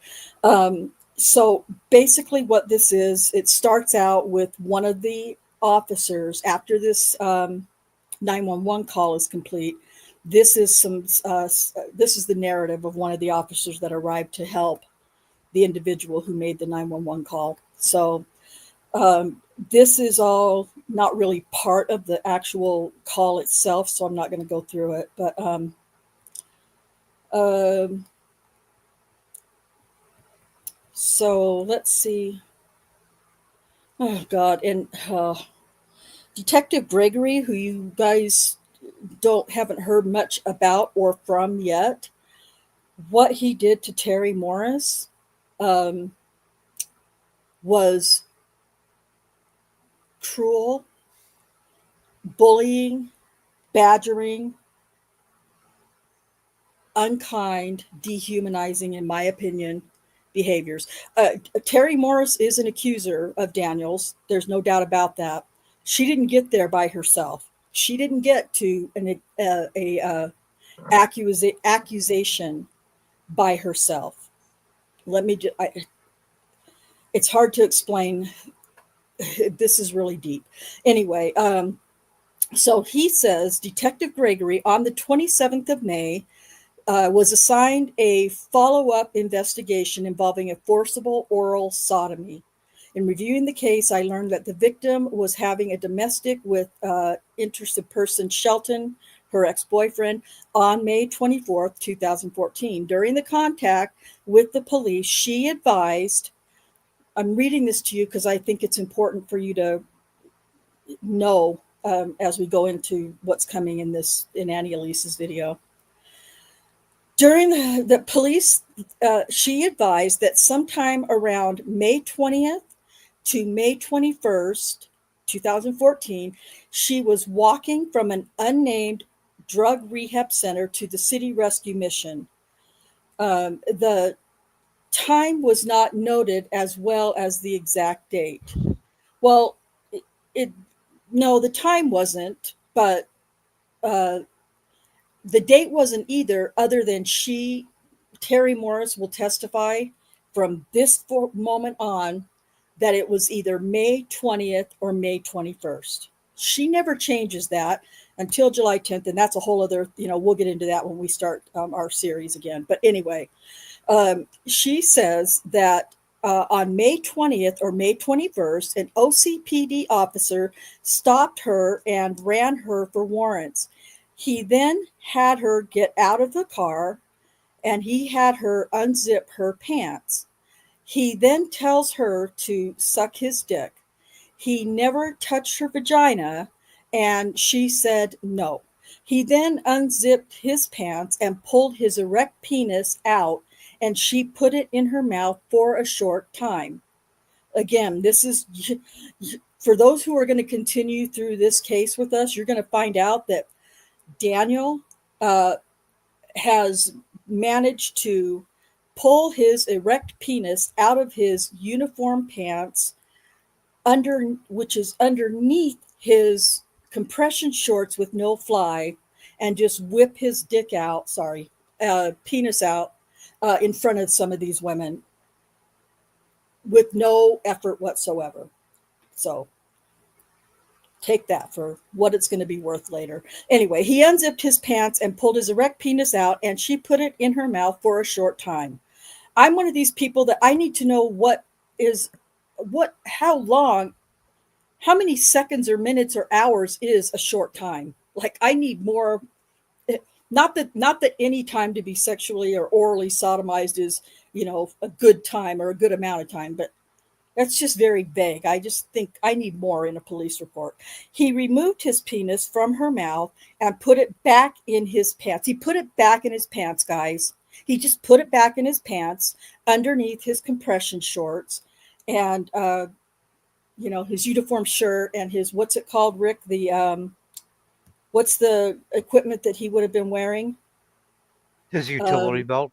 So basically what this is, it starts out with one of the officers after this 911 call is complete. This is this is the narrative of one of the officers that arrived to help the individual who made the 911 call. So this is all not really part of the actual call itself, so I'm not going to go through it. But so let's see. Oh God, and Detective Gregory, who you guys haven't heard much about or from yet, what he did to Terry Morris was cruel, bullying, badgering, unkind, dehumanizing, in my opinion, behaviors. Terry Morris is an accuser of Daniels. There's no doubt about that. She didn't get there by herself. She didn't get to an accusation by herself. It's hard to explain. This is really deep. Anyway, so he says Detective Gregory on the 27th of May was assigned a follow-up investigation involving a forcible oral sodomy. In reviewing the case, I learned that the victim was having a domestic with interested person Shelton, her ex-boyfriend, on May 24th, 2014. During the contact with the police, she advised, I'm reading this to you because I think it's important for you to know as we go into what's coming in Annie Elise's video. During the police, she advised that sometime around May 20th to May 21st, 2014, she was walking from an unnamed drug rehab center to the city rescue mission. The time was not noted as well as the exact date. Well, no, the time wasn't, but the date wasn't either, other than Terry Morris will testify from this moment on that it was either May 20th or May 21st. She never changes that until July 10th. And that's a whole other, we'll get into that when we start our series again. But anyway, she says that on May 20th or May 21st, an OCPD officer stopped her and ran her for warrants. He then had her get out of the car and he had her unzip her pants. He then tells her to suck his dick. He never touched her vagina, and she said no. He then unzipped his pants and pulled his erect penis out, and she put it in her mouth for a short time. Again, this is, for those who are going to continue through this case with us, you're going to find out that Daniel has managed to pull his erect penis out of his uniform pants, which is underneath his compression shorts with no fly, and just whip his penis out in front of some of these women with no effort whatsoever. So take that for what it's going to be worth later. Anyway, he unzipped his pants and pulled his erect penis out, and she put it in her mouth for a short time. I'm one of these people that I need to know how long, how many seconds or minutes or hours is a short time. Like, I need more. Not that any time to be sexually or orally sodomized is, a good time or a good amount of time, but that's just very vague. I just think I need more in a police report. He removed his penis from her mouth and put it back in his pants. He put it back in his pants, guys. He just put it back in his pants underneath his compression shorts and, his uniform shirt and his, what's it called, Rick? What's the equipment that he would have been wearing? His utility belt.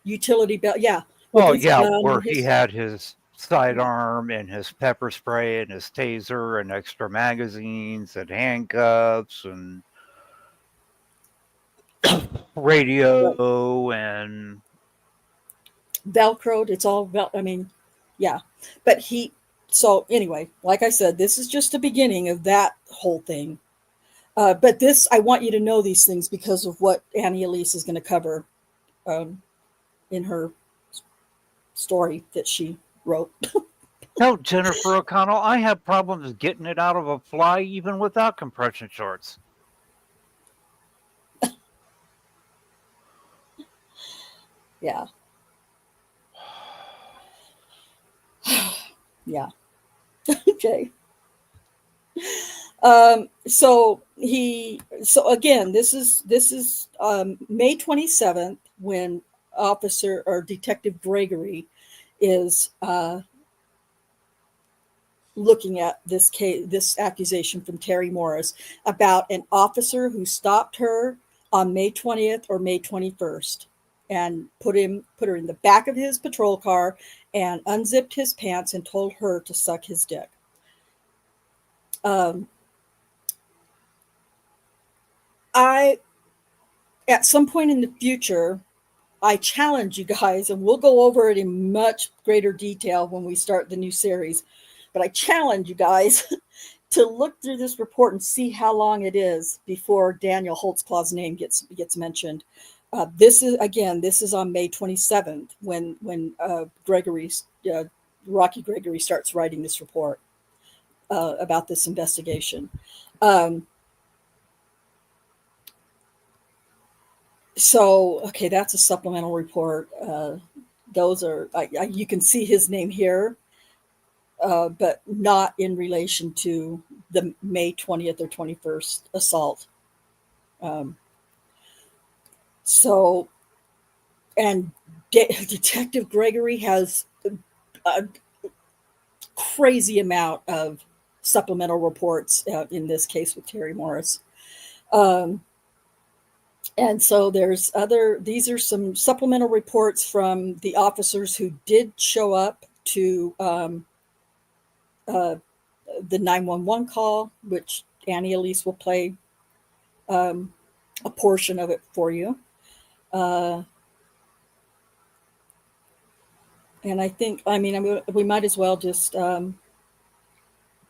Utility belt. Yeah. Well, yeah, where he had his sidearm and his pepper spray and his taser and extra magazines and handcuffs and radio and Velcroed. It's all yeah. But So anyway, like I said, this is just the beginning of that whole thing. But this, I want you to know these things because of what Annie Elise is going to cover in her story that she wrote. No, Jennifer O'Connell, I have problems getting it out of a fly even without compression shorts. Yeah. Yeah. Okay. So again, this is May 27th when Officer or Detective Gregory is looking at this case, this accusation from Terry Morris about an officer who stopped her on May 20th or May 21st and put her in the back of his patrol car and unzipped his pants and told her to suck his dick. I At some point in the future, I challenge you guys, and we'll go over it in much greater detail when we start the new series, but I challenge you guys to look through this report and see how long it is before Daniel Holtzclaw's name gets mentioned. This is on May 27th when Rocky Gregory starts writing this report about this investigation. So, okay, that's a supplemental report. Those are, you can see his name here, but not in relation to the May 20th or 21st assault. So, and Detective Gregory has a crazy amount of supplemental reports in this case with Terry Morris. And so these are some supplemental reports from the officers who did show up to the 911 call, which Annie Elise will play a portion of it for you. And I think, we might as well just.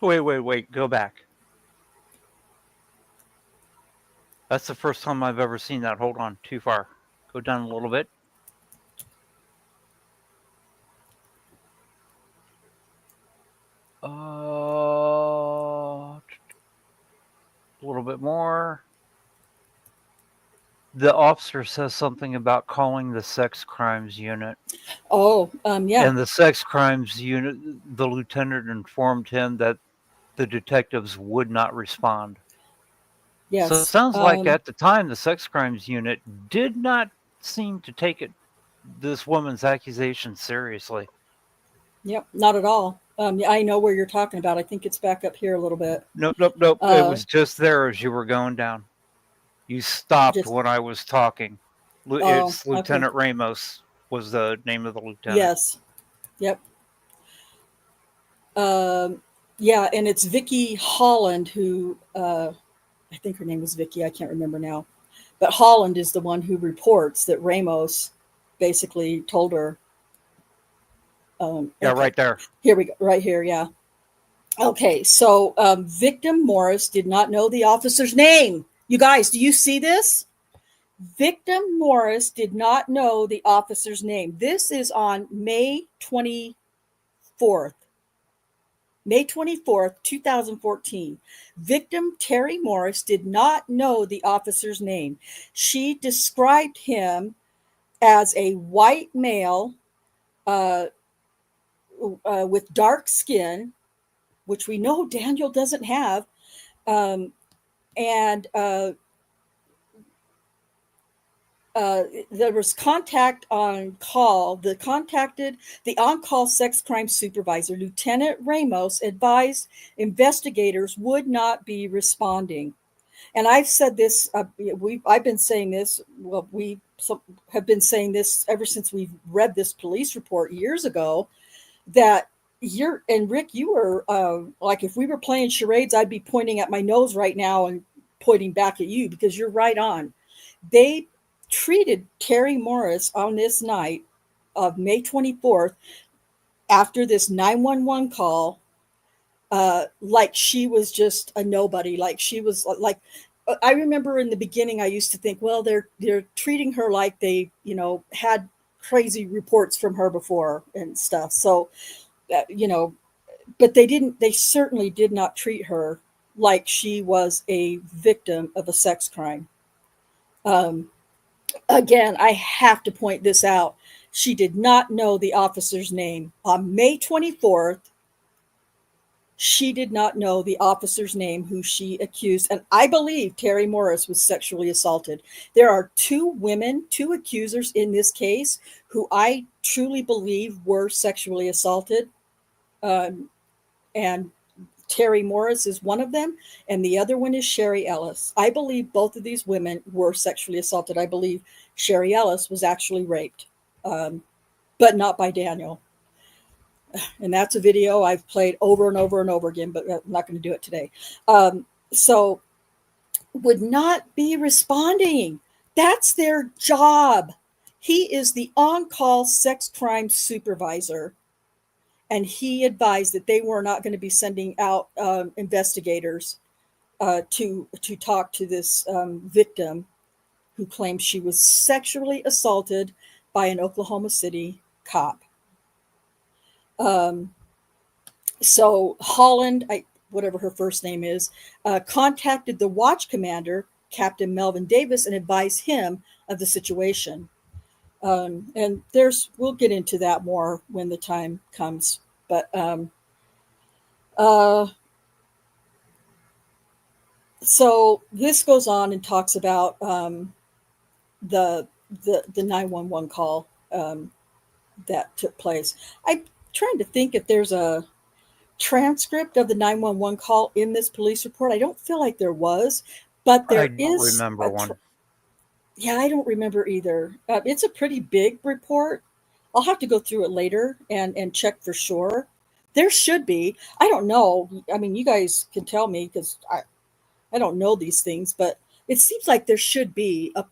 Wait, go back. That's the first time I've ever seen that. Hold on, too far. Go down a little bit. A little bit more. The officer says something about calling the sex crimes unit. Yeah. And the sex crimes unit, the lieutenant informed him that the detectives would not respond. Yes. So it sounds like at the time, the sex crimes unit did not seem to take this woman's accusation seriously. Yep, not at all. I know where you're talking about. I think it's back up here a little bit. Nope. It was just there as you were going down. You stopped when I was talking. It's Lieutenant Ramos was the name of the lieutenant. Yes. Yep. Yeah, and it's Vicki Holland who, I think her name was Vicki. I can't remember now. But Holland is the one who reports that Ramos basically told her. Right there. Here we go. Right here. Yeah. Okay. So victim Morris did not know the officer's name. You guys, do you see this? Victim Morris did not know the officer's name. This is on May 24th. May 24th, 2014. Victim Terry Morris did not know the officer's name. She described him as a white male with dark skin, which we know Daniel doesn't have. There was contact on call. The on-call sex crime supervisor, Lieutenant Ramos, advised investigators would not be responding. And I've said this, I've been saying this, we have been saying this ever since we've read this police report years ago, that Rick, you were like, if we were playing charades, I'd be pointing at my nose right now and pointing back at you because you're right on. They treated Terry Morris on this night of May 24th after this 911 call like she was just a nobody. Like she was like, I remember in the beginning, I used to think, well, they're treating her like they, had crazy reports from her before and stuff. So, but they certainly did not treat her like she was a victim of a sex crime. Again, I have to point this out. She did not know the officer's name. On May 24th, she did not know the officer's name who she accused. And I believe Terry Morris was sexually assaulted. There are two accusers in this case who I truly believe were sexually assaulted. And Terry Morris is one of them, and the other one is Sherry Ellis. I believe both of these women were sexually assaulted. I believe Sherry Ellis was actually raped, but not by Daniel. And that's a video I've played over and over and over again, but I'm not going to do it today. So would not be responding. That's their job. He is the on-call sex crime supervisor. And he advised that they were not going to be sending out investigators to talk to this victim who claims she was sexually assaulted by an Oklahoma City cop. So Holland, whatever her first name is, contacted the watch commander, Captain Melvin Davis, and advised him of the situation. And we'll get into that more when the time comes. But so this goes on and talks about the 911 call that took place. I'm trying to think if there's a transcript of the 911 call in this police report. I don't feel like there was, but there is. I don't remember one. Yeah, I don't remember either. It's a pretty big report. I'll have to go through it later and check for sure. There should be. I don't know. I mean, you guys can tell me because I don't know these things, but it seems like there should be a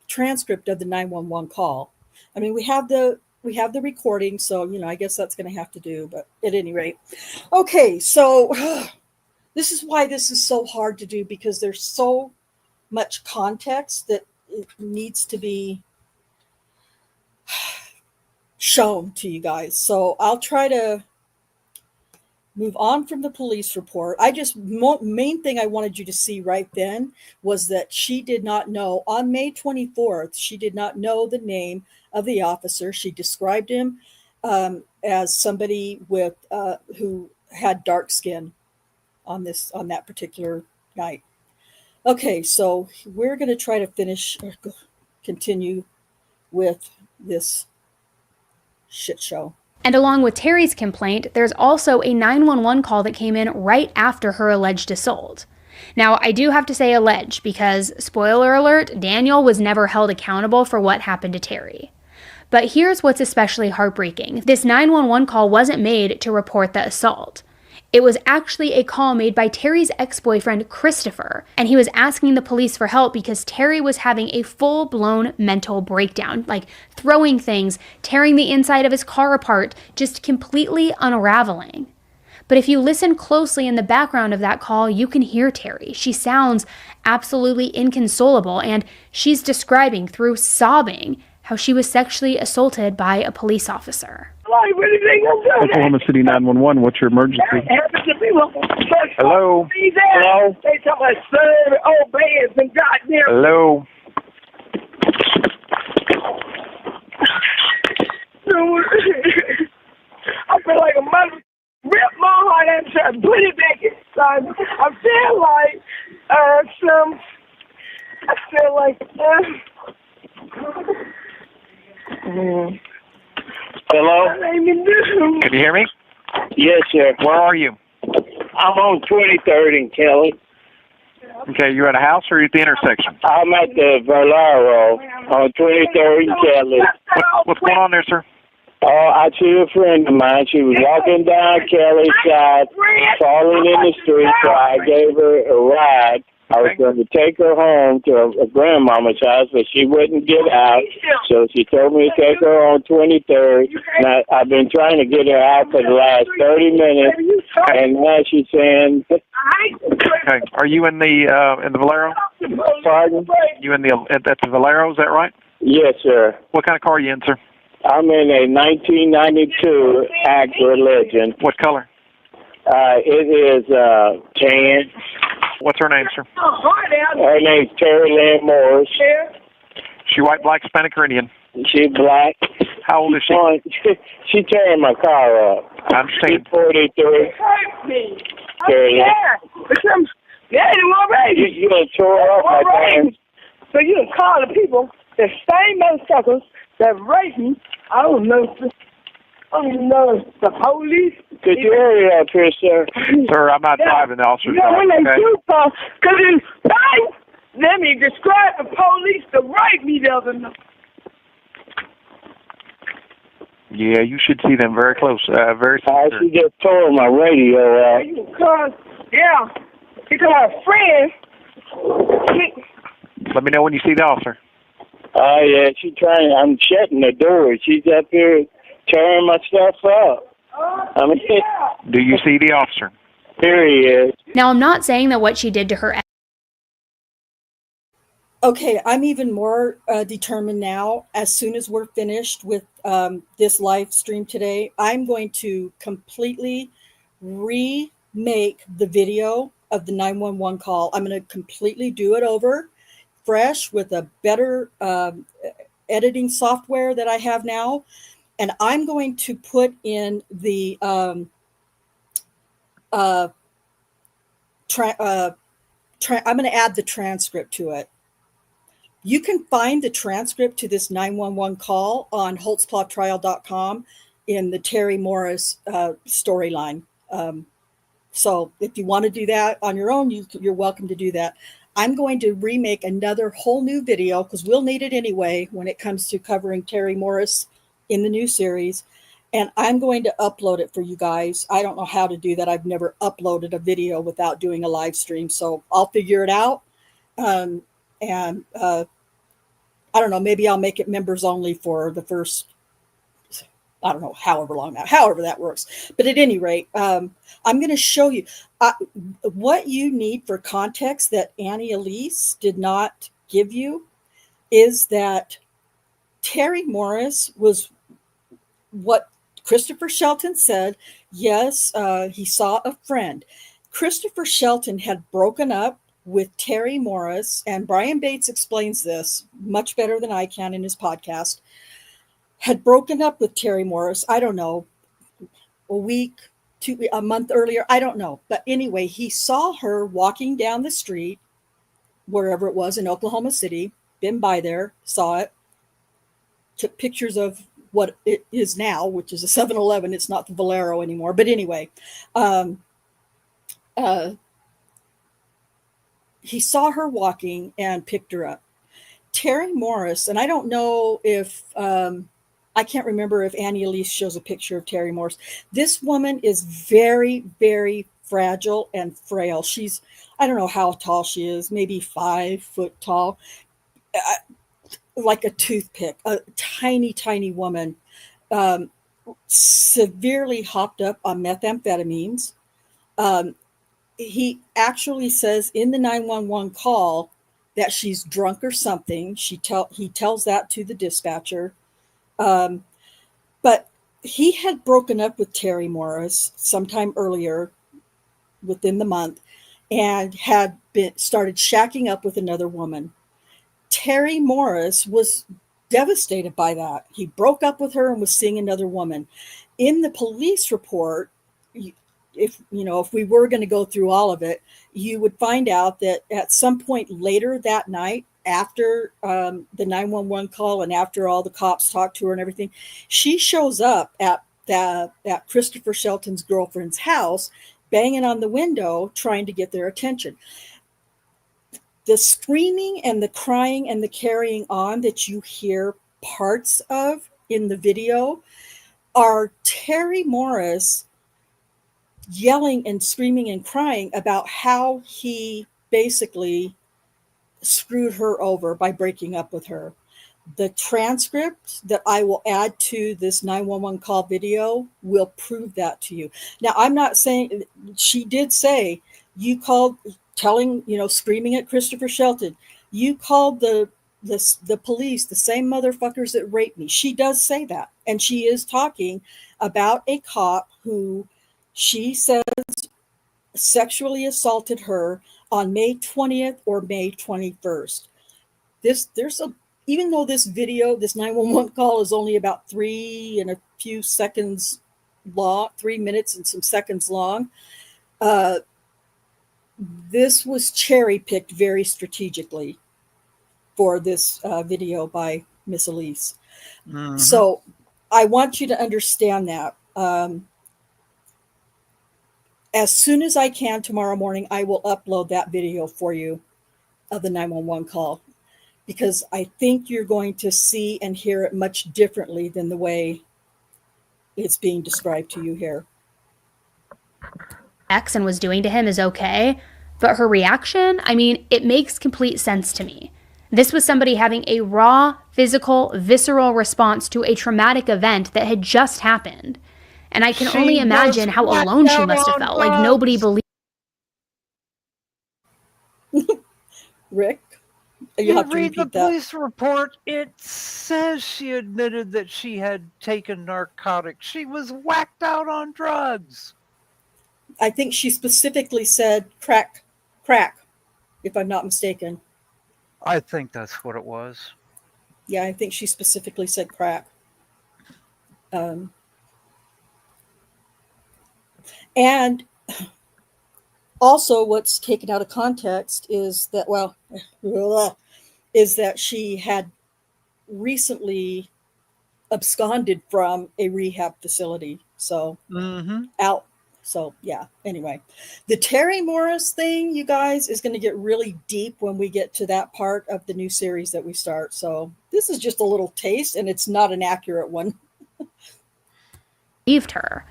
transcript of the 911 call. I mean, we have the recording, so I guess that's going to have to do. But at any rate, okay. So this is why this is so hard to do, because there's so much context that it needs to be shown to you guys. So I'll try to move on from the police report. Main thing I wanted you to see right then was that she did not know, on May 24th, she did not know the name of the officer. She described him as somebody with who had dark skin on that particular night. Okay, so we're going to try to continue with this shit show. And along with Terry's complaint, there's also a 911 call that came in right after her alleged assault. Now, I do have to say alleged because, spoiler alert, Daniel was never held accountable for what happened to Terry. But here's what's especially heartbreaking. This 911 call wasn't made to report the assault. It was actually a call made by Terry's ex-boyfriend, Christopher, and he was asking the police for help because Terry was having a full-blown mental breakdown, like throwing things, tearing the inside of his car apart, just completely unraveling. But if you listen closely in the background of that call, you can hear Terry. She sounds absolutely inconsolable, and she's describing through sobbing how she was sexually assaulted by a police officer. Oklahoma City 911, what's your emergency? Hello? Hello? They talking about serve old bands and goddamn. Hello? I feel like a mother ripped my heart out and tried to put it back inside. I feel like Hello? Can you hear me? Yes, sir. Where are you? I'm on 23rd and Kelly. Okay, you at a house or are you at the intersection? I'm at the Valero on 23rd and Kelly. What's going on there, sir? I see a friend of mine. She was walking down Kelly's side, falling in the street, so I gave her a ride. I was going to take her home to a grandmama's house, but she wouldn't get out. So she told me to take her on 23rd. And I've been trying to get her out for the last 30 minutes, and now she's saying. Okay. Are you in the Valero? Pardon? You in at the Valero? Is that right? Yes, sir. What kind of car are you in, sir? I'm in a 1992 Acura Legend. What color? It is tan. What's her name, sir? Her name's Terry Lynn Morris. She white, black, Hispanic, or Indian? She black. How old is she? She tearing my car up. I understand. She's 43. Terry Lynn. You done tore up my thing. So you done call the people, the same motherfuckers that raped me. I don't know the police. Could you hurry up here, sir? Sir, I'm not driving the officer's car. When they okay? do call, let me describe the police that raped me the other night. Yeah, you should see them very close, very close. She just tore my radio out. Because her friend. Let me know when you see the officer. Oh, yeah, she's trying. I'm shutting the door. She's up here tearing my stuff up. Do you see the officer? Here he is. Now, I'm not saying that what she did to her. Okay, I'm even more determined now. As soon as we're finished with this live stream today, I'm going to completely remake the video of the 911 call. I'm going to completely do it over, fresh, with a better editing software that I have now. And I'm going to put in the I'm going to add the transcript to it. You can find the transcript to this 911 call on holtzclawtrial.com in the Terry Morris storyline. So if you want to do that on your own, you're welcome to do that. I'm going to remake another whole new video because we'll need it anyway when it comes to covering Terry Morris in the new series. And I'm going to upload it for you guys. I don't know how to do that. I've never uploaded a video without doing a live stream. So I'll figure it out. I don't know, maybe I'll make it members only for the first, I don't know, however that works. But at any rate, I'm going to show you what you need for context that Annie Elise did not give you is that Terry Morris was what Christopher Shelton said. Yes, he saw a friend. Christopher Shelton had broken up with Terry Morris, and Brian Bates explains this much better than I can in his podcast, had broken up with Terry Morris, I don't know, a month earlier, I don't know. But anyway, he saw her walking down the street, wherever it was in Oklahoma City, been by there, saw it, took pictures of what it is now, which is a 7-Eleven. It's not the Valero anymore. But anyway, he saw her walking and picked her up. Terry Morris, and I don't know if, I can't remember if Annie Elise shows a picture of Terry Morris. This woman is very, very fragile and frail. She's, I don't know how tall she is, maybe 5 foot tall, like a toothpick, a tiny, tiny woman, severely hopped up on methamphetamines. He actually says in the 911 call that she's drunk or something. He tells that to the dispatcher. But he had broken up with Terry Morris sometime earlier within the month and had started shacking up with another woman. Terry Morris was devastated by that. He broke up with her and was seeing another woman. In the police report, if we were going to go through all of it, you would find out that at some point later that night, after the 911 call and after all the cops talked to her and everything, she shows up at Christopher Shelton's girlfriend's house, banging on the window, trying to get their attention. The screaming and the crying and the carrying on that you hear parts of in the video are Terry Morris yelling and screaming and crying about how he basically screwed her over by breaking up with her. The transcript that I will add to this 911 call video will prove that to you. Now, I'm not saying, she did say, you called, telling, screaming at Christopher Shelton, you called the police, the same motherfuckers that raped me. She does say that. And she is talking about a cop who she says sexually assaulted her on May 20th or May 21st. Even though this video, this 911 call is only about 3 and a few seconds long, 3 minutes and some seconds long, this was cherry picked very strategically for this video by Miss Elise. Mm-hmm. So I want you to understand that. As soon as I can tomorrow morning, I will upload that video for you of the 911 call, because I think you're going to see and hear it much differently than the way it's being described to you here. X and was doing to him is okay, but her reaction, I mean, it makes complete sense to me. This was somebody having a raw, physical, visceral response to a traumatic event that had just happened. And I can only imagine how alone she must have felt. Like nobody believed. Rick, you have to read the police report. It says she admitted that she had taken narcotics. She was whacked out on drugs. I think she specifically said crack, if I'm not mistaken. I think that's what it was. Yeah, I think she specifically said crack. And also what's taken out of context is that, is that she had recently absconded from a rehab facility. So out. So yeah, anyway, the Terry Morris thing, you guys, is going to get really deep when we get to that part of the new series that we start. So this is just a little taste, and it's not an accurate one. Believed her.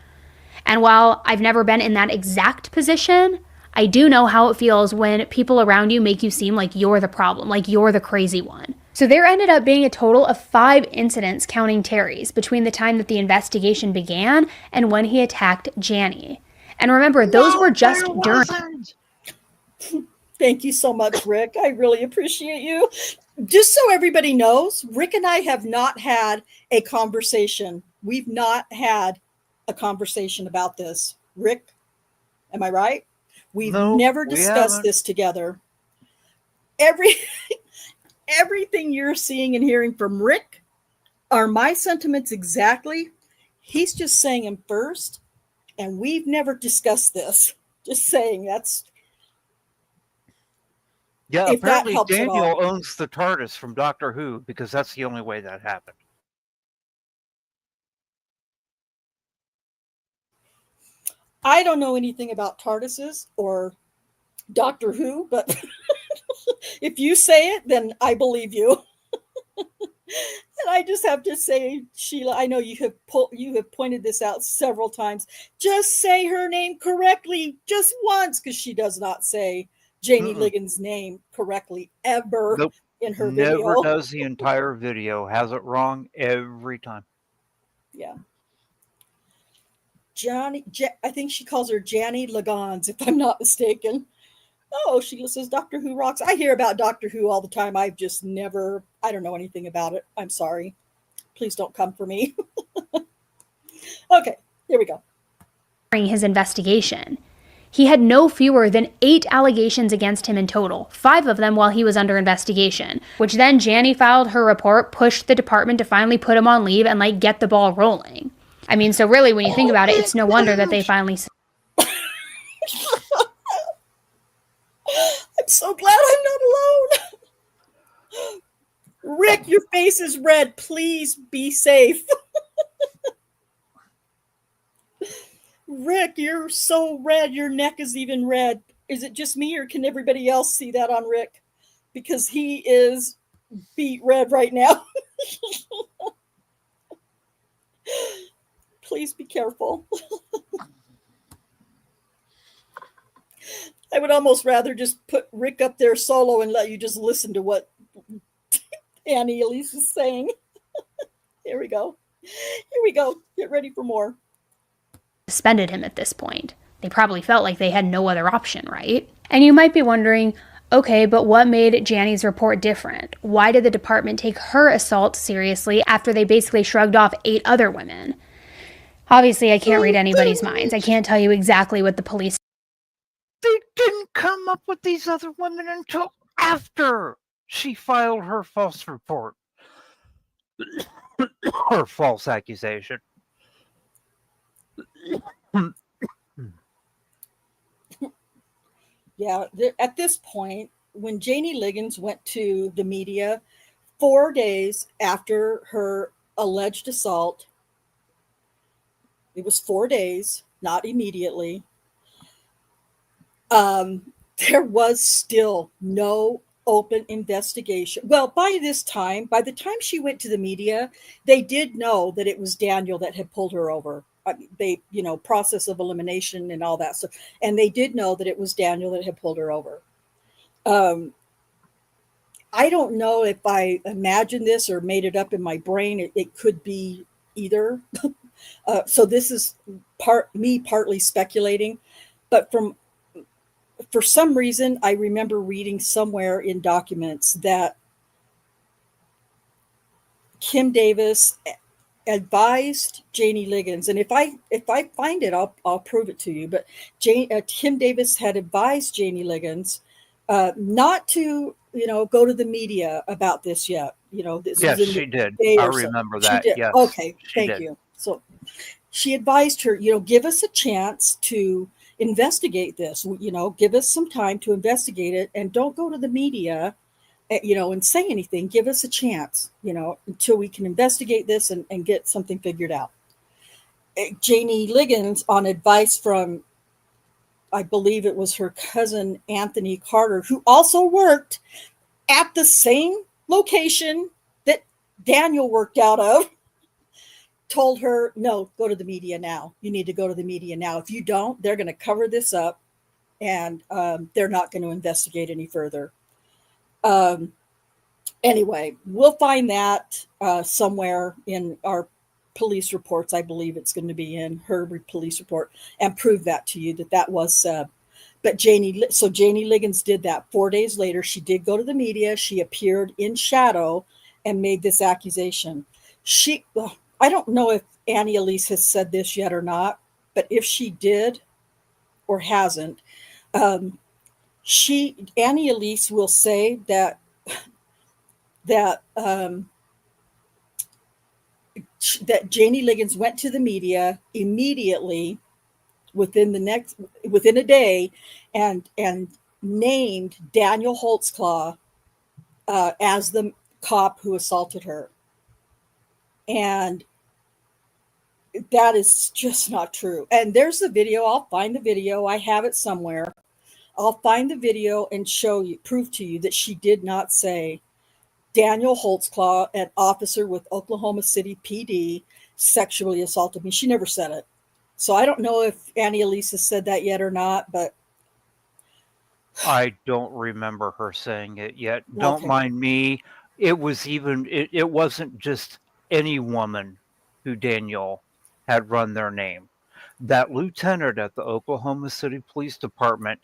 And while I've never been in that exact position, I do know how it feels when people around you make you seem like you're the problem, like you're the crazy one. So there ended up being a total of 5 incidents, counting Terry's, between the time that the investigation began and when he attacked Janny. And remember, those were just during. Thank you so much, Rick. I really appreciate you. Just so everybody knows, Rick and I have not had a conversation. We've not had a conversation about this. Rick, am I right? We've never discussed this together. Everything you're seeing and hearing from Rick are my sentiments exactly. He's just saying them first, and we've never discussed this. Just saying, that's. Yeah, apparently Daniel owns the TARDIS from Doctor Who, because that's the only way that happened. I don't know anything about TARDISes or Doctor Who, but if you say it, then I believe you. And I just have to say, Sheila, I know you have pointed this out several times. Just say her name correctly just once, because she does not say Jamie Ligon's name correctly ever in her video. Never does the entire video. Has it wrong every time. Yeah. I think she calls her Janny Ligons, if I'm not mistaken. Oh, Sheila says Doctor Who rocks. I hear about Doctor Who all the time. I've just never, I don't know anything about it. I'm sorry. Please don't come for me. Okay, here we go. During his investigation, he had no fewer than 8 allegations against him in total, 5 of them while he was under investigation, which then Janny filed her report, pushed the department to finally put him on leave and get the ball rolling. I mean, so really, when you think about it, it's no wonder that they finally. I'm so glad I'm not alone. Rick, your face is red. Please be safe. Rick, you're so red. Your neck is even red. Is it just me, or can everybody else see that on Rick? Because he is beet red right now. Please be careful. I would almost rather just put Rick up there solo and let you just listen to what Annie Elise is saying. Here we go. Here we go. Get ready for more. Suspended him at this point. They probably felt like they had no other option, right? And you might be wondering, okay, but what made Janny's report different? Why did the department take her assault seriously after they basically shrugged off 8 other women? Obviously, I can't read anybody's minds. I can't tell you exactly what the police. They didn't come up with these other women until after she filed her false report. Her false accusation. Yeah, at this point, when Janie Liggins went to the media 4 days after her alleged assault, it was 4 days, not immediately, there was still no open investigation. Well, by the time she went to the media, they did know that it was Daniel that had pulled her over. They, process of elimination and all that stuff. And they did know that it was Daniel that had pulled her over. I don't know if I imagined this or made it up in my brain. It could be either. So this is partly speculating, but for some reason, I remember reading somewhere in documents that Kim Davis advised Janie Liggins, and if I find it, I'll prove it to you. But Kim Davis had advised Janie Liggins not to go to the media about this yet. This yes, was in she did. I remember that. She did. Yes. Okay, thank did. you. So she advised her, give us a chance to investigate this. Give us some time to investigate it, and don't go to the media and say anything. Give us a chance, until we can investigate this and get something figured out. Janie Liggins, on advice from, I believe it was her cousin, Anthony Carter, who also worked at the same location that Daniel worked out of, told her, no, go to the media now. You need to go to the media now. If you don't, they're going to cover this up, and they're not going to investigate any further. Anyway, we'll find that somewhere in our police reports. I believe it's going to be in her police report, and prove that to you that was but Janie Liggins did that. 4 days later, she did go to the media. She appeared in shadow and made this accusation. I don't know if Annie Elise has said this yet or not, but if she did or hasn't, Annie Elise will say that Janie Liggins went to the media immediately within a day and named Daniel Holtzclaw as the cop who assaulted her. And that is just not true. And there's the video. I'll find the video. I have it somewhere. I'll find the video and prove to you that she did not say Daniel Holtzclaw, an officer with Oklahoma City PD, sexually assaulted me. She never said it. So I don't know if Annie Elise has said that yet or not, but I don't remember her saying it yet. Don't mind me. It wasn't just any woman who Daniel had run their name. That lieutenant at the Oklahoma City Police Department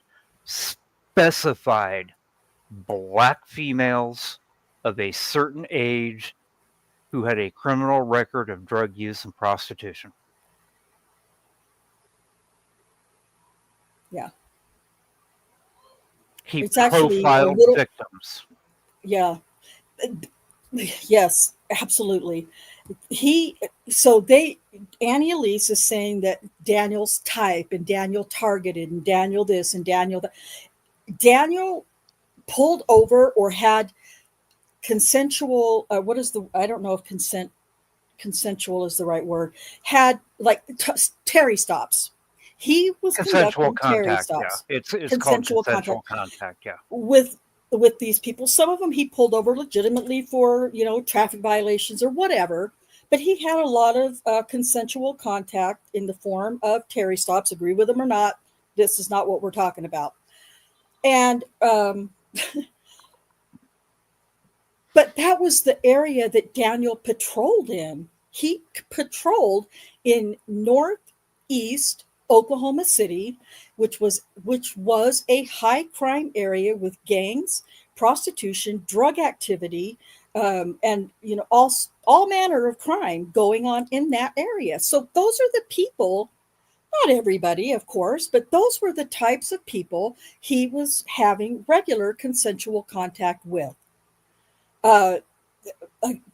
specified black females of a certain age who had a criminal record of drug use and prostitution. yeah. He It's actually profiled victims. Yeah. Yes, absolutely. Annie Elise is saying that Daniel's type and Daniel targeted and Daniel this and Daniel that. Daniel pulled over or had consensual, I don't know if consensual is the right word, had like Terry stops. He was consensual conducting Terry contact. stops. Yeah, it's called consensual contact. Yeah, with these people. Some of them he pulled over legitimately for traffic violations or whatever, but he had a lot of consensual contact in the form of Terry stops. Agree with them or not, this is not what we're talking about. And but that was the area that Daniel patrolled in. He patrolled in northeast Oklahoma City, which was a high crime area with gangs, prostitution, drug activity, and all manner of crime going on in that area. So those are the people. Not everybody, of course, but those were the types of people he was having regular consensual contact with. Uh,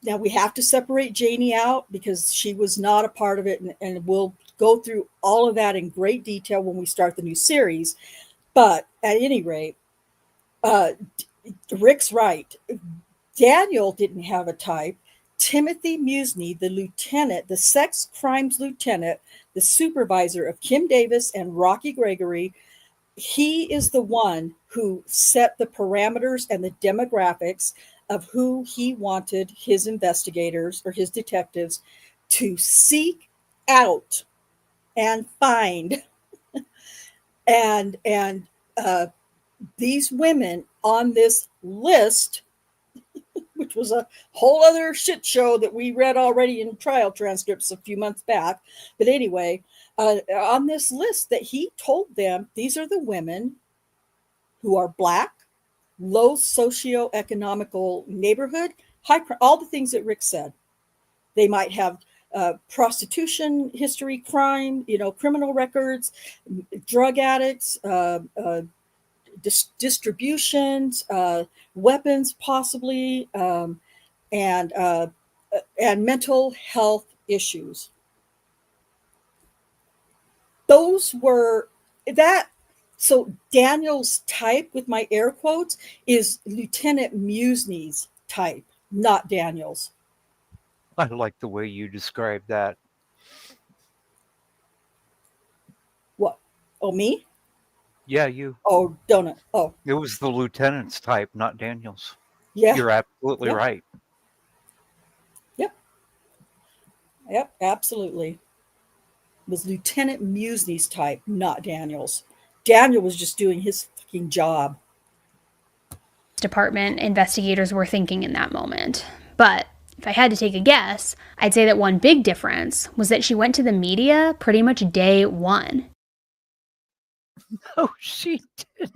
Now we have to separate Janie out because she was not a part of it, and we'll go through all of that in great detail when we start the new series. But at any rate, Rick's right. Daniel didn't have a type. Timothy Musney, the lieutenant, the sex crimes lieutenant, the supervisor of Kim Davis and Rocky Gregory, he is the one who set the parameters and the demographics of who he wanted his investigators or his detectives to seek out and find. And these women on this list, which was a whole other shit show that we read already in trial transcripts a few months back. But anyway, on this list that he told them, these are the women who are Black, low socioeconomical neighborhood, all the things that Rick said. They might have prostitution history, crime, criminal records, drug addicts, distributions, weapons possibly, and mental health issues. Those were that. So Daniel's type, with my air quotes, is Lieutenant Musney's type, not Daniel's. I like the way you described that. What? Oh, me? Yeah, you. Oh, donut. Oh. It was the lieutenant's type, not Daniel's. Yeah. You're absolutely right. Yep, absolutely. It was Lieutenant Musney's type, not Daniel's. Daniel was just doing his fucking job. Department investigators were thinking in that moment. But if I had to take a guess, I'd say that one big difference was that she went to the media pretty much day one. No, she didn't.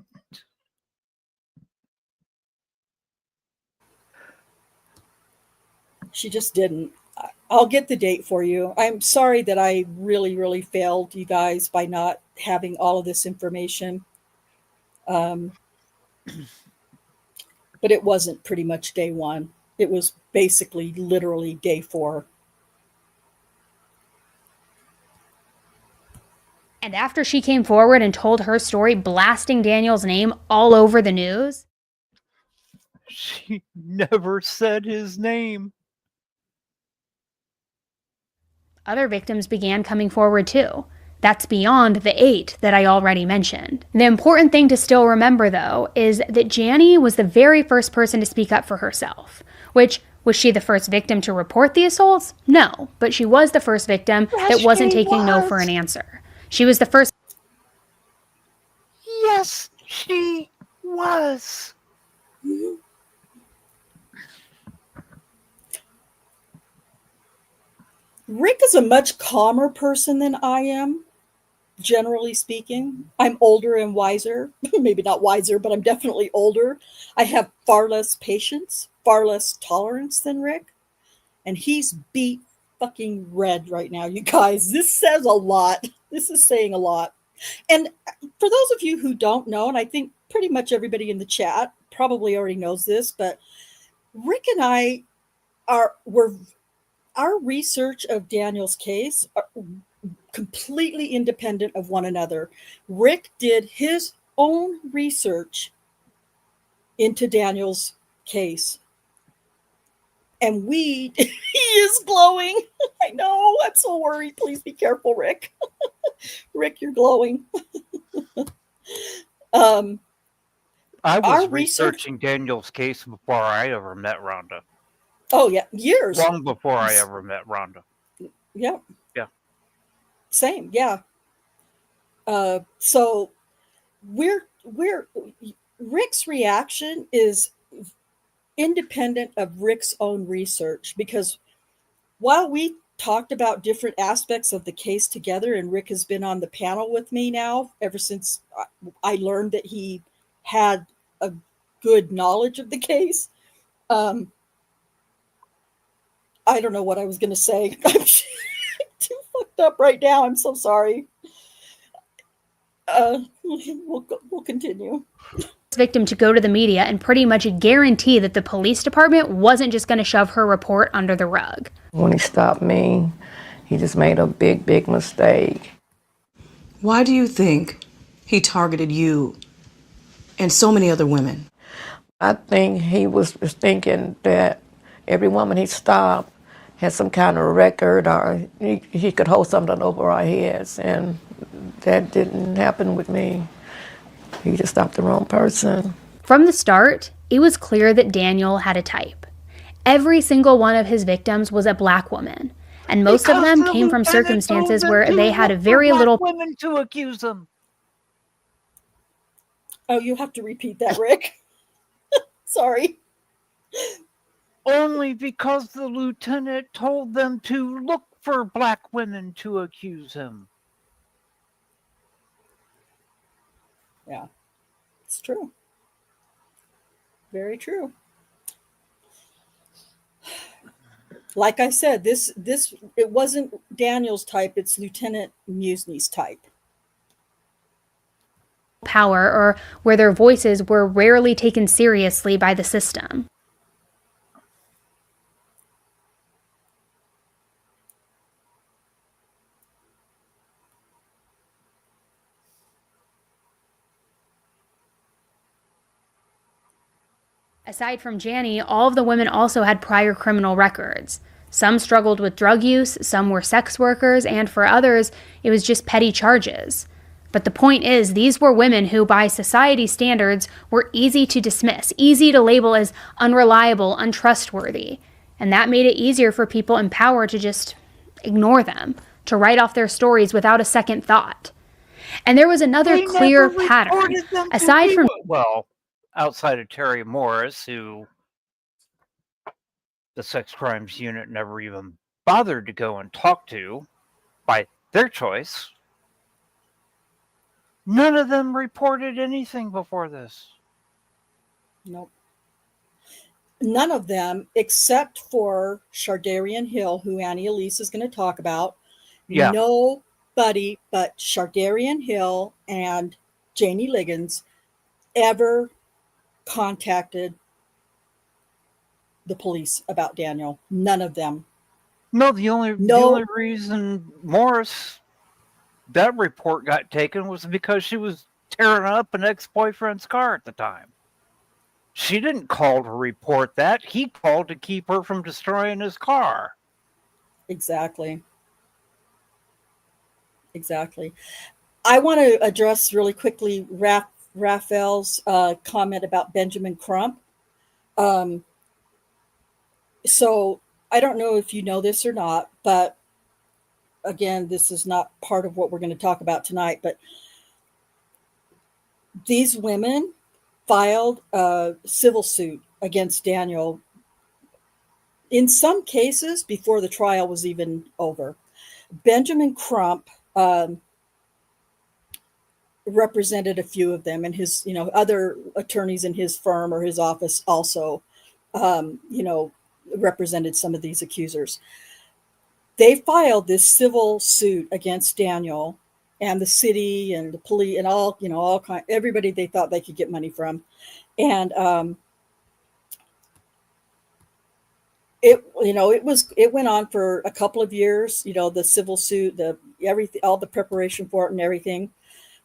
She just didn't. I'll get the date for you. I'm sorry that I really, really failed you guys by not having all of this information. But it wasn't pretty much day one. It was basically literally day 4. And after she came forward and told her story, blasting Daniel's name all over the news, she never said his name. Other victims began coming forward too. That's beyond the 8 that I already mentioned. The important thing to still remember, though, is that Janie was the very first person to speak up for herself. Was she the first victim to report the assaults? No, but she was the first victim that wasn't taking no for an answer. She was the first. Yes, she was. Rick is a much calmer person than I am, generally speaking. I'm older and wiser. Maybe not wiser, but I'm definitely older. I have far less patience, far less tolerance than Rick. And he's beat fucking red right now, you guys. This says a lot. This is saying a lot. And for those of you who don't know, and I think pretty much everybody in the chat probably already knows this, but Rick and I our research of Daniel's case are completely independent of one another. Rick did his own research into Daniel's case. And he is glowing. I know, I'm so worried. Please be careful, Rick. Rick, you're glowing. I was researching Daniel's case before I ever met Rhonda. Oh, yeah, years. Long before I ever met Rhonda. Yeah. Yeah. Same, yeah. So we're Rick's reaction is independent of Rick's own research, because while we talked about different aspects of the case together, and Rick has been on the panel with me now ever since I learned that he had a good knowledge of the case. I don't know what I was going to say. I'm too fucked up right now. I'm so sorry. We'll continue. Victim to go to the media and pretty much guarantee that the police department wasn't just going to shove her report under the rug. When he stopped me, he just made a big, big mistake. Why do you think he targeted you and so many other women? I think he was thinking that every woman he stopped had some kind of record, or he could hold something over our heads, and that didn't happen with me. He just stopped the wrong person. From the start, it was clear that Daniel had a type. Every single one of his victims was a black woman, and most of them came from circumstances where they had a very little women to accuse them. Oh, you have to repeat that, Rick. Sorry. Only because the lieutenant told them to look for black women to accuse him. Yeah, it's true. Very true. Like I said, this it wasn't Daniel's type, it's Lieutenant Musney's type. Power, or where their voices were rarely taken seriously by the system. Aside from Janny, all of the women also had prior criminal records. Some struggled with drug use, some were sex workers, and for others, it was just petty charges. But the point is, these were women who, by society standards, were easy to dismiss, easy to label as unreliable, untrustworthy. And that made it easier for people in power to just ignore them, to write off their stories without a second thought. And there was another clear pattern. Aside from... Well, outside of Terry Morris, who the sex crimes unit never even bothered to go and talk to by their choice, none of them reported anything before this. Nope. None of them, except for Shardarian Hill, who Annie Elise is going to talk about. Yeah. Nobody but Shardarian Hill and Janie Liggins ever contacted the police about Daniel. None of them. No, the only reason Morris, that report got taken was because she was tearing up an ex-boyfriend's car at the time. She didn't call to report that. He called to keep her from destroying his car. Exactly. I want to address really quickly Raphael's comment about Benjamin Crump. So I don't know if you know this or not, but again, this is not part of what we're going to talk about tonight, but these women filed a civil suit against Daniel, in some cases before the trial was even over. Benjamin Crump represented a few of them, and his, other attorneys in his firm or his office also, represented some of these accusers. They filed this civil suit against Daniel and the city and the police and everybody they thought they could get money from. And it went on for a couple of years, the civil suit, all the preparation for it and everything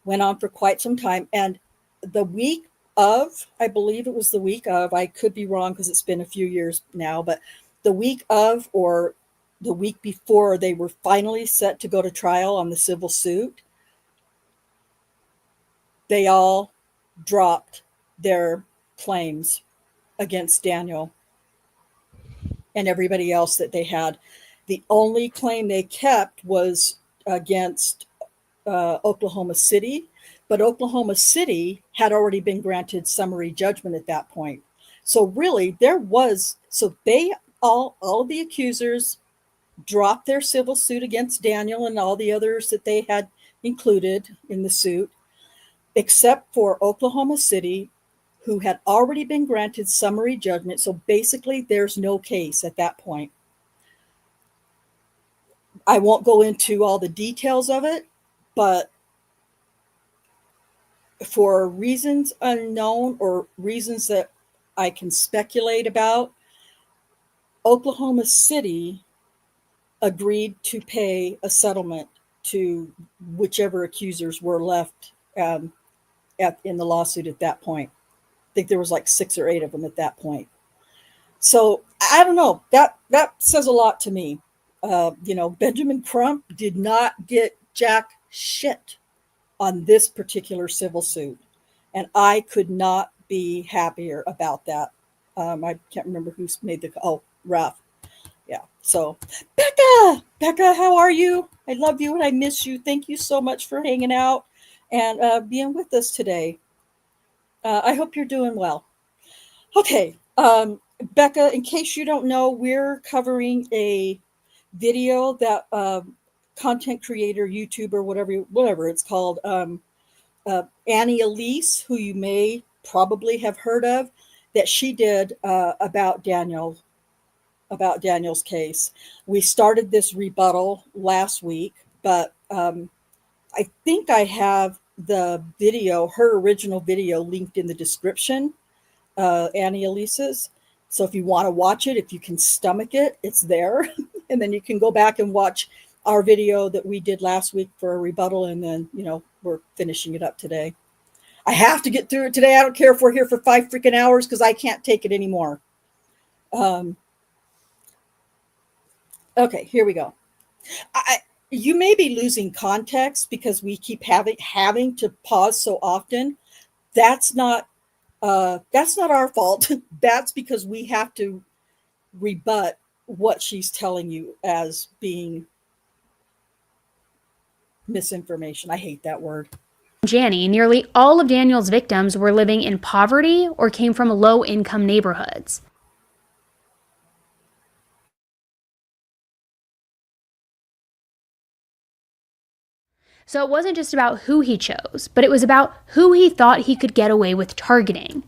went on for quite some time. And the week of, I believe it was the week of, I could be wrong because it's been a few years now, but the week of or the week before they were finally set to go to trial on the civil suit, they all dropped their claims against Daniel and everybody else that they had. The only claim they kept was against Oklahoma City, but Oklahoma City had already been granted summary judgment at that point. So really, they all of the accusers dropped their civil suit against Daniel and all the others that they had included in the suit, except for Oklahoma City, who had already been granted summary judgment. So basically, there's no case at that point. I won't go into all the details of it, but for reasons unknown or reasons that I can speculate about, Oklahoma City agreed to pay a settlement to whichever accusers were left in the lawsuit at that point. I think there was like 6 or 8 of them at that point. So I don't know. That says a lot to me. Benjamin Crump did not get jack shit on this particular civil suit, and I could not be happier about that. I can't remember who made Ralph. Yeah. So Becca, how are you? I love you and I miss you. Thank you so much for hanging out and being with us today. I hope you're doing well. Okay. Becca, in case you don't know, we're covering a video that content creator, YouTuber, whatever it's called, Annie Elise, who you may probably have heard of, that she did about Daniel's case. We started this rebuttal last week, but I think I have the video, her original video, linked in the description, Annie Elise's. So if you want to watch it, if you can stomach it, it's there. And then you can go back and watch our video that we did last week for a rebuttal. And then, we're finishing it up today. I have to get through it today. I don't care if we're here for 5 freaking hours because I can't take it anymore. Okay, here we go. You may be losing context because we keep having to pause so often. That's not our fault. That's because we have to rebut what she's telling you as being misinformation. I hate that word. Janie, nearly all of Daniel's victims were living in poverty or came from low-income neighborhoods. So it wasn't just about who he chose, but it was about who he thought he could get away with targeting.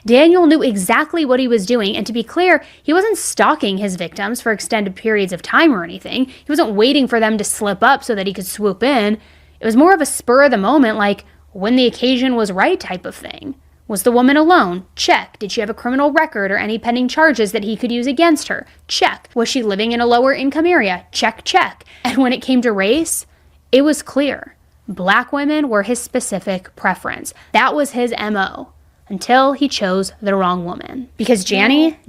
Daniel knew exactly what he was doing, and to be clear, he wasn't stalking his victims for extended periods of time or anything. He wasn't waiting for them to slip up so that he could swoop in. It was more of a spur of the moment, like when the occasion was right type of thing. Was the woman alone? Check. Did she have a criminal record or any pending charges that he could use against her? Check. Was she living in a lower income area? Check, check. And when it came to race, it was clear. Black women were his specific preference. That was his MO. Until he chose the wrong woman. Because Janie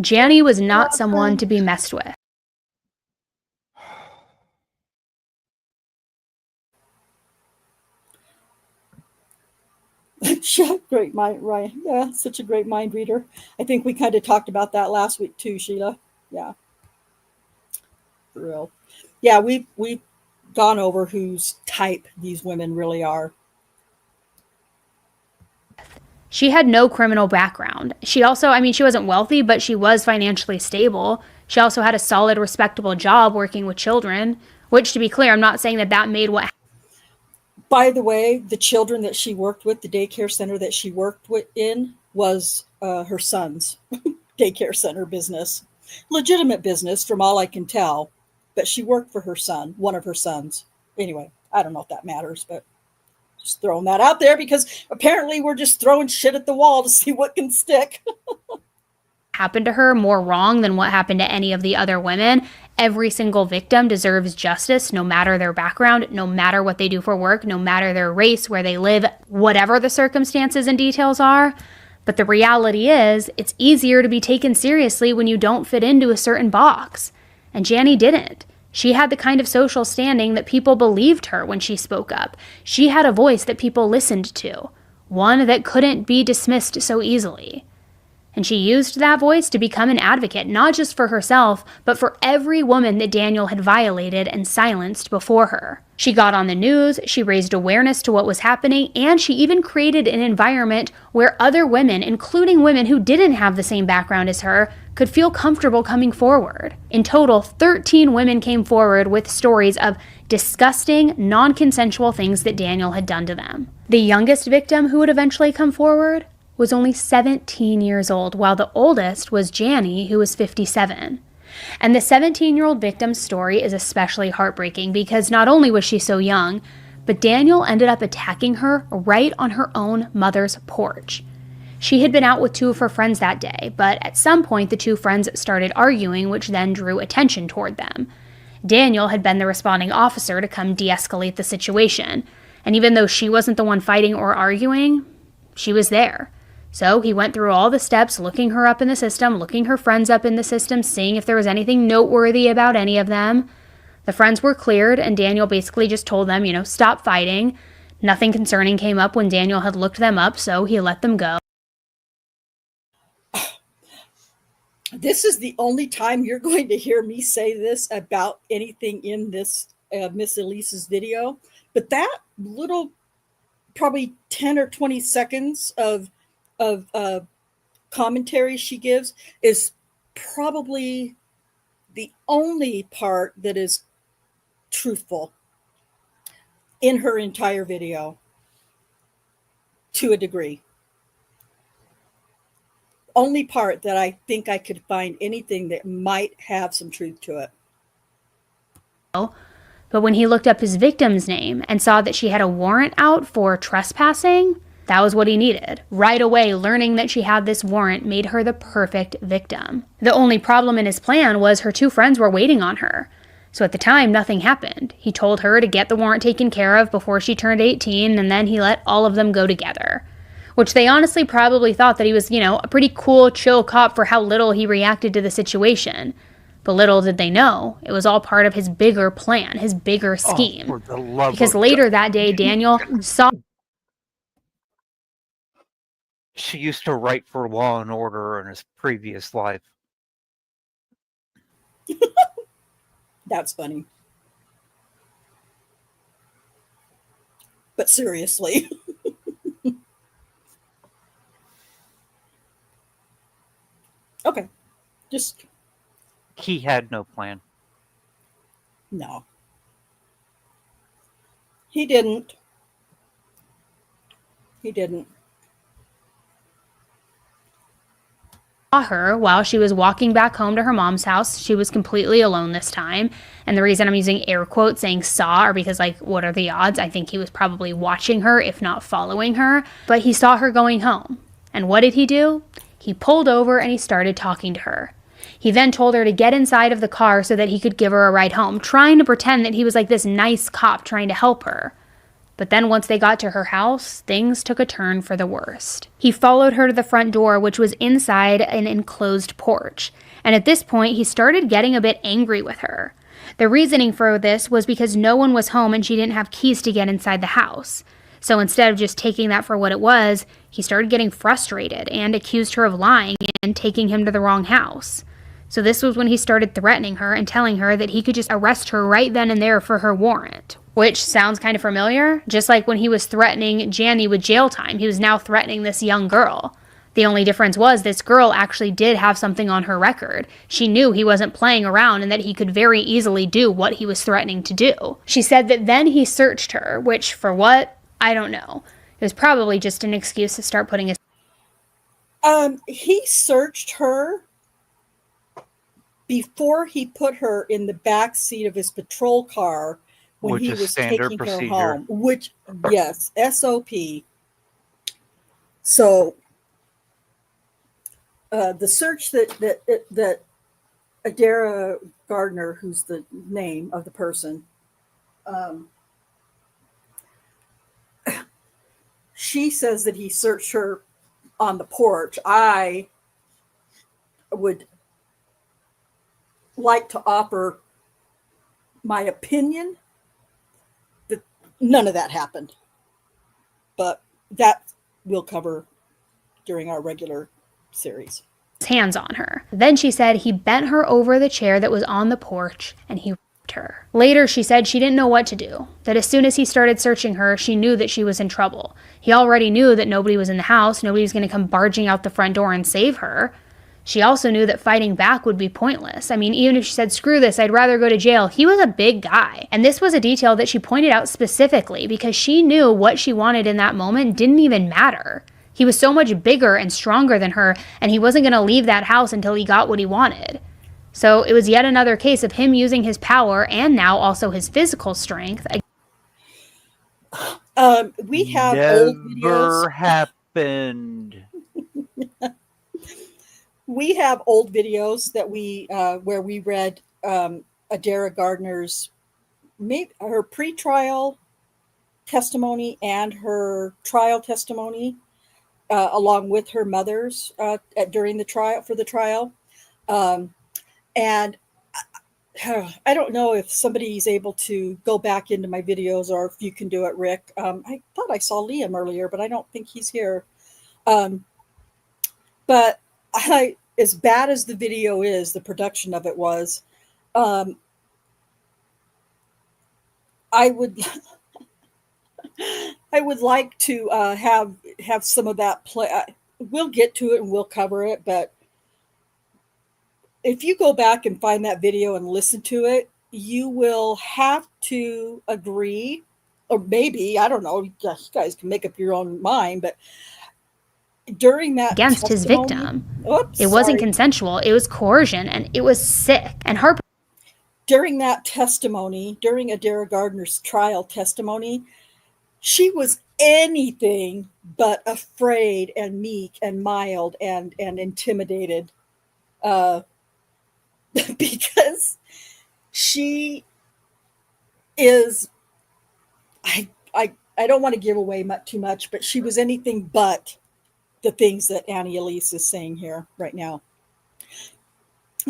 was not someone to be messed with. Great mind, right? Yeah, such a great mind reader. I think we kind of talked about that last week too, Sheila. Yeah, for real. Yeah, we've gone over whose type these women really are. She had no criminal background. She also, she wasn't wealthy, but she was financially stable. She also had a solid, respectable job working with children, which, to be clear, I'm not saying that made what. By the way, the children that she worked with, the daycare center that she worked in, was her son's daycare center business. Legitimate business, from all I can tell. But she worked for her son, one of her sons. Anyway, I don't know if that matters, but just throwing that out there because apparently we're just throwing shit at the wall to see what can stick. Happened to her more wrong than what happened to any of the other women. Every single victim deserves justice, no matter their background, no matter what they do for work, no matter their race, where they live, whatever the circumstances and details are. But the reality is, it's easier to be taken seriously when you don't fit into a certain box. And Janie didn't. She had the kind of social standing that people believed her when she spoke up. She had a voice that people listened to, one that couldn't be dismissed so easily. And she used that voice to become an advocate, not just for herself, but for every woman that Daniel had violated and silenced before her. She got on the news, she raised awareness to what was happening, and she even created an environment where other women, including women who didn't have the same background as her, could feel comfortable coming forward. In total, 13 women came forward with stories of disgusting, non-consensual things that Daniel had done to them. The youngest victim who would eventually come forward was only 17 years old, while the oldest was Janie, who was 57. And the 17-year-old victim's story is especially heartbreaking because not only was she so young, but Daniel ended up attacking her right on her own mother's porch. She had been out with two of her friends that day, but at some point the two friends started arguing, which then drew attention toward them. Daniel had been the responding officer to come de-escalate the situation, and even though she wasn't the one fighting or arguing, she was there. So he went through all the steps, looking her up in the system, looking her friends up in the system, seeing if there was anything noteworthy about any of them. The friends were cleared, and Daniel basically just told them, stop fighting. Nothing concerning came up when Daniel had looked them up, so he let them go. This is the only time you're going to hear me say this about anything in this Miss Elise's video. But that little, probably 10 or 20 seconds of commentary she gives is probably the only part that is truthful in her entire video, to a degree. Only part that I think I could find anything that might have some truth to it. But when he looked up his victim's name and saw that she had a warrant out for trespassing, that was what he needed. Right away, learning that she had this warrant made her the perfect victim. The only problem in his plan was her two friends were waiting on her. So at the time, nothing happened. He told her to get the warrant taken care of before she turned 18, and then he let all of them go together. Which they honestly probably thought that he was, a pretty cool, chill cop for how little he reacted to the situation. But little did they know, it was all part of his bigger plan, his bigger scheme. For the love Because of later God. that day, Daniel saw... She used to write for Law and Order in his previous life. That's funny. But seriously. Okay. Just... He had no plan. No. He didn't. He didn't. Her while she was walking back home to her mom's house. She was completely alone this time. And the reason I'm using air quotes saying saw are because, what are the odds? I think he was probably watching her, if not following her. But he saw her going home. And what did he do? He pulled over and he started talking to her. He then told her to get inside of the car so that he could give her a ride home, trying to pretend that he was like this nice cop trying to help her. But then once they got to her house, things took a turn for the worst. He followed her to the front door, which was inside an enclosed porch. And at this point, he started getting a bit angry with her. The reasoning for this was because no one was home and she didn't have keys to get inside the house. So instead of just taking that for what it was, he started getting frustrated and accused her of lying and taking him to the wrong house. So this was when he started threatening her and telling her that he could just arrest her right then and there for her warrant. Which sounds kind of familiar, just like when he was threatening Janie with jail time, he was now threatening this young girl. The only difference was this girl actually did have something on her record. She knew he wasn't playing around and that he could very easily do what he was threatening to do. She said that then he searched her, which for what? I don't know. It was probably just an excuse to start putting his... He searched her before he put her in the back seat of his patrol car when he was taking her home. Which, yes, SOP. So the search that Adara Gardner, who's the name of the person, she says that he searched her on the porch. I would like to offer my opinion that none of that happened. But that we'll cover during our regular series. Hands on her. Then she said he bent her over the chair that was on the porch and he raped her. Later, she said she didn't know what to do, that as soon as he started searching her, she knew that she was in trouble. He already knew that nobody was in the house, nobody was going to come barging out the front door and save her. She also knew that fighting back would be pointless. I mean, even if she said, screw this, I'd rather go to jail, he was a big guy. And this was a detail that she pointed out specifically because she knew what she wanted in that moment didn't even matter. He was so much bigger and stronger than her, and he wasn't going to leave that house until he got what he wanted. So it was yet another case of him using his power and now also his physical strength. We have old videos. Never happened. We have old videos that we where we read Adara Gardner's her pre-trial testimony and her trial testimony, along with her mother's during the trial for the trial, and I don't know if somebody's able to go back into my videos or if you can do it, Rick. I thought I saw Liam earlier, but I don't think he's here. But as bad as the video is, the production of it was, I would like to have some of that play. We'll get to it and we'll cover it, but if you go back and find that video and listen to it, you will have to agree, or maybe, I don't know, you guys can make up your own mind, but during that against his victim. It wasn't consensual, it was coercion, and it was sick and heartbreaking. During that testimony, during Adara Gardner's trial testimony, she was anything but afraid and meek and mild and intimidated, because she is, I don't want to give away too much, but she was anything but the things that Annie Elise is saying here right now.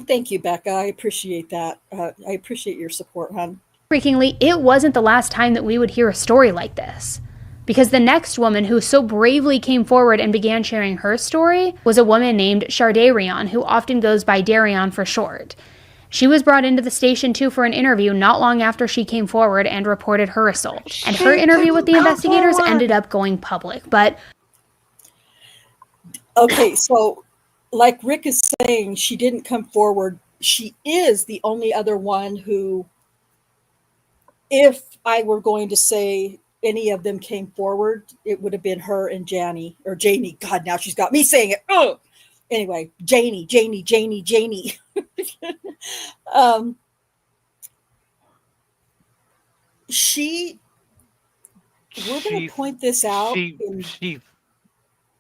Thank you, Becca. I appreciate that. I appreciate your support, hon. Freakingly, it wasn't the last time that we would hear a story like this. Because the next woman who so bravely came forward and began sharing her story was a woman named Shardarion, who often goes by Darion for short. She was brought into the station too for an interview not long after she came forward and reported her assault. And her interview with the investigators ended up going public, but... Okay, so like Rick is saying, she didn't come forward. She is the only other one who, if I were going to say any of them came forward, it would have been her and Janie. God, now she's got me saying it. Oh, anyway, Janie. We're going to point this out. She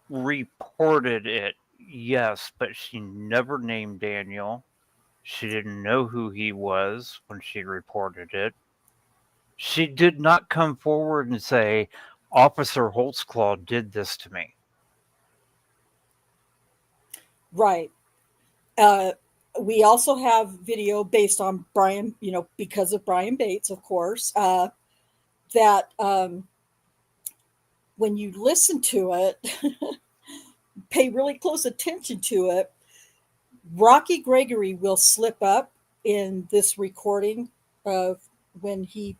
reported it, yes, but she never named Daniel. She didn't know who he was when she reported it. She did not come forward and say, Officer Holtzclaw did this to me. Right. We also have video based on Brian, because of Brian Bates, of course, that when you listen to it, pay really close attention to it, Rocky Gregory will slip up in this recording of when he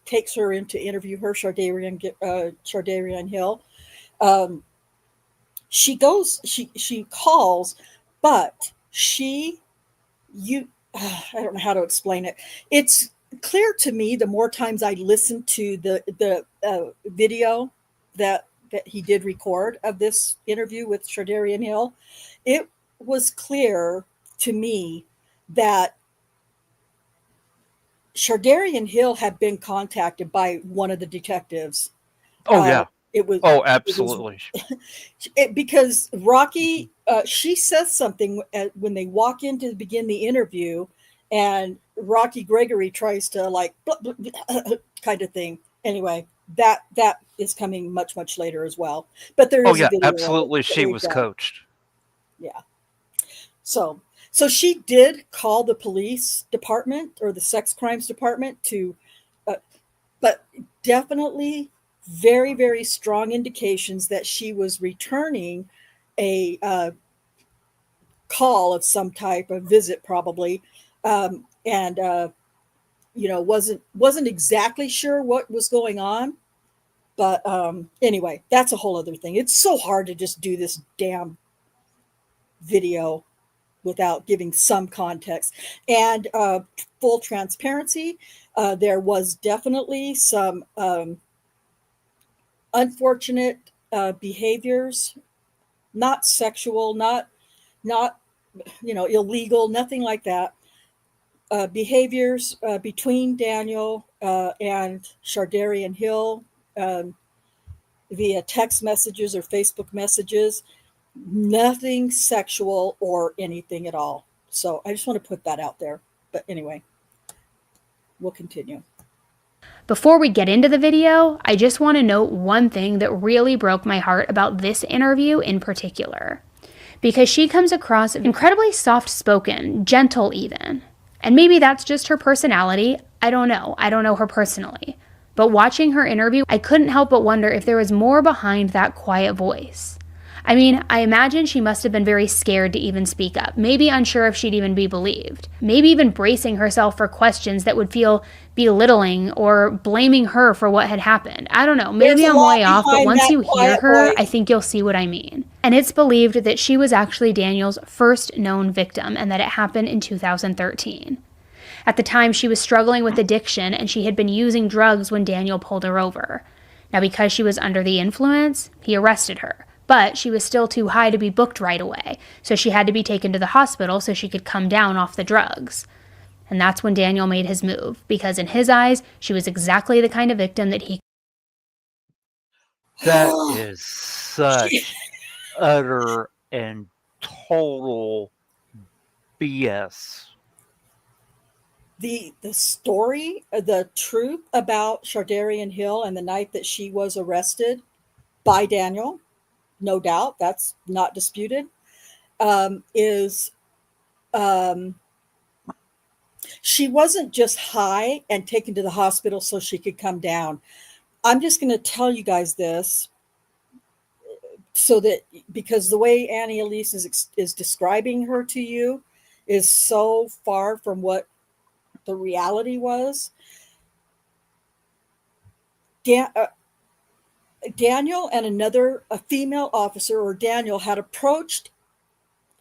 takes her in to interview her, Shardarion Hill. She calls, but I don't know how to explain it. It's clear to me the more times I listen to the video that he did record of this interview with Shardarion Hill, it was clear to me that Shardarion Hill had been contacted by one of the detectives. Oh, yeah. It was. Oh, absolutely. Because Rocky, she says something when they walk in to begin the interview, and Rocky Gregory tries to kind of thing. Anyway, that is coming much, much later as well. But there is a video absolutely. She was coached. Yeah. So she did call the police department or the sex crimes department to, but definitely very, very strong indications that she was returning a call of some type, a visit probably, and wasn't exactly sure what was going on. But anyway, that's a whole other thing. It's so hard to just do this damn video without giving some context. And full transparency, there was definitely some unfortunate behaviors, not sexual, not illegal, nothing like that. Behaviors between Daniel and Shardarian Hill via text messages or Facebook messages, nothing sexual or anything at all. So I just want to put that out there. But anyway, we'll continue. Before we get into the video, I just want to note one thing that really broke my heart about this interview in particular. Because she comes across incredibly soft-spoken, gentle even. And maybe that's just her personality. I don't know. I don't know her personally. But watching her interview, I couldn't help but wonder if there was more behind that quiet voice. I mean, I imagine she must have been very scared to even speak up, maybe unsure if she'd even be believed, maybe even bracing herself for questions that would feel belittling or blaming her for what had happened. I don't know, maybe I'm way off, but once you hear her, I think you'll see what I mean. And it's believed that she was actually Daniel's first known victim and that it happened in 2013. At the time, she was struggling with addiction and she had been using drugs when Daniel pulled her over. Now, because she was under the influence, he arrested her. But she was still too high to be booked right away, so she had to be taken to the hospital so she could come down off the drugs. And that's when Daniel made his move, because in his eyes, she was exactly the kind of victim that he... That is such utter and total BS. The story, the truth about Shardarian Hill and the night that she was arrested by Daniel, no doubt, that's not disputed, is she wasn't just high and taken to the hospital so she could come down. I'm just going to tell you guys this so that, because the way Annie Elise is describing her to you is so far from what the reality was. Daniel and a female officer, or Daniel, had approached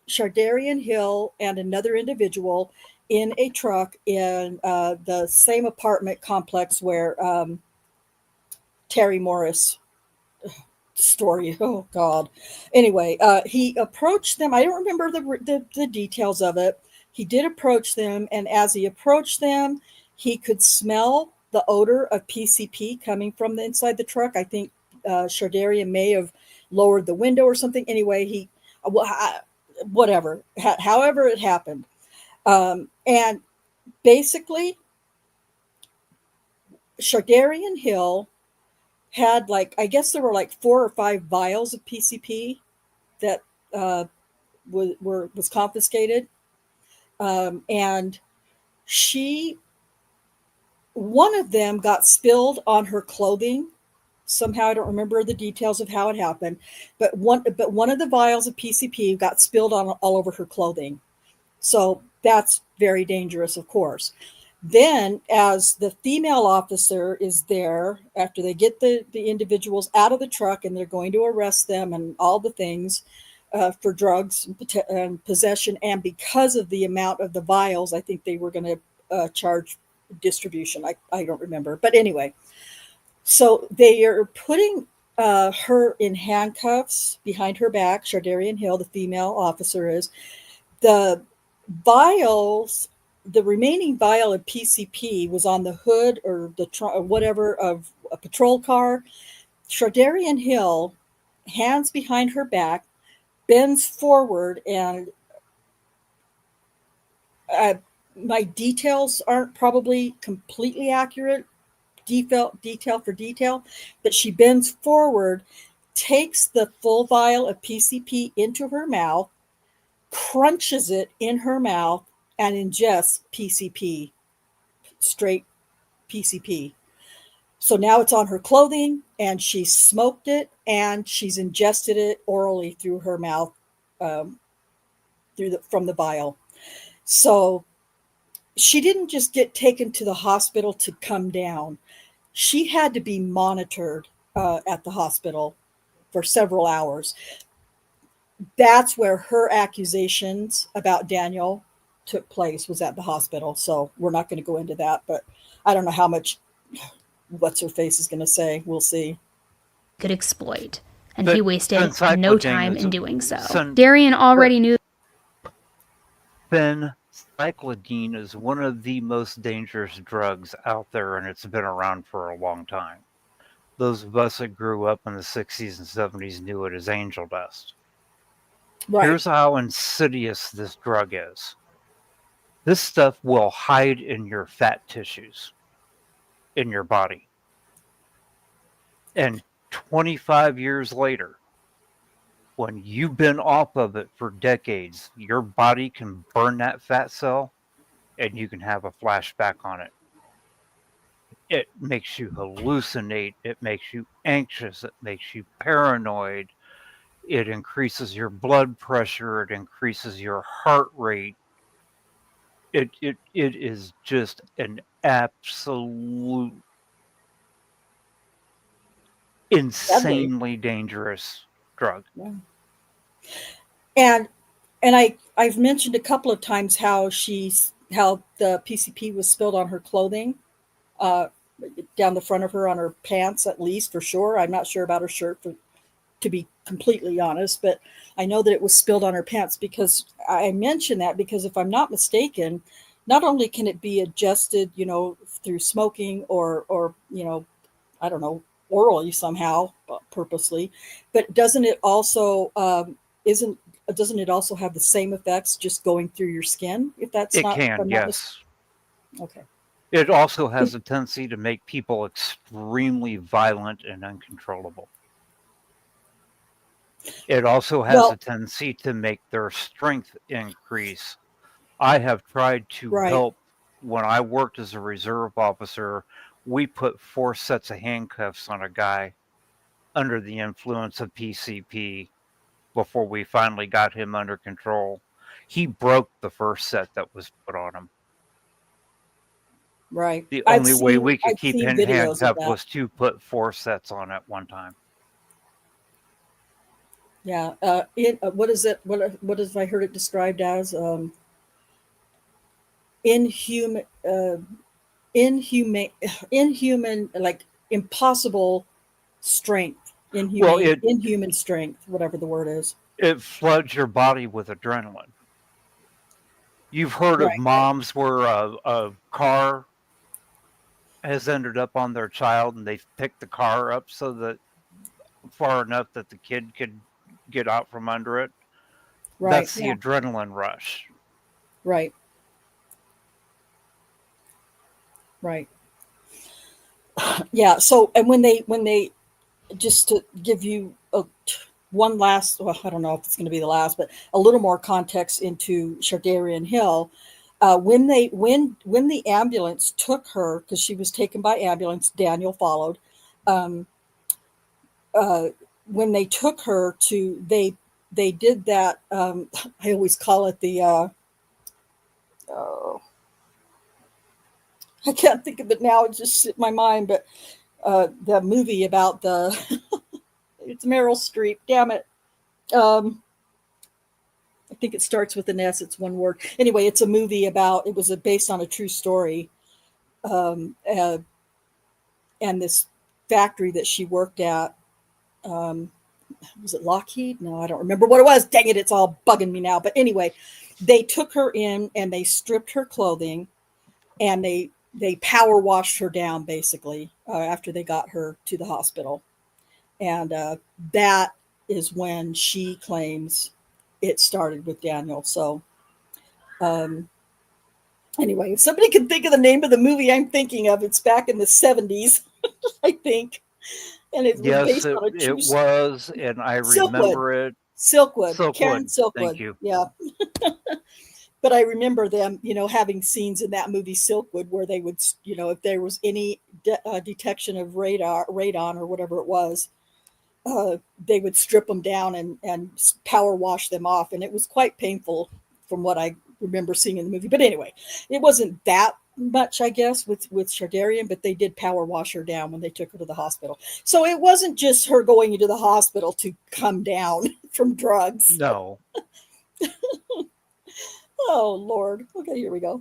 Shardarian Hill and another individual in a truck in the same apartment complex where Terry Morris story. Oh God. Anyway, he approached them. I don't remember the details of it. He did approach them, and as he approached them, he could smell the odor of PCP coming from the inside the truck. I think Shardarian may have lowered the window or something. Anyway, whatever, however it happened. And basically, Shardarian Hill had, like, I guess there were like 4 or 5 vials of PCP that was confiscated. And one of them got spilled on her clothing. Somehow, I don't remember the details of how it happened, but one of the vials of PCP got spilled on all over her clothing. So that's very dangerous, of course. Then, as the female officer is there, after they get the individuals out of the truck and they're going to arrest them and all the things for drugs and possession, and because of the amount of the vials, I think they were going to charge distribution. I don't remember. But anyway, so they are putting her in handcuffs behind her back. Shardarian Hill, the female officer, is. The vials, the remaining vial of PCP was on the hood or or whatever of a patrol car. Shardarian Hill, hands behind her back, bends forward, and my details aren't probably completely accurate, detail for detail, but she bends forward, takes the full vial of PCP into her mouth, crunches it in her mouth, and ingests PCP, straight PCP. So now it's on her clothing, and she smoked it, and she's ingested it orally through her mouth, um, from the vial. So she didn't just get taken to the hospital to come down. She had to be monitored at the hospital for several hours. That's where her accusations about Daniel took place, was at the hospital. So we're not going to go into that, but I don't know how much what's her face is going to say. We'll see. Could exploit, and But he wasted no phencyclidine time is in doing so. Darian already knew. Phencyclidine is one of the most dangerous drugs out there, and it's been around for a long time. Those of us that grew up in the 60s and 70s knew it as angel dust. Right. Here's how insidious this drug is. This stuff will hide in your fat tissues in your body. And 25 years later, when you've been off of it for decades, your body can burn that fat cell and you can have a flashback on it. It makes you hallucinate. It makes you anxious. It makes you paranoid. It increases your blood pressure. It increases your heart rate. It is just an absolute insanely dangerous drug. Yeah. And I've mentioned a couple of times how the PCP was spilled on her clothing, down the front of her, on her pants, at least, for sure. I'm not sure about her shirt, to be completely honest, but I know that it was spilled on her pants, because I mention that because, if I'm not mistaken, not only can it be adjusted, through smoking or I don't know, orally somehow, purposely, but doesn't it also have the same effects just going through your skin? If that's It not, if can, I'm not yes. okay. It also has a tendency to make people extremely violent and uncontrollable. It also has a tendency to make their strength increase. I have tried to help. When I worked as a reserve officer, we put 4 sets of handcuffs on a guy under the influence of PCP before we finally got him under control. He broke the first set that was put on him. Right. The only way we could keep him videos of handcuffed that. was to put 4 sets on at one time. Yeah. What is it? What is I heard it described as? Inhuman, like impossible strength, inhuman strength, whatever the word is. It floods your body with adrenaline. You've heard of moms where a car has ended up on their child, and they've picked the car up so that far enough that the kid could get out from under it. Right. That's the adrenaline rush. Right. Right. Yeah. So, and when they just to give you one last, well, I don't know if it's going to be the last, but a little more context into Shardarian Hill. When the ambulance took her, because she was taken by ambulance, Daniel followed. When they took her to, they did that. I always call it the. I can't think of it now. It just slipped my mind, but the movie about it's Meryl Streep. Damn it. I think it starts with an S. It's one word. Anyway, it's a movie about, it was based on a true story. And this factory that she worked at, was it Lockheed? No, I don't remember what it was. Dang it. It's all bugging me now. But anyway, they took her in and they stripped her clothing, and they power washed her down, basically, after they got her to the hospital. And that is when she claims it started with Daniel. So anyway, if somebody can think of the name of the movie I'm thinking of, it's back in the 70s, I think. And it was based on a true it was, and I remember it. Silkwood. Karen Silkwood. Silkwood. Thank you. Yeah. But I remember them, having scenes in that movie Silkwood where they would, if there was any detection of radon or whatever it was, they would strip them down and power wash them off. And it was quite painful from what I remember seeing in the movie. But anyway, it wasn't that much, I guess, with Shardarian, but they did power wash her down when they took her to the hospital. So it wasn't just her going into the hospital to come down from drugs. No. Oh, Lord. Okay, here we go.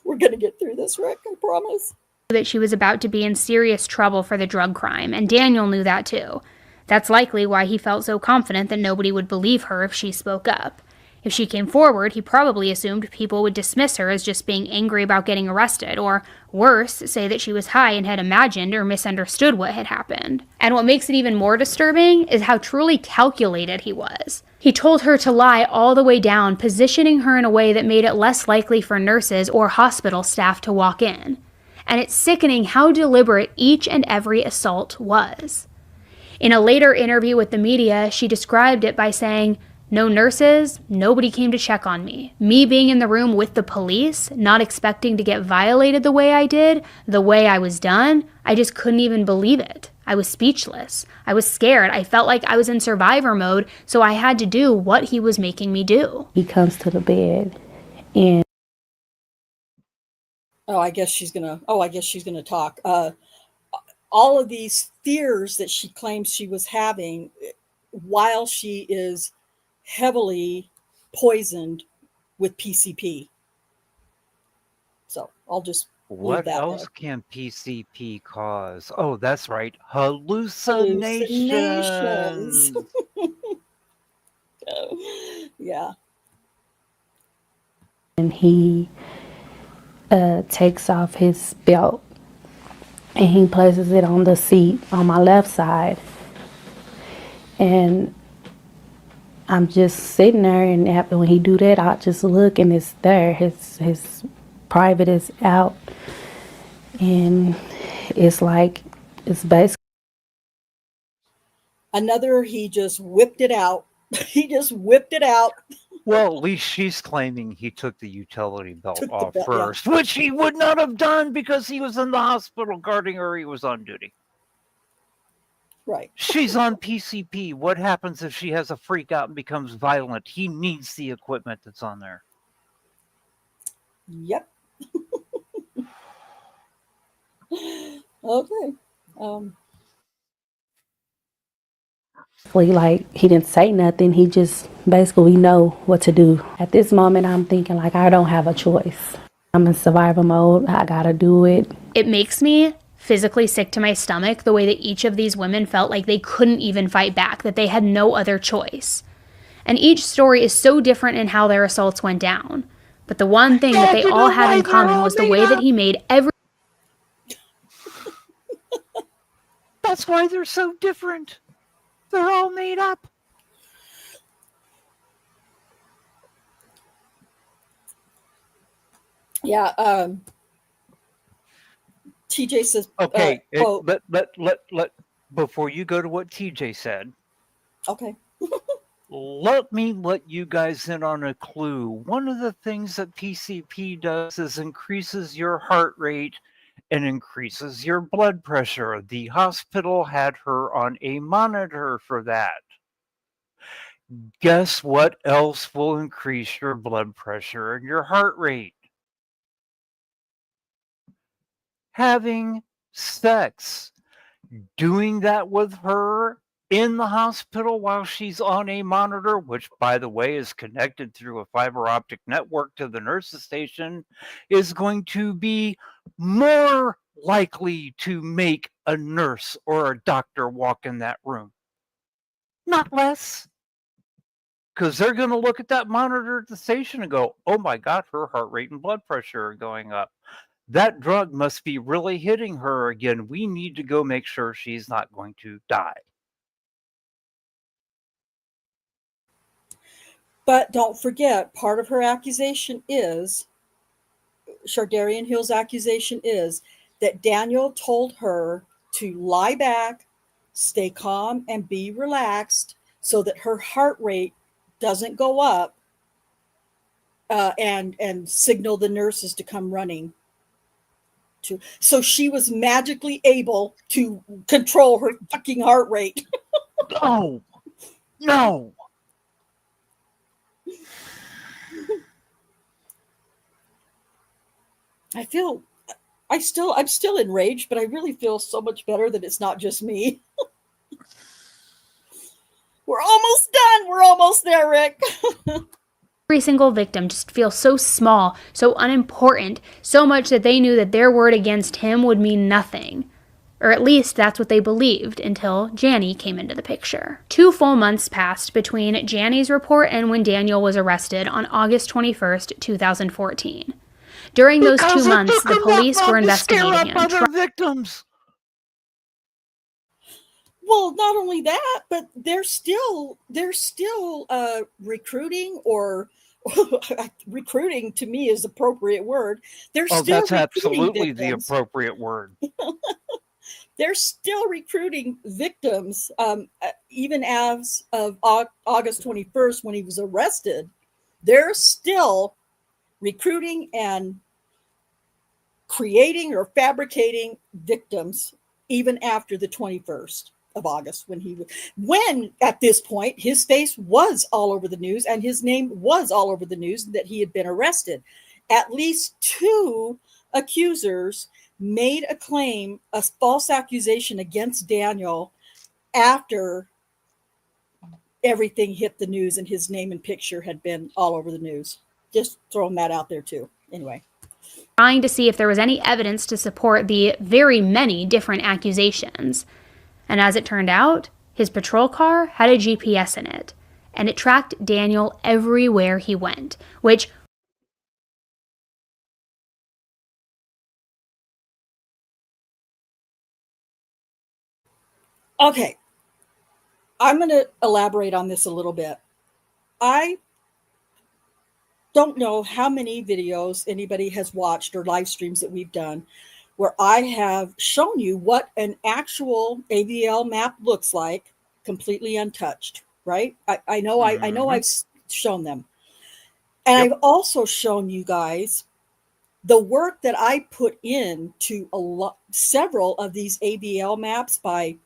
We're going to get through this, Rick, I promise. That she was about to be in serious trouble for the drug crime, and Daniel knew that too. That's likely why he felt so confident that nobody would believe her if she spoke up. If she came forward, he probably assumed people would dismiss her as just being angry about getting arrested, or worse, say that she was high and had imagined or misunderstood what had happened. And what makes it even more disturbing is how truly calculated he was. He told her to lie all the way down, positioning her in a way that made it less likely for nurses or hospital staff to walk in. And it's sickening how deliberate each and every assault was. In a later interview with the media, she described it by saying, "No nurses, nobody came to check on me. Me being in the room with the police, not expecting to get violated the way I did, the way I was done, I just couldn't even believe it. I was speechless. I was scared. I felt like I was in survivor mode, so I had to do what he was making me do." He comes to the bed and I guess she's gonna talk. All of these fears that she claims she was having while she is heavily poisoned with PCP. So I'll just leave What that else there. can PCP cause? Oh, that's right. Hallucinations. Hallucinations. Yeah. he takes off his belt and he places it on the seat on my left side. And I'm just sitting there, and after when he do that, I just look and it's there. His private is out, and it's like it's basically Another, he just whipped it out. He just whipped it out. Well, at least she's claiming he took the utility belt off belt, yeah. first, which he would not have done because he was in the hospital guarding her. He was on duty. Right. She's on PCP. What happens if she has a freak out and becomes violent? He needs the equipment that's on there. Yep. Okay. like he didn't say nothing. He just basically know what to do. At this moment, I'm thinking like I don't have a choice. I'm in survival mode. I gotta do it. It makes me physically sick to my stomach the way that each of these women felt like they couldn't even fight back, that they had no other choice. And each story is so different in how their assaults went down. But the one thing that they all had in common was the way that he made every... That's why they're so different. They're all made up. Yeah. TJ says, okay, let before you go to what TJ said. Okay. Let me let you guys in on a clue. One of the things that PCP does is increases your heart rate and increases your blood pressure. The hospital had her on a monitor for that. Guess what else will increase your blood pressure and your heart rate? Having sex. Doing that with her in the hospital while she's on a monitor, which, by the way, is connected through a fiber optic network to the nurse's station, is going to be more likely to make a nurse or a doctor walk in that room. Not less. Because they're going to look at that monitor at the station and go, oh my God, her heart rate and blood pressure are going up. That drug must be really hitting her again. We need to go make sure she's not going to die. But don't forget, part of her accusation is, Shardarian Hill's accusation is that Daniel told her to lie back, stay calm, and be relaxed so that her heart rate doesn't go up and signal the nurses to come running. So she was magically able to control her fucking heart rate. No. I'm still enraged, but I really feel so much better that it's not just me. We're almost done. We're almost there, Rick. Every single victim just feels so small, so unimportant, so much that they knew that their word against him would mean nothing. Or at least that's what they believed until Janny came into the picture. 2 full months passed between Janny's report and when Daniel was arrested on August 21st, 2014. During those 2 months, the police were investigating him. Other victims. Well, not only that, but they're still recruiting, or recruiting to me is the appropriate word. They're still that's recruiting absolutely victims. the appropriate word. They're still recruiting victims, even as of August 21st when he was arrested. They're still recruiting and creating or fabricating victims even after the 21st of August, when at this point his face was all over the news and his name was all over the news that he had been arrested. At least 2 accusers made a false accusation against Daniel after everything hit the news and his name and picture had been all over the news. Just throwing that out there too. Anyway. Trying to see if there was any evidence to support the very many different accusations. And as it turned out, his patrol car had a GPS in it, and it tracked Daniel everywhere he went, which Okay, I'm going to elaborate on this a little bit. I don't know how many videos anybody has watched or live streams that we've done where I have shown you what an actual AVL map looks like, completely untouched, right? I know I've shown them. And I've also shown you guys the work that I put into several of these AVL maps by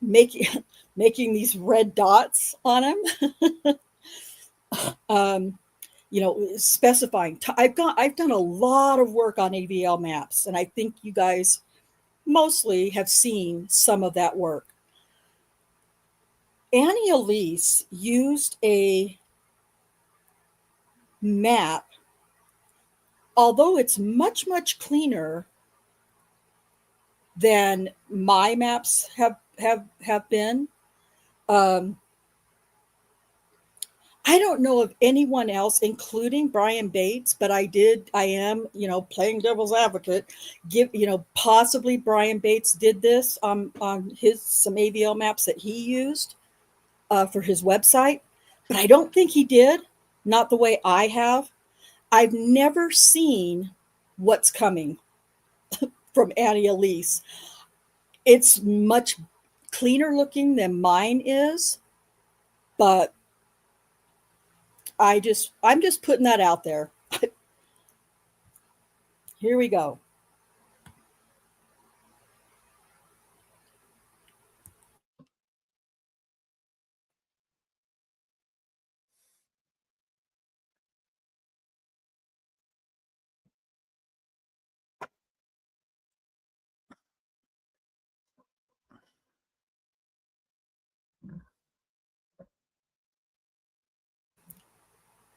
making these red dots on them. Specifying. I've done a lot of work on AVL maps, and I think you guys mostly have seen some of that work. Annie Elise used a map, although it's much, much cleaner than my maps have been. I don't know of anyone else, including Brian Bates, but I am, playing devil's advocate, possibly Brian Bates did this on some AVL maps that he used for his website, but I don't think he did, not the way I have. I've never seen what's coming from Annie Elise. It's much cleaner looking than mine is, but I'm just putting that out there. Here we go.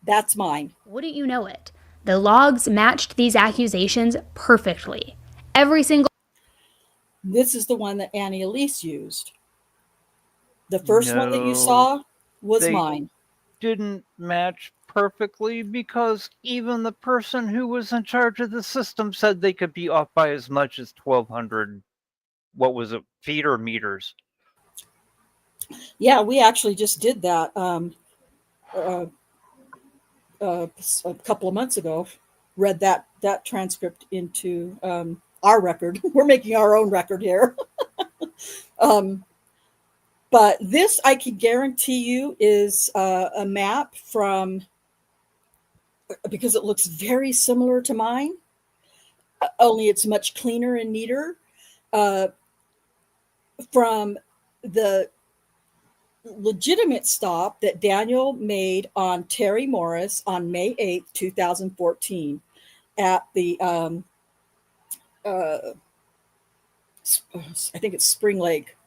That's mine. Wouldn't you know it? The logs matched these accusations perfectly. Every single. This is the one that Annie Elise used. The first one that you saw was mine. Didn't match perfectly because even the person who was in charge of the system said they could be off by as much as 1,200. What was it, feet or meters? Yeah, we actually just did that a couple of months ago. Read that transcript into our record. We're making our own record here. But this, I can guarantee you, is a map from because it looks very similar to mine, only it's much cleaner and neater, from the legitimate stop that Daniel made on Terry Morris on May 8th, 2014 at the, I think it's Spring Lake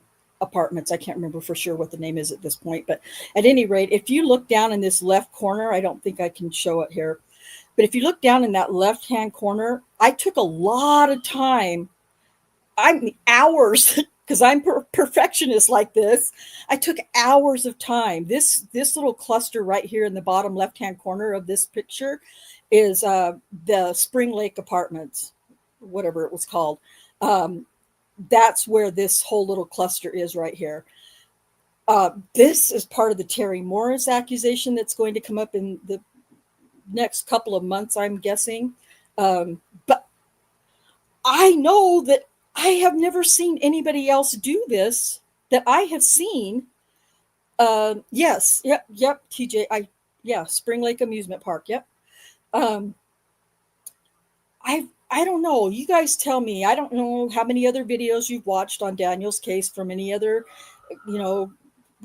Apartments. I can't remember for sure what the name is at this point, but at any rate, if you look down in this left corner, I don't think I can show it here, but if you look down in that left-hand corner, I took a lot of time. Hours, because I'm perfectionist like this. I took hours of time. This little cluster right here in the bottom left-hand corner of this picture is the Spring Lake Apartments, whatever it was called. That's where this whole little cluster is right here. This is part of the Terry Morris accusation that's going to come up in the next couple of months, I'm guessing. But I know that I have never seen anybody else do this that I have seen. Yes, yep, TJ. Spring Lake Amusement Park. Yep. I don't know. You guys tell me. I don't know how many other videos you've watched on Daniel's case from any other,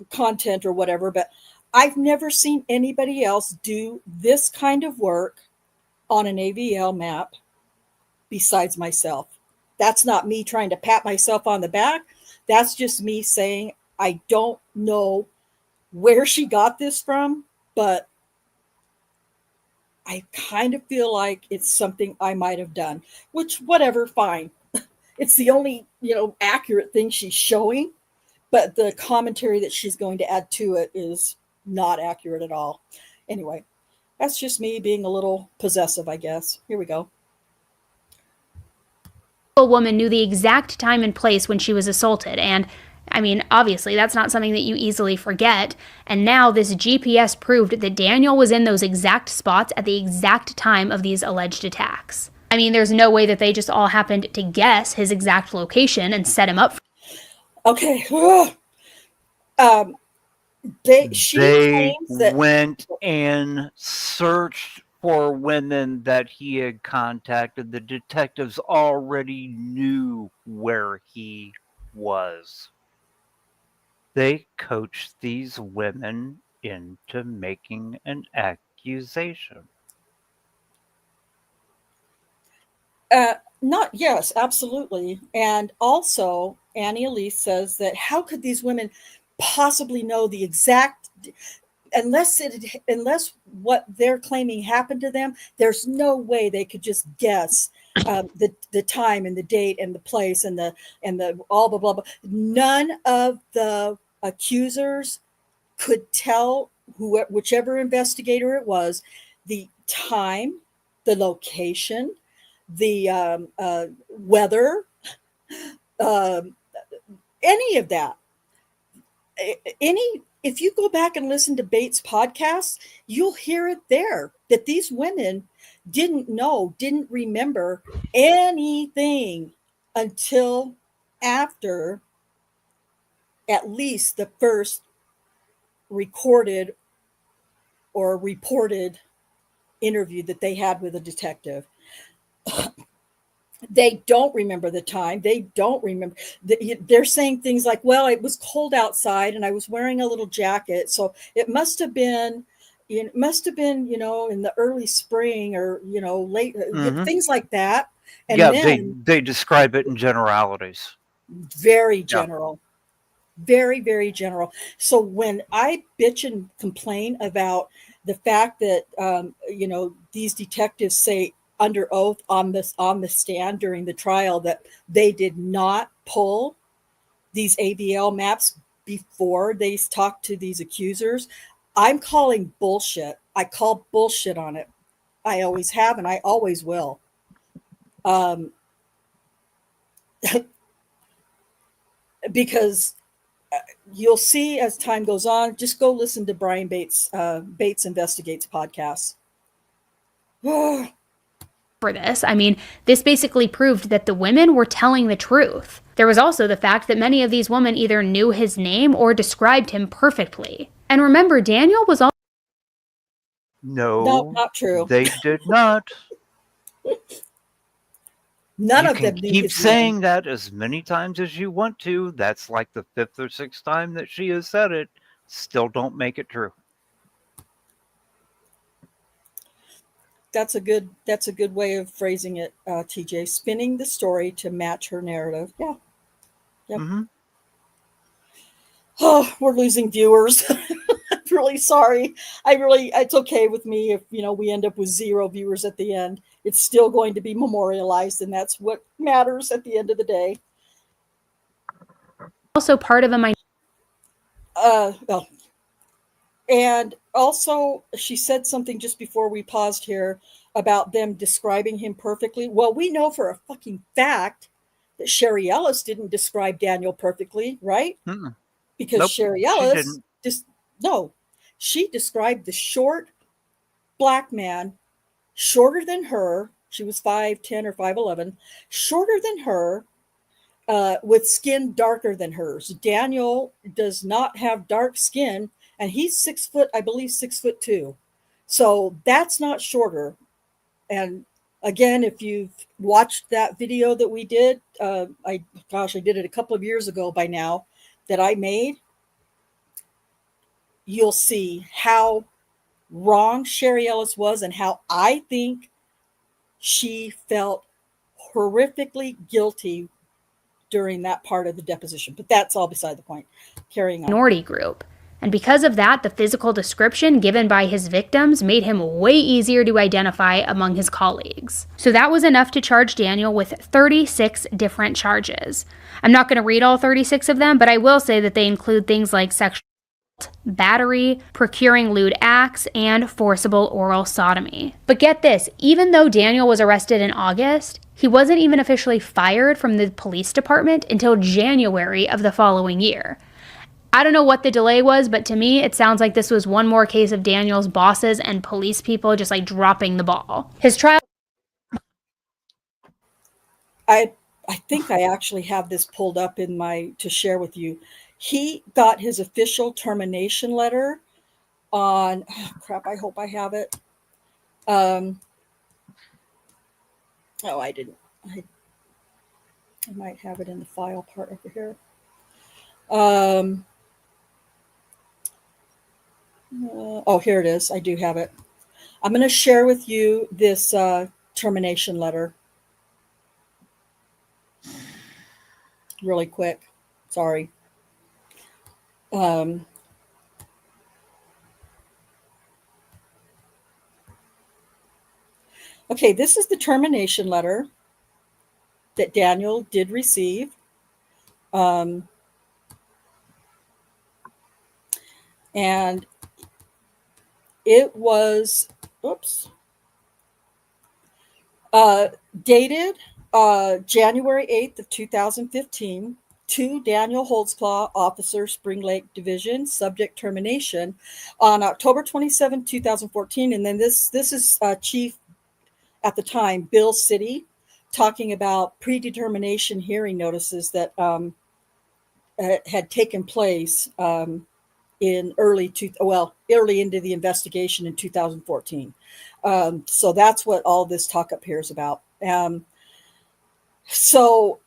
content or whatever, but I've never seen anybody else do this kind of work on an AVL map besides myself. That's not me trying to pat myself on the back. That's just me saying, I don't know where she got this from, but I kind of feel like it's something I might have done, which, whatever, fine. It's the only, accurate thing she's showing, but the commentary that she's going to add to it is not accurate at all. Anyway, that's just me being a little possessive, I guess. Here we go. A woman knew the exact time and place when she was assaulted, and obviously that's not something that you easily forget, and now this GPS proved that Daniel was in those exact spots at the exact time of these alleged attacks. There's no way that they just all happened to guess his exact location and set him up. Okay. She claims that went and searched for women that he had contacted. The detectives already knew where he was. They coached these women into making an accusation. Yes, absolutely. And also, Annie Elise says that how could these women possibly know the exact, unless what they're claiming happened to them, there's no way they could just guess the time and the date and the place and the all blah blah blah. None of the accusers could tell whichever investigator it was the time, the location, the weather, any of that. If you go back and listen to Bates' podcast, you'll hear it there that these women didn't remember anything until after at least the first recorded or reported interview that they had with a detective. They don't remember the time. They don't remember. They're saying things like, well, it was cold outside and I was wearing a little jacket. So it must have been, in the early spring or, late, things like that. And then they describe it in generalities. Very general. Yeah. Very, very general. So when I bitch and complain about the fact that, these detectives say under oath on the stand during the trial that they did not pull these AVL maps before they talked to these accusers, I'm calling bullshit. I call bullshit on it. I always have and I always will. Because you'll see as time goes on, just go listen to Brian Bates Investigates podcast. For this. This basically proved that the women were telling the truth. There was also the fact that many of these women either knew his name or described him perfectly. And remember, Daniel was No, No, not true. they did not. None You of can them knew keep his name. saying that as many times as you want to. That's like the fifth or sixth time that she has said it. Still don't make it true. That's a good way of phrasing it, TJ. Spinning the story to match her narrative. Yeah. Yep. Mm-hmm. Oh, we're losing viewers. I'm really sorry. It's okay with me if, we end up with 0 viewers at the end. It's still going to be memorialized, and that's what matters at the end of the day. Also part of a Well, and also she said something just before we paused here about them describing him perfectly. Well, we know for a fucking fact that Sherry Ellis didn't describe Daniel perfectly, right? Mm-mm. Because Nope, Sherry she Ellis didn't. she described the short black man, shorter than her. She was 5'10" or 5'11", shorter than her, with skin darker than hers. Daniel does not have dark skin, and he's 6 foot, I believe 6'2". So that's not shorter. And again, if you've watched that video that we did, I did it a couple of years ago by now, that I made, you'll see how wrong Sherry Ellis was and how I think she felt horrifically guilty during that part of the deposition. But that's all beside the point. Carrying on. minority group. And because of that, the physical description given by his victims made him way easier to identify among his colleagues. So that was enough to charge Daniel with 36 different charges. I'm not going to read all 36 of them, but I will say that they include things like sexual assault, battery, procuring lewd acts, and forcible oral sodomy. But get this, even though Daniel was arrested in August, he wasn't even officially fired from the police department until January of the following year. I don't know what the delay was, but to me, it sounds like this was one more case of Daniel's bosses and police people just like dropping the ball. His trial. I think I actually have this pulled up to share with you. He got his official termination letter on, I hope I have it. I didn't. I might have it in the file part over here. Here it is. I do have it. I'm going to share with you this termination letter really quick. Sorry. Okay, this is the termination letter that Daniel did receive. And it was, dated January 8th of 2015 to Daniel Holtzclaw, Officer, Spring Lake Division, subject termination on October 27, 2014. And then this is Chief at the time, Bill City, talking about predetermination hearing notices that had taken place in early into the investigation in 2014. So that's what all this talk up here is about. So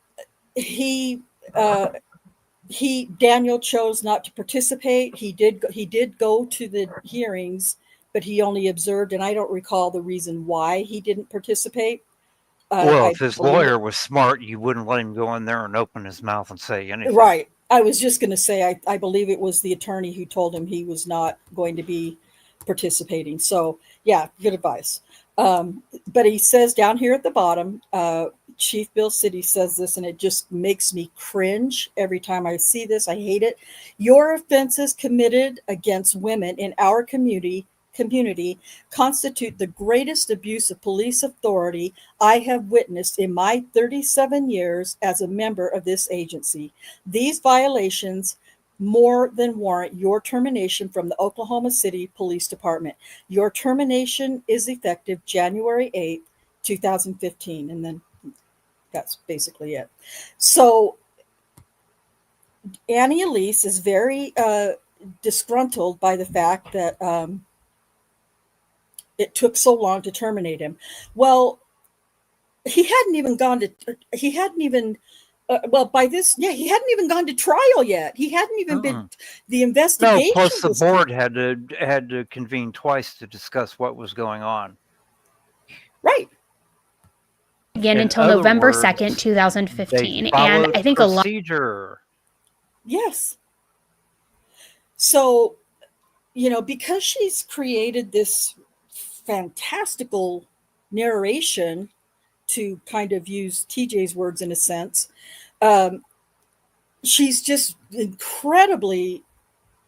Daniel chose not to participate. He did go to the hearings, but he only observed, and I don't recall the reason why he didn't participate. Well, if his lawyer was smart, you wouldn't let him go in there and open his mouth and say anything. Right. I was just going to say, I believe it was the attorney who told him he was not going to be participating. So, yeah, good advice. But he says down here at the bottom, Chief Bill City says this, and it just makes me cringe every time I see this. I hate it. Your offenses committed against women in our community constitute the greatest abuse of police authority I have witnessed in my 37 years as a member of this agency. These violations more than warrant your termination from the Oklahoma City Police Department. Your termination is effective January 8th, 2015. And then that's basically it. So Annie Elise is very disgruntled by the fact that it took so long to terminate him. Well, he hadn't even gone to, he hadn't even, well, by this, yeah, he hadn't even gone to trial yet. He hadn't even been, the No, investigation plus the was board had to convene twice to discuss what was going on. right. Again, In until other November words, 2nd, they 2015. And followed I think a lot. procedure. Yes. So, you know, because she's created this fantastical narration, to kind of use TJ's words in a sense, she's just incredibly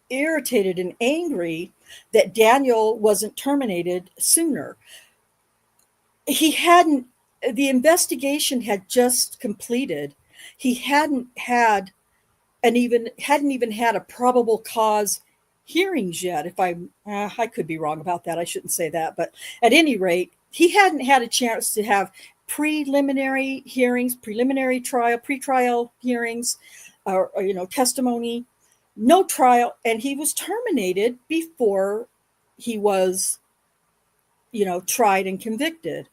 irritated and angry that Daniel wasn't terminated sooner. He hadn't, the investigation had just completed. He hadn't even had a probable cause hearings yet. If I could be wrong about that. I shouldn't say that, but at any rate, he hadn't had a chance to have preliminary hearings, preliminary trial, pretrial hearings, or you know, testimony, no trial, and he was terminated before he was, you know, tried and convicted.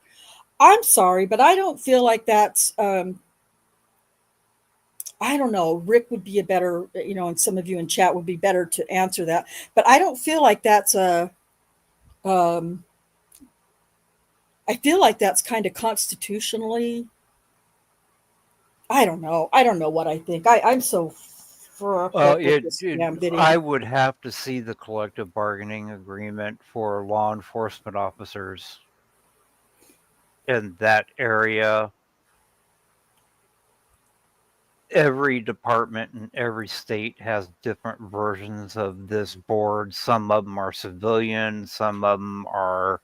I'm sorry, but I don't feel like that's I don't know. Rick would be a better, you know, and some of you in chat would be better to answer that. But I don't feel like that's a, um, I feel like that's kind of constitutionally, I don't know. I don't know what I think. I'm so fucked Well, up with this damn I video. would have to see the collective bargaining agreement for law enforcement officers in that area. Every department in every state has different versions of this board. Some of them are civilian, some of them are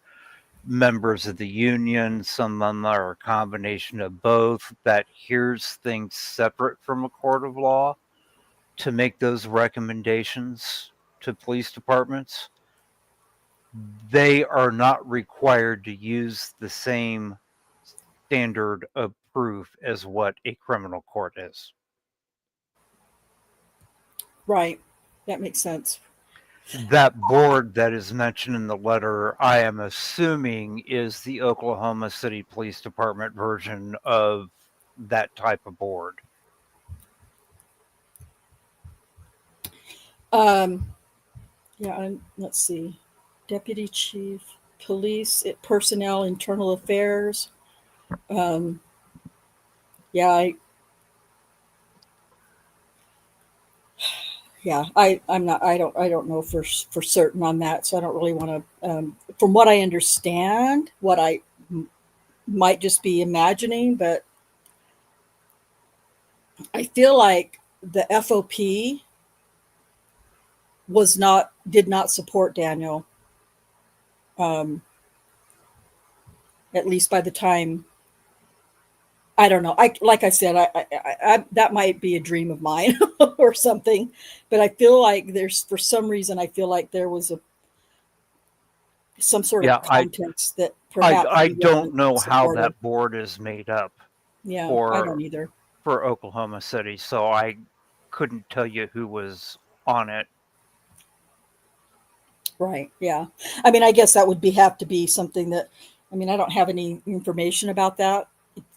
members of the union, some of them are a combination of both, that hears things separate from a court of law to make those recommendations to police departments. They are not required to use the same standard of proof as what a criminal court is. Right. That makes sense. That board that is mentioned in the letter, I am assuming, is the Oklahoma City Police Department version of that type of board. Yeah, and let's see. Deputy Chief, Police, Personnel, Internal Affairs. Yeah, I'm not, I don't know for certain on that. So I don't really want to, from what I understand, what I might just be imagining, but I feel like the FOP did not support Daniel. At least by the time, I don't know. Like I said, I that might be a dream of mine or something, but I feel like for some reason, I feel like there was some sort of context that perhaps I he wasn't don't know how supportive. that board is made up. Yeah, I don't either. For Oklahoma City, so I couldn't tell you who was on it. Right. Yeah. I mean, I guess that would have to be something that, I mean, I don't have any information about that,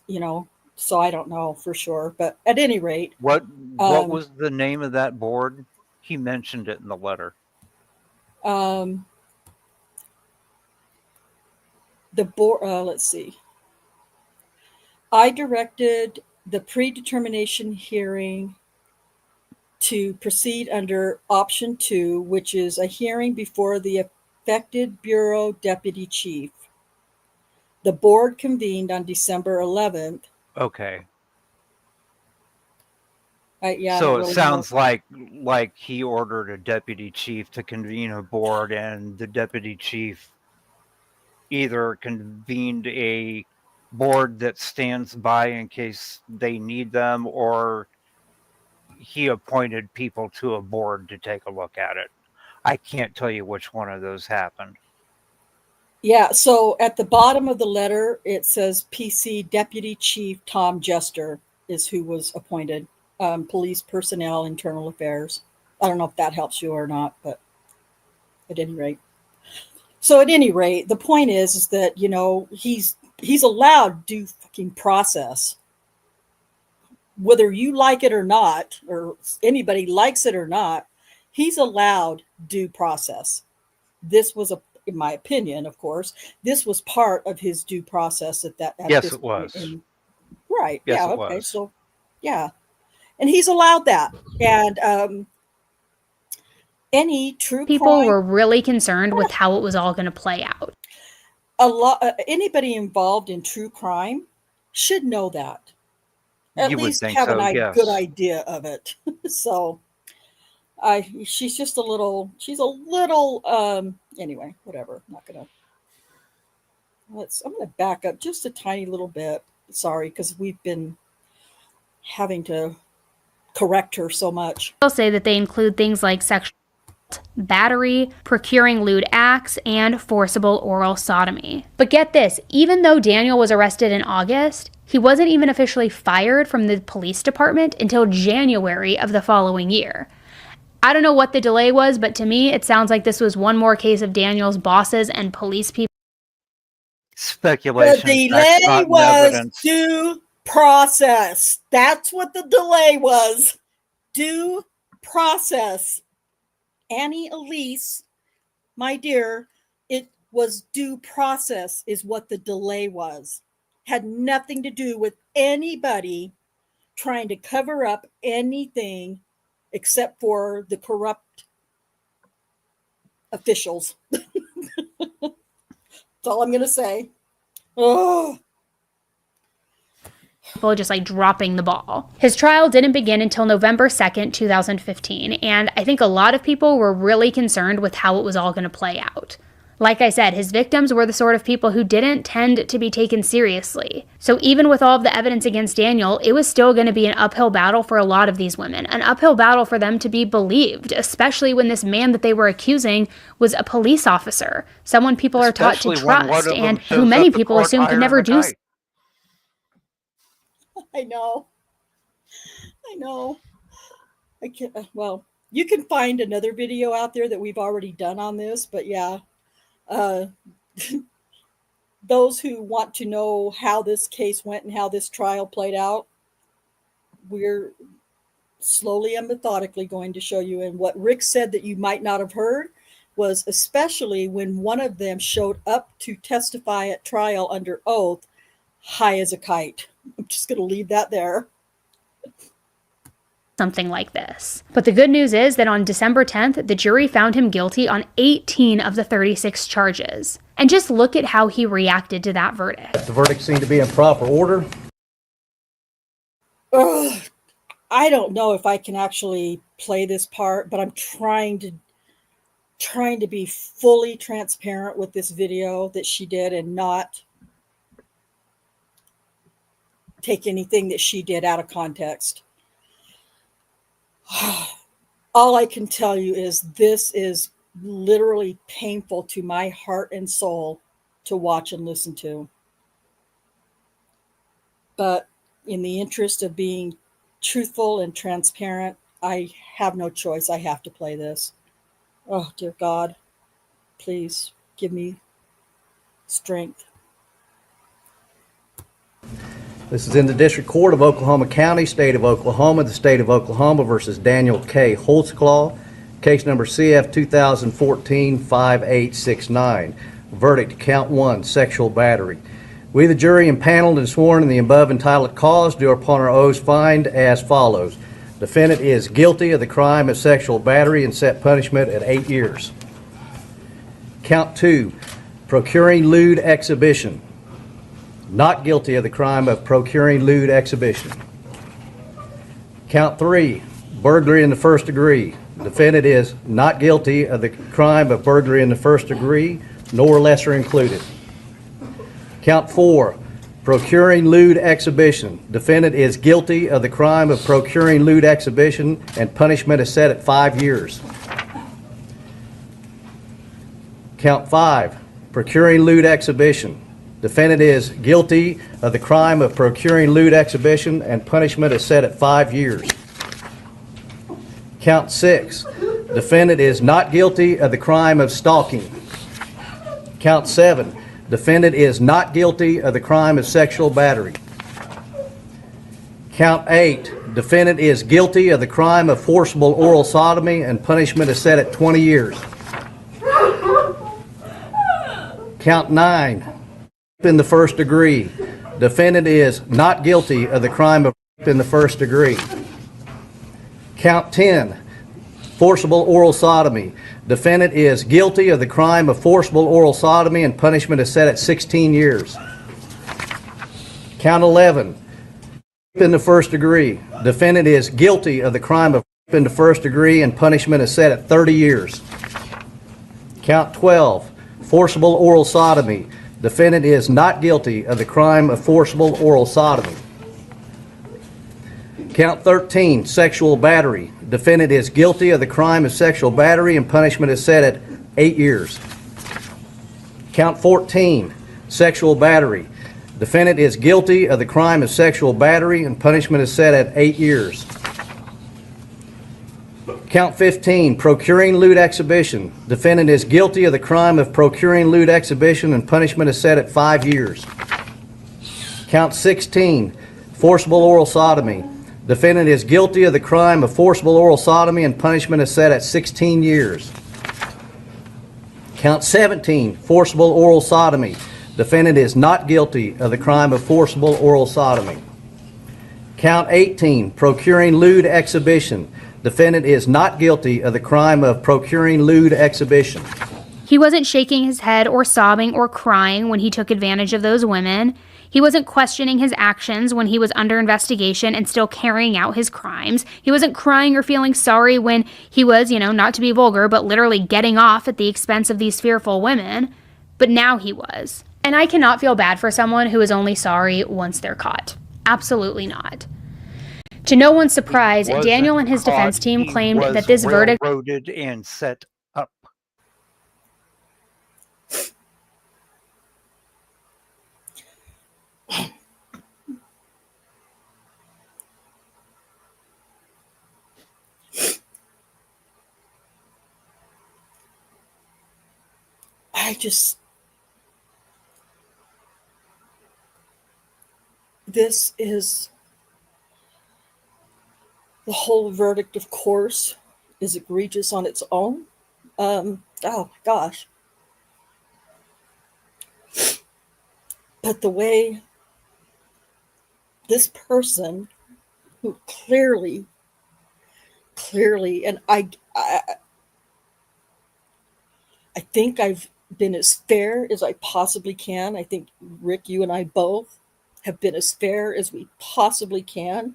you know, so I don't know for sure. But at any rate, what was the name of that board? He mentioned it in the letter. The board. Let's see. I directed the predetermination hearing to proceed under option 2, which is a hearing before the affected bureau deputy chief. The board convened on December 11th. Okay. Yeah, so it really sounds like he ordered a deputy chief to convene a board, and the deputy chief either convened a board that stands by in case they need them, or he appointed people to a board to take a look at it. I can't tell you which one of those happened. Yeah, so at the bottom of the letter, it says PC Deputy Chief Tom Jester is who was appointed. Police Personnel, Internal Affairs. I don't know if that helps you or not, but at any rate. So at any rate, the point is that, he's allowed due fucking process. Whether you like it or not, or anybody likes it or not, he's allowed due process. This was in my opinion, of course, this was part of his due process at Yes, this it point. was. Right. Yes, Yeah. it Okay. was. So, yeah. And he's allowed that. And any true People crime, were really concerned with how it was all going to play out. Anybody involved in true crime should know that. At You would least think have so, a good yes. idea of it. So, she's just anyway, whatever. I'm gonna back up just a tiny little bit. Sorry, because we've been having to correct her so much. They'll say that they include things like sexual battery, procuring lewd acts, and forcible oral sodomy. But get this, even though Daniel was arrested in August, he wasn't even officially fired from the police department until January of the following year. I don't know what the delay was, but to me, it sounds like this was one more case of Daniel's bosses and police people. Speculation. The That's delay not was evidence. due process. That's what the delay was. Due process. Annie Elise, my dear, it was due process is what the delay was. Had nothing to do with anybody trying to cover up anything except for the corrupt officials. That's all I'm going to say. Oh. People just dropping the ball. His trial didn't begin until November 2nd, 2015, and I think a lot of people were really concerned with how it was all going to play out. Like I said, his victims were the sort of people who didn't tend to be taken seriously. So even with all of the evidence against Daniel, it was still going to be an uphill battle for a lot of these women, an uphill battle for them to be believed, especially when this man that they were accusing was a police officer, someone people are taught to trust, and who many people assume could never do so. I know. I can't. Well, you can find another video out there that we've already done on this, but yeah, those who want to know how this case went and how this trial played out, we're slowly and methodically going to show you. And what Rick said that you might not have heard was, especially when one of them showed up to testify at trial under oath, high as a kite. I'm just going to leave that there. Something like this. But the good news is that on December 10th, the jury found him guilty on 18 of the 36 charges. And just look at how he reacted to that verdict. The verdict seemed to be in proper order. I don't know if I can actually play this part, but I'm trying to be fully transparent with this video that she did and not take anything that she did out of context. All I can tell you is this is literally painful to my heart and soul to watch and listen to. But in the interest of being truthful and transparent, I have no choice. I have to play this. Oh, dear God, please give me strength. This is in the District Court of Oklahoma County, State of Oklahoma, the State of Oklahoma versus Daniel K. Holtzclaw, case number CF 2014-5869. Verdict, count 1, sexual battery. We, the jury, impaneled and sworn in the above entitled cause, do upon our oaths find as follows. Defendant is guilty of the crime of sexual battery and set punishment at 8 years. Count 2, procuring lewd exhibition. Not guilty of the crime of procuring lewd exhibition. Count 3, burglary in the first degree. Defendant is not guilty of the crime of burglary in the first degree, nor lesser included. Count 4, procuring lewd exhibition. Defendant is guilty of the crime of procuring lewd exhibition, and punishment is set at 5 years. Count 5, procuring lewd exhibition. Defendant is guilty of the crime of procuring lewd exhibition, and punishment is set at 5 years. Count 6, defendant is not guilty of the crime of stalking. Count 7, defendant is not guilty of the crime of sexual battery. Count 8, defendant is guilty of the crime of forcible oral sodomy and punishment is set at 20 years. Count 9, rape in the first degree. Defendant is not guilty of the crime of rape in the first degree. Count 10, forcible oral sodomy. Defendant is guilty of the crime of forcible oral sodomy and punishment is set at 16 years. Count 11, rape in the first degree. Defendant is guilty of the crime of rape in the first degree and punishment is set at 30 years. Count 12, forcible oral sodomy. Defendant is not guilty of the crime of forcible oral sodomy. Count 13, sexual battery. Defendant is guilty of the crime of sexual battery and punishment is set at 8 years. Count 14, sexual battery. Defendant is guilty of the crime of sexual battery and punishment is set at 8 years. Count 15, procuring lewd exhibition. Defendant is guilty of the crime of procuring lewd exhibition and punishment is set at 5 years. Count 16, forcible oral sodomy. Defendant is guilty of the crime of forcible oral sodomy and punishment is set at 16 years. Count 17, forcible oral sodomy. Defendant is not guilty of the crime of forcible oral sodomy. Count 18, procuring lewd exhibition. Defendant is not guilty of the crime of procuring lewd exhibition. He wasn't shaking his head or sobbing or crying when he took advantage of those women. He wasn't questioning his actions when he was under investigation and still carrying out his crimes. He wasn't crying or feeling sorry when he was, not to be vulgar, but literally getting off at the expense of these fearful women. But now he was. And I cannot feel bad for someone who is only sorry once they're caught. Absolutely not. To no one's surprise, Daniel and his defense team claimed that this verdict railroaded and set up. This is the whole verdict, of course, is egregious on its own. Oh gosh. But the way this person who clearly, and I think I've been as fair as I possibly can. I think, Rick, you and I both have been as fair as we possibly can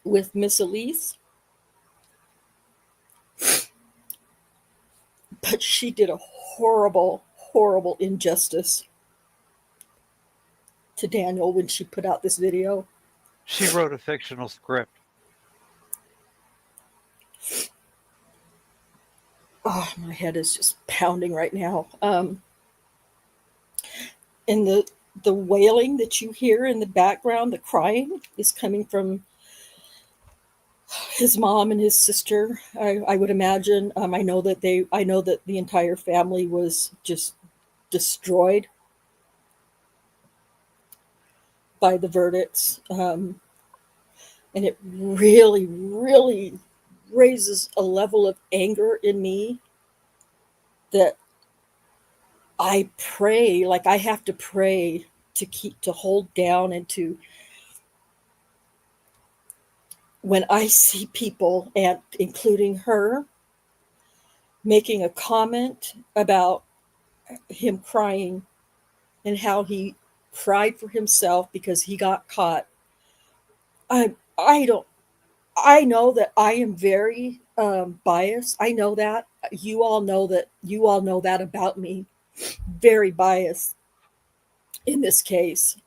with Miss Elise. But she did a horrible, horrible injustice to Daniel when she put out this video. She wrote a fictional script. Oh, my head is just pounding right now. And the wailing that you hear in the background, the crying, is coming from his mom and his sister. I would imagine. I know that the entire family was just destroyed by the verdicts, and it really, really raises a level of anger in me that I pray, like I have to pray to hold down, and to, when I see people, and including her, making a comment about him crying and how he cried for himself because he got caught. I know that I am very biased. I know that. You all know that about me. Very biased in this case.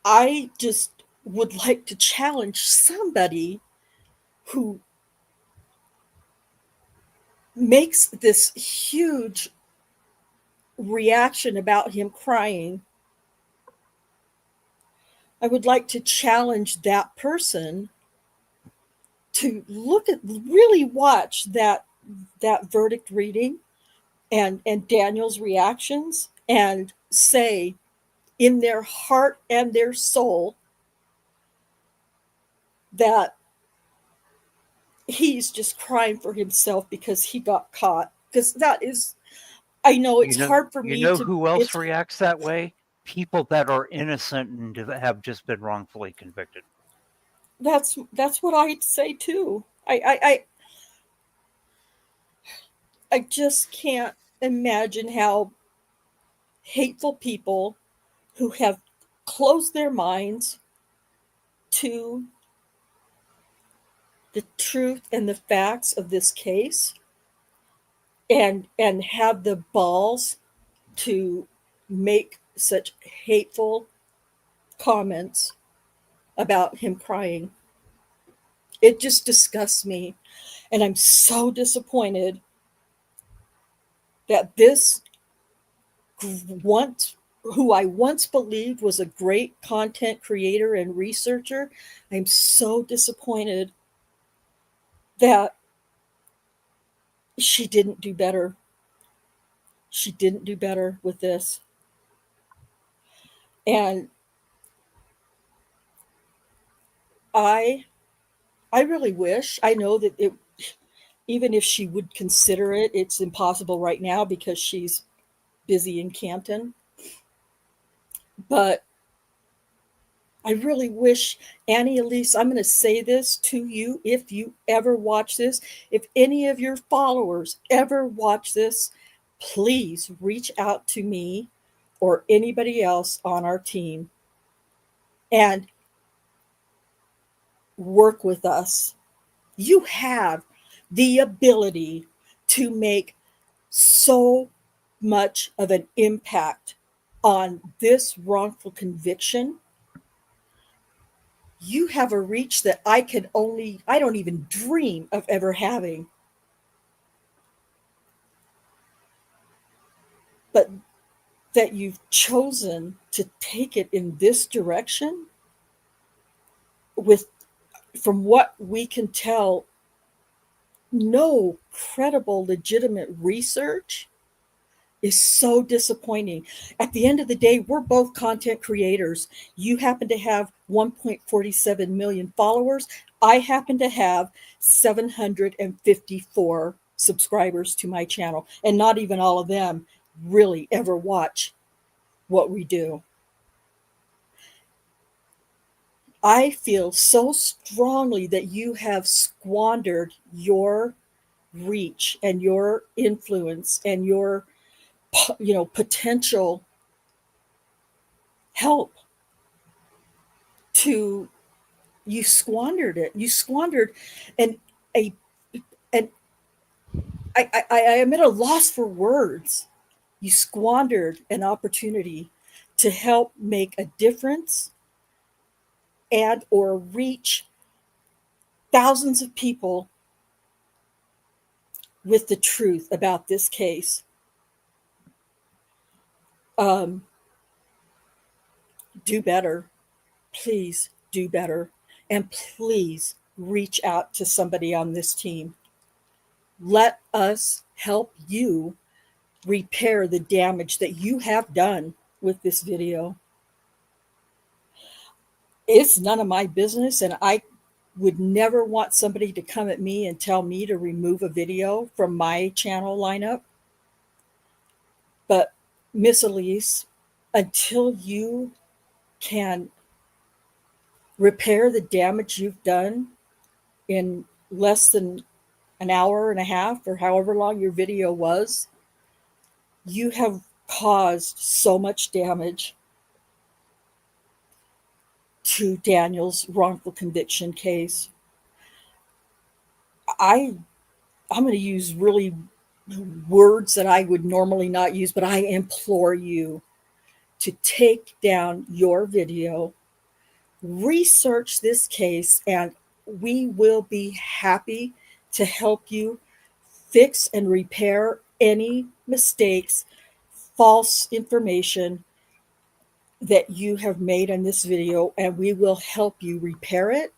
I just would like to challenge somebody who makes this huge reaction about him crying. I would like to challenge that person to really watch that that verdict reading and Daniel's reactions and say in their heart and their soul that he's just crying for himself because he got caught. Because that is, I know it's hard for me to. Who else reacts that way? People that are innocent and have just been wrongfully convicted. That's what I'd say too. I just can't imagine how hateful people who have closed their minds to the truth and the facts of this case and have the balls to make such hateful comments about him crying. It just disgusts me. And I'm so disappointed that this who I once believed was a great content creator and researcher, I'm so disappointed that she didn't do better. She didn't do better with this. And I really wish, I know that it, even if she would consider it, it's impossible right now because she's busy in Canton. But I really wish, Annie, Elise, I'm going to say this to you. If you ever watch this, if any of your followers ever watch this, please reach out to me or anybody else on our team and work with us. You have the ability to make so much of an impact on this wrongful conviction. You have a reach that I don't even dream of ever having. But that you've chosen to take it in this direction with, from what we can tell, no credible, legitimate research is so disappointing. At the end of the day, we're both content creators. You happen to have 1.47 million followers. I happen to have 754 subscribers to my channel, and not even all of them really ever watch what we do. I feel so strongly that you have squandered your reach and your influence and your potential help to, you squandered it. You squandered and a and I am at a loss for words. You squandered an opportunity to help make a difference and or reach thousands of people with the truth about this case. Do better. Please do better. And please reach out to somebody on this team. Let us help you repair the damage that you have done with this video. It's none of my business, and I would never want somebody to come at me and tell me to remove a video from my channel lineup. But Miss Elise, until you can repair the damage you've done in less than an hour and a half or however long your video was, you have caused so much damage to Daniel's wrongful conviction case. I'm going to use really words that I would normally not use, but I implore you to take down your video, research this case, and we will be happy to help you fix and repair any mistakes, false information that you have made in this video, and we will help you repair it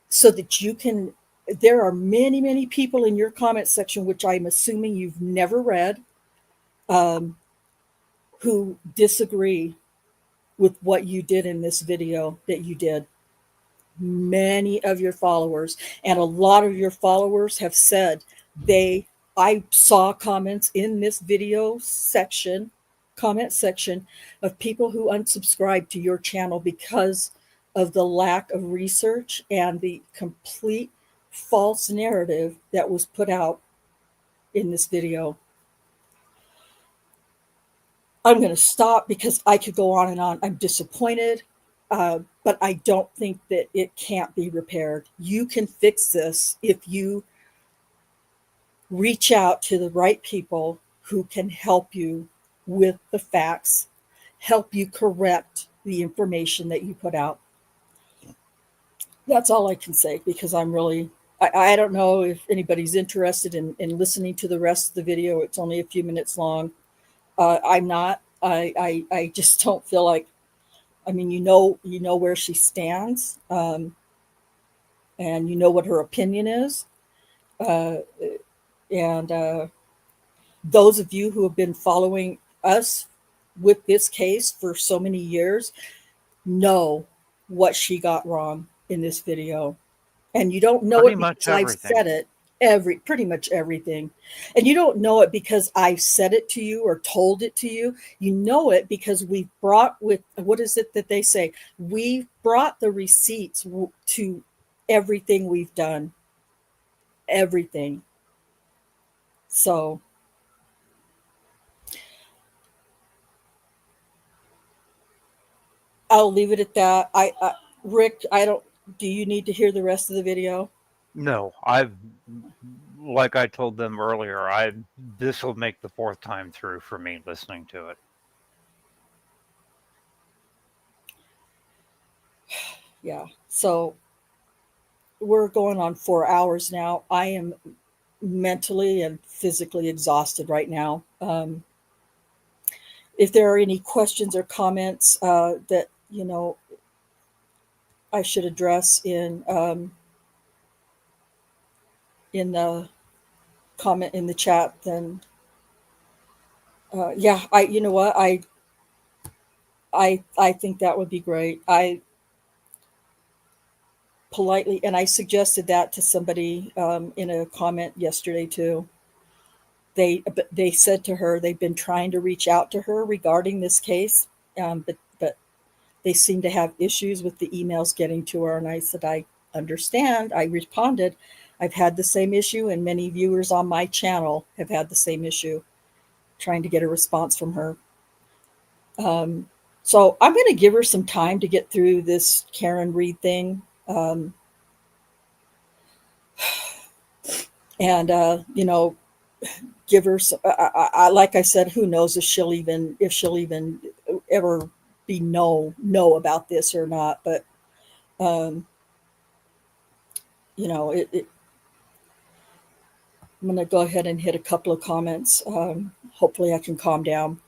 so that you can there are many, many people in your comment section, which I'm assuming you've never read, who disagree with what you did in this video that you did. Many of your followers, and a lot of your followers have said I saw comments in this video section, comment section, of people who unsubscribed to your channel because of the lack of research and the complete false narrative that was put out in this video. I'm going to stop because I could go on and on. I'm disappointed, but I don't think that it can't be repaired. You can fix this if you reach out to the right people who can help you with the facts, help you correct the information that you put out. That's all I can say, because I'm really, I don't know if anybody's interested in listening to the rest of the video. It's only a few minutes long. I'm not. I just don't feel like. I mean, you know where she stands, and you know what her opinion is, and those of you who have been following us with this case for so many years know what she got wrong in this video. And you don't know Pretty it much because I've everything. said it, pretty much everything. And you don't know it because I've said it to you or told it to you. You know it because we've brought what is it that they say? We've brought the receipts to everything we've done. Everything. So I'll leave it at that. Rick, do you need to hear the rest of the video? No, like I told them earlier, this will make the fourth time through for me listening to it. Yeah. So we're going on 4 hours now. I am mentally and physically exhausted right now. If there are any questions or comments that I should address in the comment in the chat, then yeah, you know what, I think that would be great. I politely, and I suggested that to somebody in a comment yesterday too. They said to her they've been trying to reach out to her regarding this case, but they seem to have issues with the emails getting to her. And I said, I understand. I responded, I've had the same issue, and many viewers on my channel have had the same issue trying to get a response from her. So I'm going to give her some time to get through this Karen Reed thing. And give her some, like I said, who knows if she'll even ever be know about this or not. But I'm going to go ahead and hit a couple of comments. Hopefully I can calm down.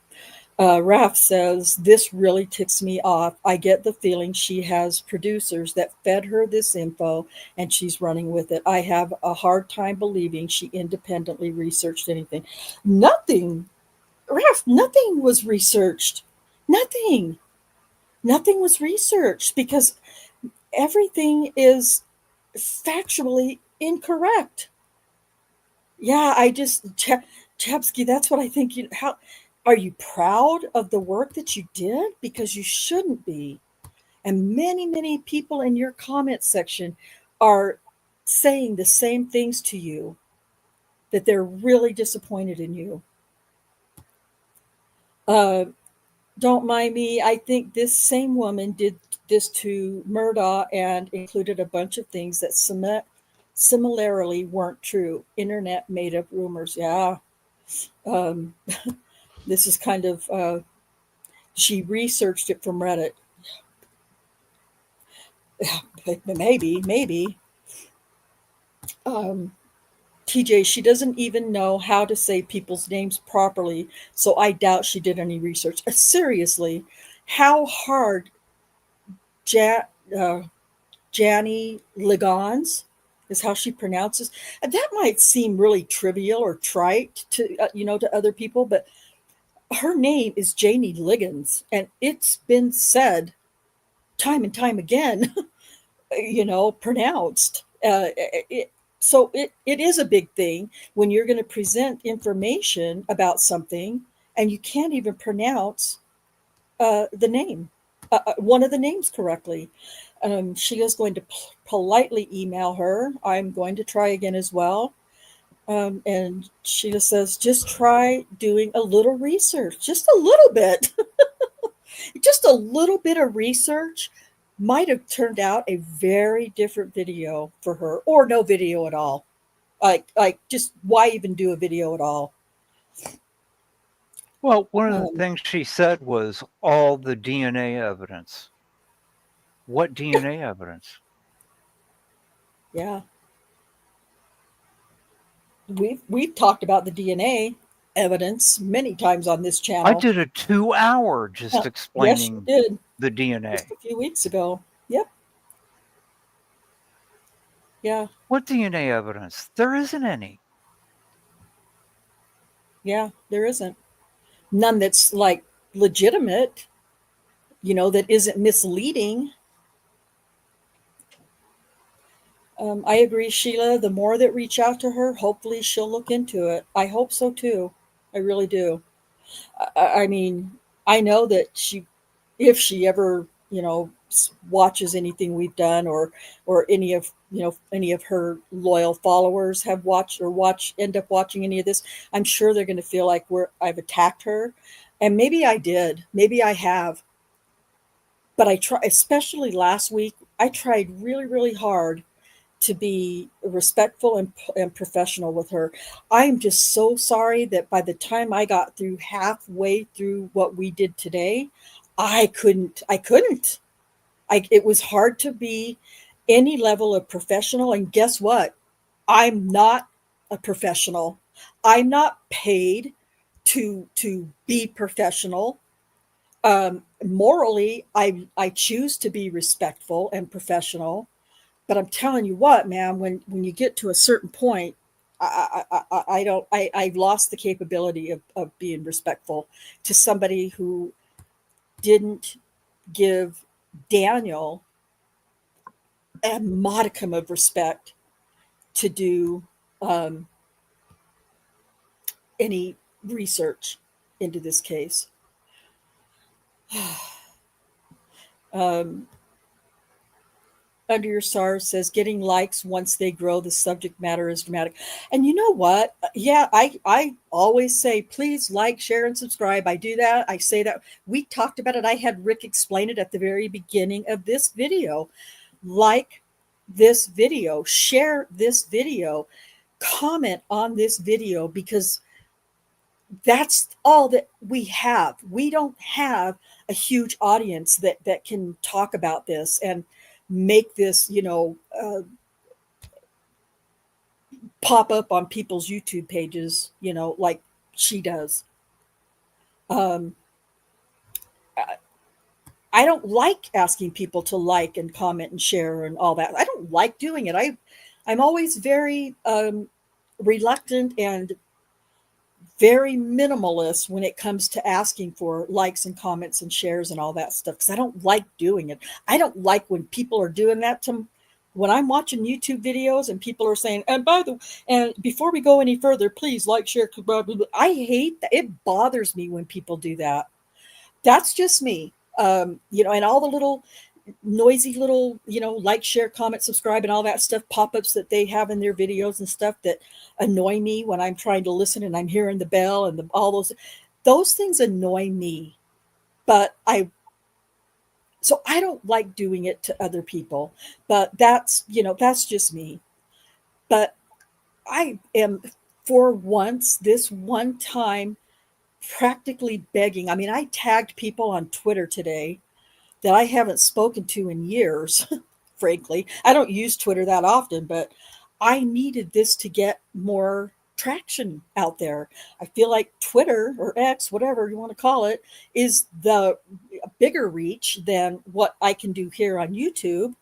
Raf says, this really ticks me off. I get the feeling she has producers that fed her this info and she's running with it. I have a hard time believing she independently researched anything. Nothing, Raf, nothing was researched. Nothing was researched, because everything is factually incorrect. Yeah, Chepsky, that's what I think. How are you proud of the work that you did? Because you shouldn't be. And many, many people in your comment section are saying the same things to you, that they're really disappointed in you. Don't mind me. I think this same woman did this to Murdaugh and included a bunch of things that similarly weren't true. Internet made up rumors. Yeah. This is kind of, she researched it from Reddit. Maybe. TJ, she doesn't even know how to say people's names properly, so I doubt she did any research. Seriously, how hard Janie Legans, is how she pronounces. And that might seem really trivial or trite to to other people, but her name is Janie Liggins, and it's been said time and time again, pronounced. So it is a big thing when you're going to present information about something and you can't even pronounce the name, one of the names correctly. She is going to politely email her. I'm going to try again as well. And Sheila says, just try doing a little research, just a little bit. Just a little bit of research might have turned out a very different video for her, or no video at all. Like just why even do a video at all? Well, one of the things she said was all the DNA evidence. What DNA evidence? Yeah. We've talked about the DNA evidence many times on this channel. I did a 2-hour just explaining yes, you did. the DNA. Just a few weeks ago. Yep. Yeah. What DNA evidence? There isn't any. Yeah, there isn't. None that's like legitimate, that isn't misleading. I agree, Sheila. The more that reach out to her, hopefully she'll look into it. I hope so too. I really do. I mean, I know that if she ever, watches anything we've done, or any of her loyal followers have watched or end up watching any of this, I'm sure they're going to feel like I've attacked her, and maybe I did, maybe I have, but I try, especially last week, I tried really, really hard to be respectful and professional with her. I'm just so sorry that by the time I got through halfway through what we did today, I couldn't. It was hard to be any level of professional. And guess what? I'm not a professional. I'm not paid to be professional. Morally, I choose to be respectful and professional. But I'm telling you what, man, when you get to a certain point, I've lost the capability of being respectful to somebody who didn't give Daniel a modicum of respect to do any research into this case. Under Your Stars says getting likes once they grow, the subject matter is dramatic. And you know what? Yeah, I always say, please like, share, and subscribe. I do that. I say that. We talked about it. I had Rick explain it at the very beginning of this video. Like this video, share this video, comment on this video, because that's all that we have. We don't have a huge audience that can talk about this and make this, pop up on people's YouTube pages, like she does. I don't like asking people to like and comment and share and all that. I don't like doing it. I'm always very reluctant and very minimalist when it comes to asking for likes and comments and shares and all that stuff, because I don't like doing it. I don't like when people are doing that to when I'm watching YouTube videos and people are saying, and before we go any further, please like, share, blah, blah, blah. I hate that. It bothers me when people do that. That's just me. And all the little noisy little, like, share, comment, subscribe, and all that stuff, pop-ups that they have in their videos and stuff that annoy me when I'm trying to listen and I'm hearing the bell and all those things annoy me. But so I don't like doing it to other people, but that's just me. But I am, for once, this one time, practically begging. I mean, I tagged people on Twitter today that I haven't spoken to in years, frankly. I don't use Twitter that often, but I needed this to get more traction out there. I feel like Twitter, or X, whatever you want to call it, is the bigger reach than what I can do here on YouTube.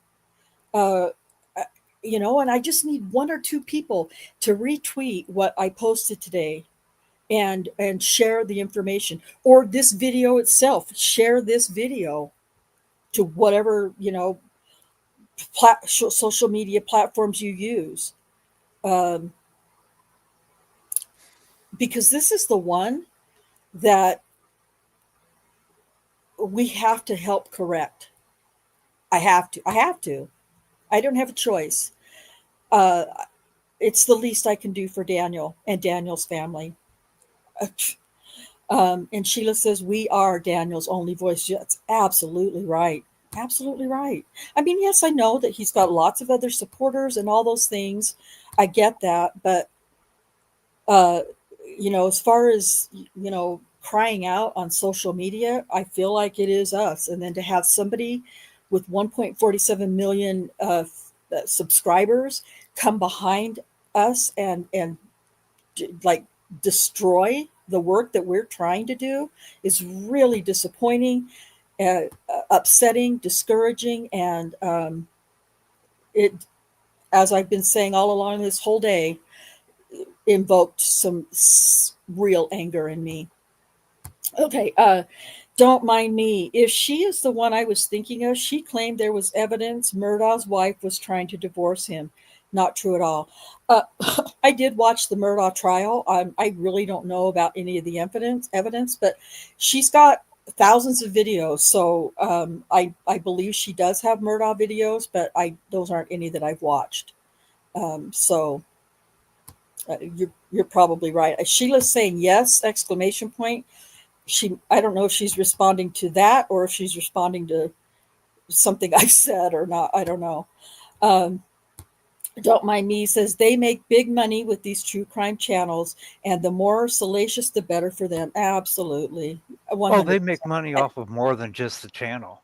and I just need one or two people to retweet what I posted today and share the information, or this video itself. Share this video to whatever, social media platforms you use. Um, because this is the one that we have to help correct. I have to. I have to. I don't have a choice. Uh, it's the least I can do for Daniel and Daniel's family. And Sheila says, we are Daniel's only voice. That's absolutely right. Absolutely right. I mean, yes, I know that he's got lots of other supporters and all those things. I get that. But, uh, as far as, crying out on social media, I feel like it is us. And then to have somebody with 1.47 million subscribers come behind us and like destroy the work that we're trying to do is really disappointing, upsetting, discouraging, and it, as I've been saying all along this whole day, invoked some real anger in me. Okay, don't mind me. If she is the one I was thinking of, she claimed there was evidence Murdaugh's wife was trying to divorce him. Not true at all. Uh, I did watch the Murdaugh trial. I really don't know about any of the evidence, but she's got thousands of videos. So I believe she does have Murdaugh videos, but those aren't any that I've watched. So you're probably right. Sheila's saying yes! Exclamation point. I don't know if she's responding to that or if she's responding to something I've said or not. I don't know. Um, don't mind me says they make big money with these true crime channels, and the more salacious, the better for them. Absolutely. Oh, they 100%. make money off of more than just the channel.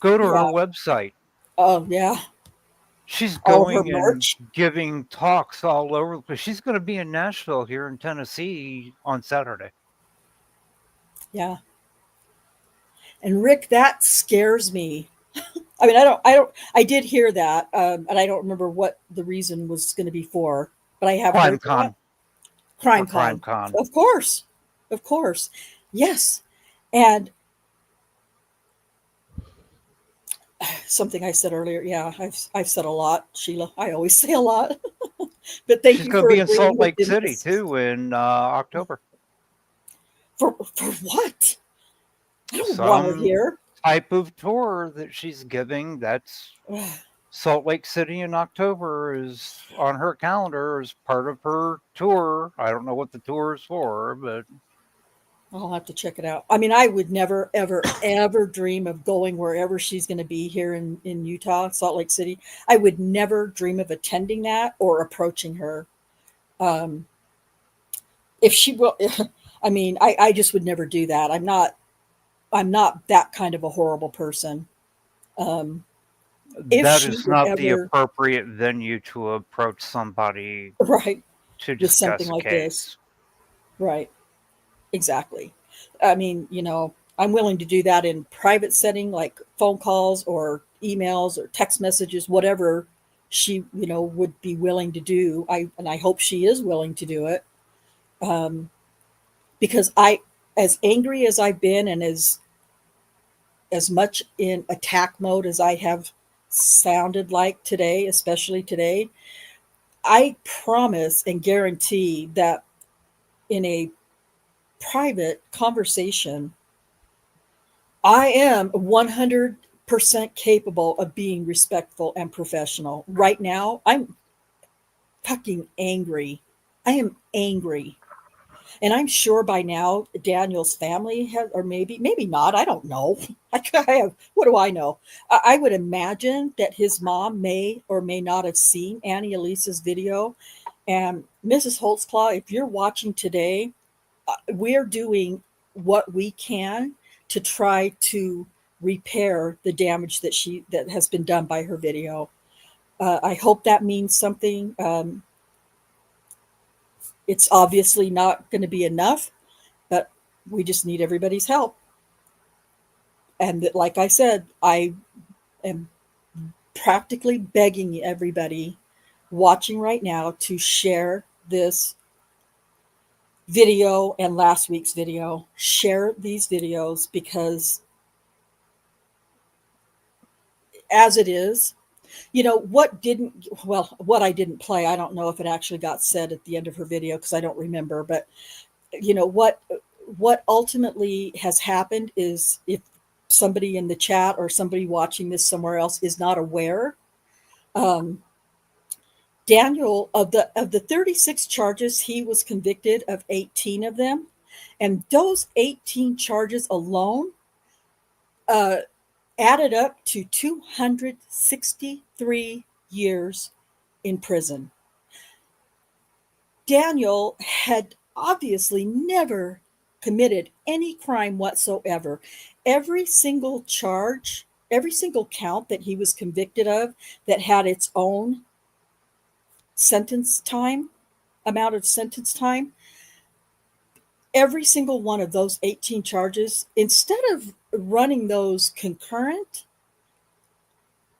Go to her Yeah. website. Oh, yeah. She's All her going and merch. giving talks all over the place. She's going to be in Nashville here in Tennessee on Saturday. Yeah. And Rick, that scares me. I mean, I did hear that, and I don't remember what the reason was going to be for, but I have heard that. CrimeCon. For Crime Con. CrimeCon. Of course. Of course. Yes. And something I said earlier, yeah, I've said a lot, Sheila. I always say a lot. But thank She's you going to for be in agreeing Salt with Lake City Dennis. too in October. For what? I don't want her Some here. type of tour that she's giving. That's Salt Lake City in October is on her calendar as part of her tour. I don't know what the tour is for, but I'll have to check it out. I mean, I would never, ever, ever dream of going wherever she's going to be here in Utah, Salt Lake City. I would never dream of attending that or approaching her. Um, if she will, I mean, I just would never do that. I'm not that kind of a horrible person. Um, if that she is would not the ever, appropriate venue to approach somebody right, to with something discuss a like this, case. right, exactly. I mean, I'm willing to do that in private setting, like phone calls or emails or text messages, whatever she, would be willing to do. I hope she is willing to do it. Um, because as angry as I've been and as much in attack mode as I have sounded like today, especially today, I promise and guarantee that in a private conversation, I am 100% capable of being respectful and professional. Right now, I'm fucking angry. I am angry. And I'm sure by now Daniel's family has, or maybe not. I don't know. What do I know? I would imagine that his mom may or may not have seen Annie Elise's video. And Mrs. Holtzclaw, if you're watching today, we're doing what we can to try to repair the damage that has been done by her video. I hope that means something. It's obviously not going to be enough, but we just need everybody's help. And that, like I said, I am practically begging everybody watching right now to share this video and last week's video. Share these videos because as it is, what I didn't play, I don't know if it actually got said at the end of her video because I don't remember, but what ultimately has happened is if somebody in the chat or somebody watching this somewhere else is not aware, Daniel, of the 36 charges, he was convicted of 18 of them, and those 18 charges alone added up to 263 years in prison. Daniel had obviously never committed any crime whatsoever. Every single charge, every single count that he was convicted of that had its own amount of sentence time, every single one of those 18 charges, instead of running those concurrent,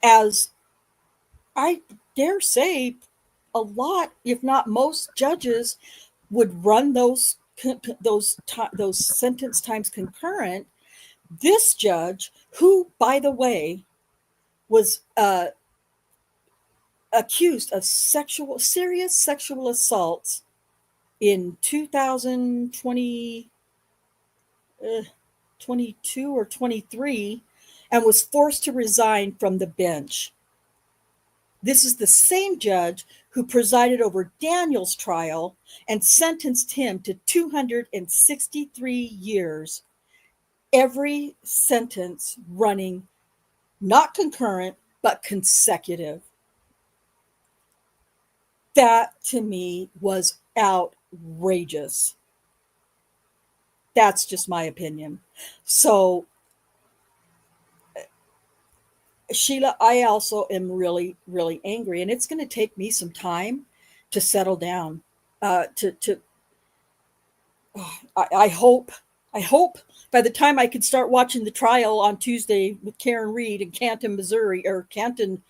as I dare say, a lot, if not most judges would run those sentence times concurrent. This judge, who, by the way, was accused of serious sexual assaults in 2020, 22 or 23, and was forced to resign from the bench. This is the same judge who presided over Daniel's trial and sentenced him to 263 years, every sentence running not concurrent, but consecutive. That to me was outrageous. That's just my opinion. So, Sheila, I also am really, really angry, and it's going to take me some time to settle down. I hope by the time I could start watching the trial on Tuesday with Karen Reed in Canton, Missouri, or Canton,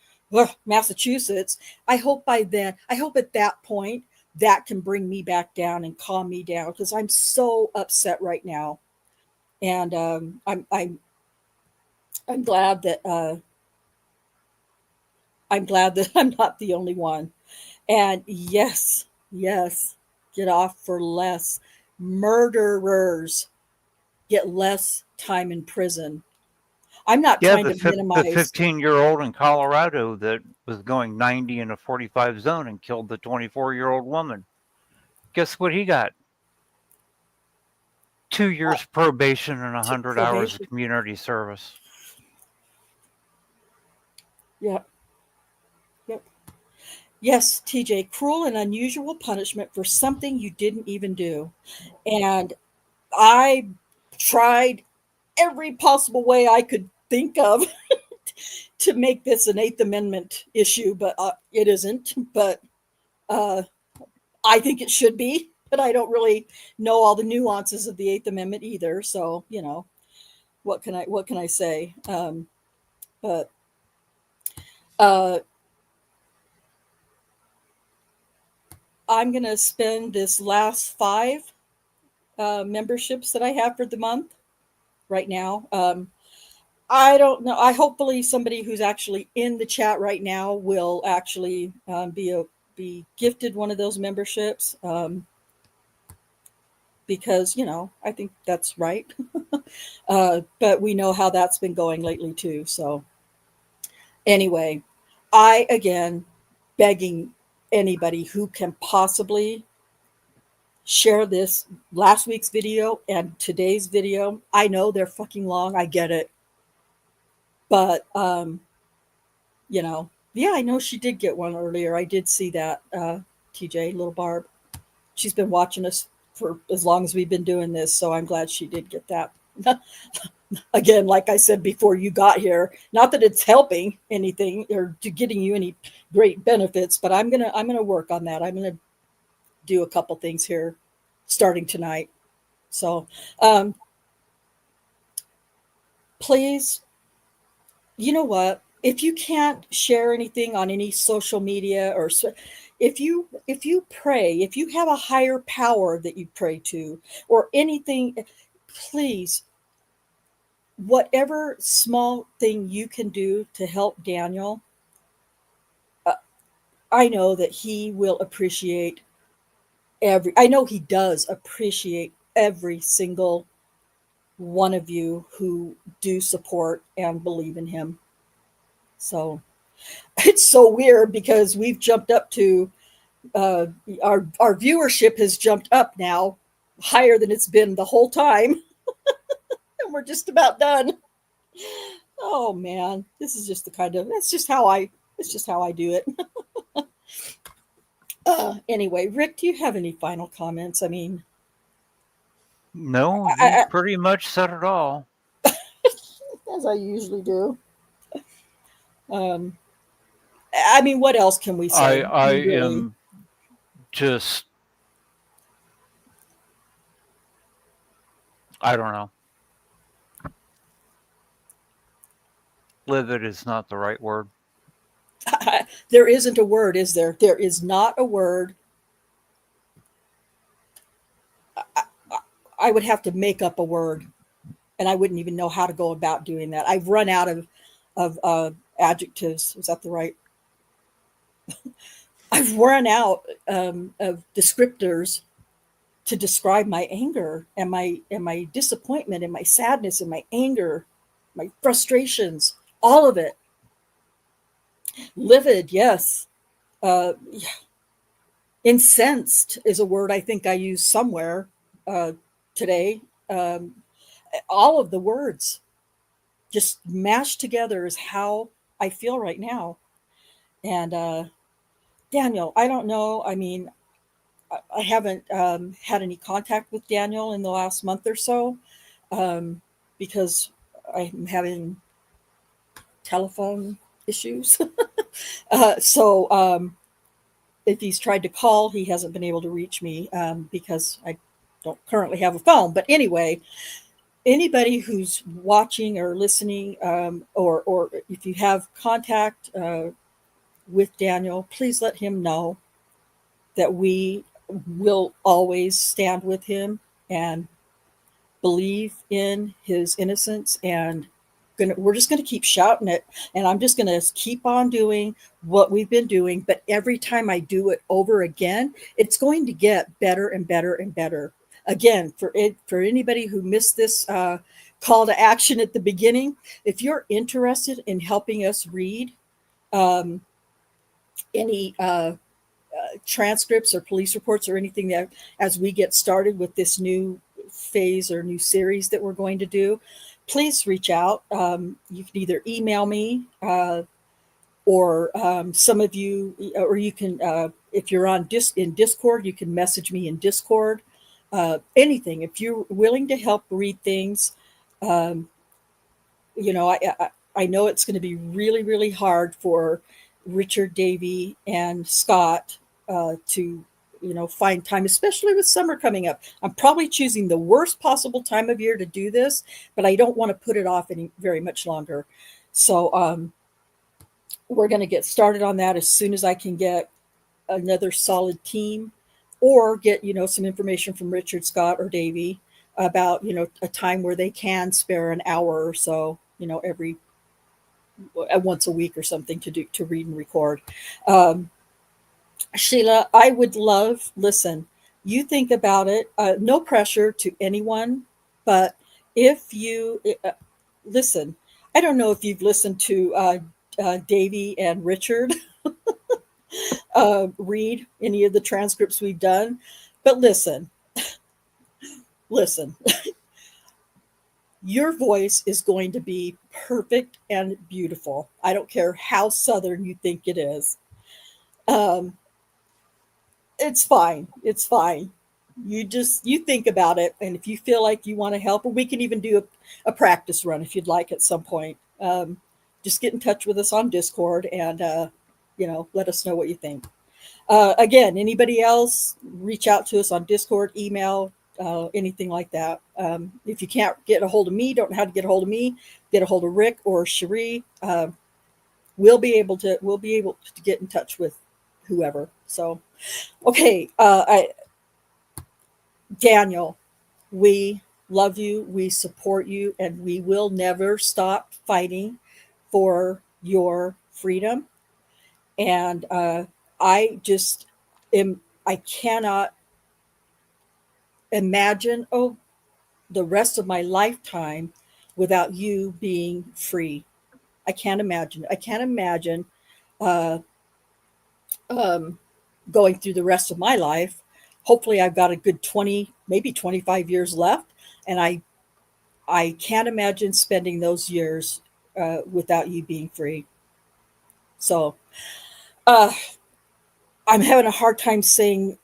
Massachusetts, I hope at that point that can bring me back down and calm me down, because I'm so upset right now, and I'm glad that I'm not the only one. And yes, get off for less. Murderers get less time in prison. I'm not Yeah, trying to the minimize. 15-year-old in Colorado that was going 90 in a 45 zone and killed the 24-year-old woman. Guess what he got? 2 years probation and 100 hours of community service. Yep. Yes, TJ, cruel and unusual punishment for something you didn't even do. And I tried every possible way I could think of to make this an Eighth Amendment issue, but it isn't. But I think it should be. But I don't really know all the nuances of the Eighth Amendment either. So what can I say? But I'm going to spend this last 5 memberships that I have for the month right now. I don't know. I hopefully somebody who's actually in the chat right now will actually be gifted one of those memberships, because I think that's right. But we know how that's been going lately too. So anyway, I again begging anybody who can possibly share this last week's video and today's video. I know they're fucking long. I get it. But, yeah, I know she did get one earlier. I did see that, TJ, little Barb. She's been watching us for as long as we've been doing this, so I'm glad she did get that. Again, like I said before you got here, not that it's helping anything or getting you any great benefits, but I'm gonna work on that. I'm gonna do a couple things here starting tonight. So, please, you know what? if you can't share anything on any social media, or if you pray, if you have a higher power that you pray to, or anything, please, whatever small thing you can do to help Daniel, I know that he will appreciate I know he does appreciate every single one of you who do support and believe in him. So it's so weird because we've jumped up to our viewership has jumped up now higher than it's been the whole time, and we're just about done. Oh man, this is just the kind of it's just how I do it. Anyway, Rick, do you have any final comments? I mean, No, you pretty much said it all. as I usually do. I mean, what else can we say? I really? am just, I don't know. Livid is not the right word. There isn't a word, is there? There is not a word. I would have to make up a word, and I wouldn't even know how to go about doing that. I've run out of adjectives. Is that the right? I've run out of descriptors to describe my anger and my disappointment and my sadness and my anger, my frustrations, all of it. Livid, yes. Yeah. Incensed is a word I think I used somewhere today. Um, all of the words just mashed together is how I feel right now. And Daniel, I don't know. I mean, I haven't had any contact with Daniel in the last month or so because I'm having telephone issues. So if he's tried to call, he hasn't been able to reach me because I don't currently have a phone. But anyway, anybody who's watching or listening, or if you have contact with Daniel, please let him know that we will always stand with him and believe in his innocence, and we're just going to keep shouting it, and I'm just going to keep on doing what we've been doing. But every time I do it over again, it's going to get better and better and better. Again, for anybody who missed this call to action at the beginning, if you're interested in helping us read any transcripts or police reports or anything, that as we get started with this new phase or new series that we're going to do, please reach out. You can either email me or some of you, or you can, if you're on in Discord, you can message me in Discord. Anything, if you're willing to help read things, you know, I know it's going to be really, really hard for Richard, Davey, and Scott to, find time, especially with summer coming up. I'm probably choosing the worst possible time of year to do this, but I don't want to put it off very much longer. So we're going to get started on that as soon as I can get another solid team, or get, some information from Richard, Scott, or Davey about, a time where they can spare an hour or so, every once a week or something to read and record. Sheila, I would listen, you think about it, no pressure to anyone, but if you listen, I don't know if you've listened to Davey and Richard read any of the transcripts we've done, but listen, your voice is going to be perfect and beautiful. I don't care how Southern you think it is. It's fine. It's fine. You think about it, and if you feel like you want to help, we can even do a practice run if you'd like at some point. Just get in touch with us on Discord and let us know what you think. Again, anybody else, reach out to us on Discord, email, anything like that. If you can't get a hold of me, don't know how to get a hold of me, get a hold of Rick or Cherie. we'll be able to get in touch with whoever. So, okay, Daniel, we love you, we support you, and we will never stop fighting for your freedom. And I just I cannot imagine the rest of my lifetime without you being free. I can't imagine. I can't imagine uh, um, going through the rest of my life. Hopefully, I've got a good 20, maybe 25 years left, and I can't imagine spending those years without you being free. So uh, I'm having a hard time saying,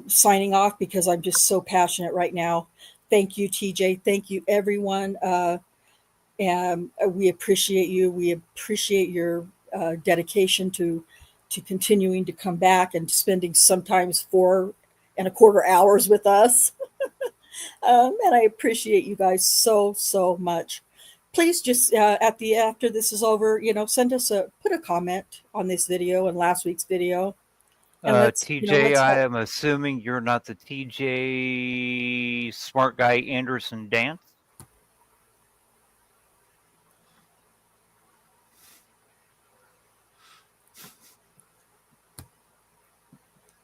signing off because I'm just so passionate right now. Thank you, TJ. Thank you, everyone. And we appreciate you. We appreciate your dedication to continuing to come back and spending sometimes 4.25 hours with us. And I appreciate you guys so much. Please just after this is over, send us put a comment on this video and last week's video, and TJ, let's I help. am assuming you're not the TJ Smart Guy Anderson Dance.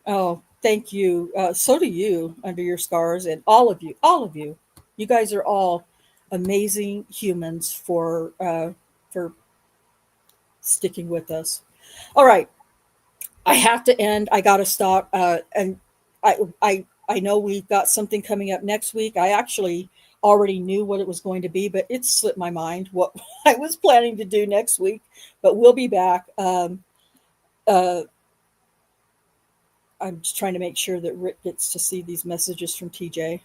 Oh, thank you. So do you, under your scars, and all of you, all of you. You guys are all amazing humans for sticking with us. All right, I have to end. I got to stop. And I know we've got something coming up next week. I actually already knew what it was going to be, but it slipped my mind what I was planning to do next week. But we'll be back. Uh, I'm just trying to make sure that Rick gets to see these messages from TJ.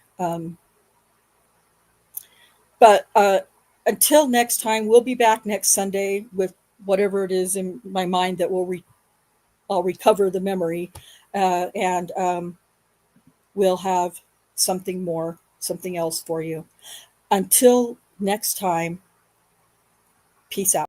But until next time, we'll be back next Sunday with whatever it is in my mind that I'll recover the memory, and we'll have something else for you. Until next time, peace out.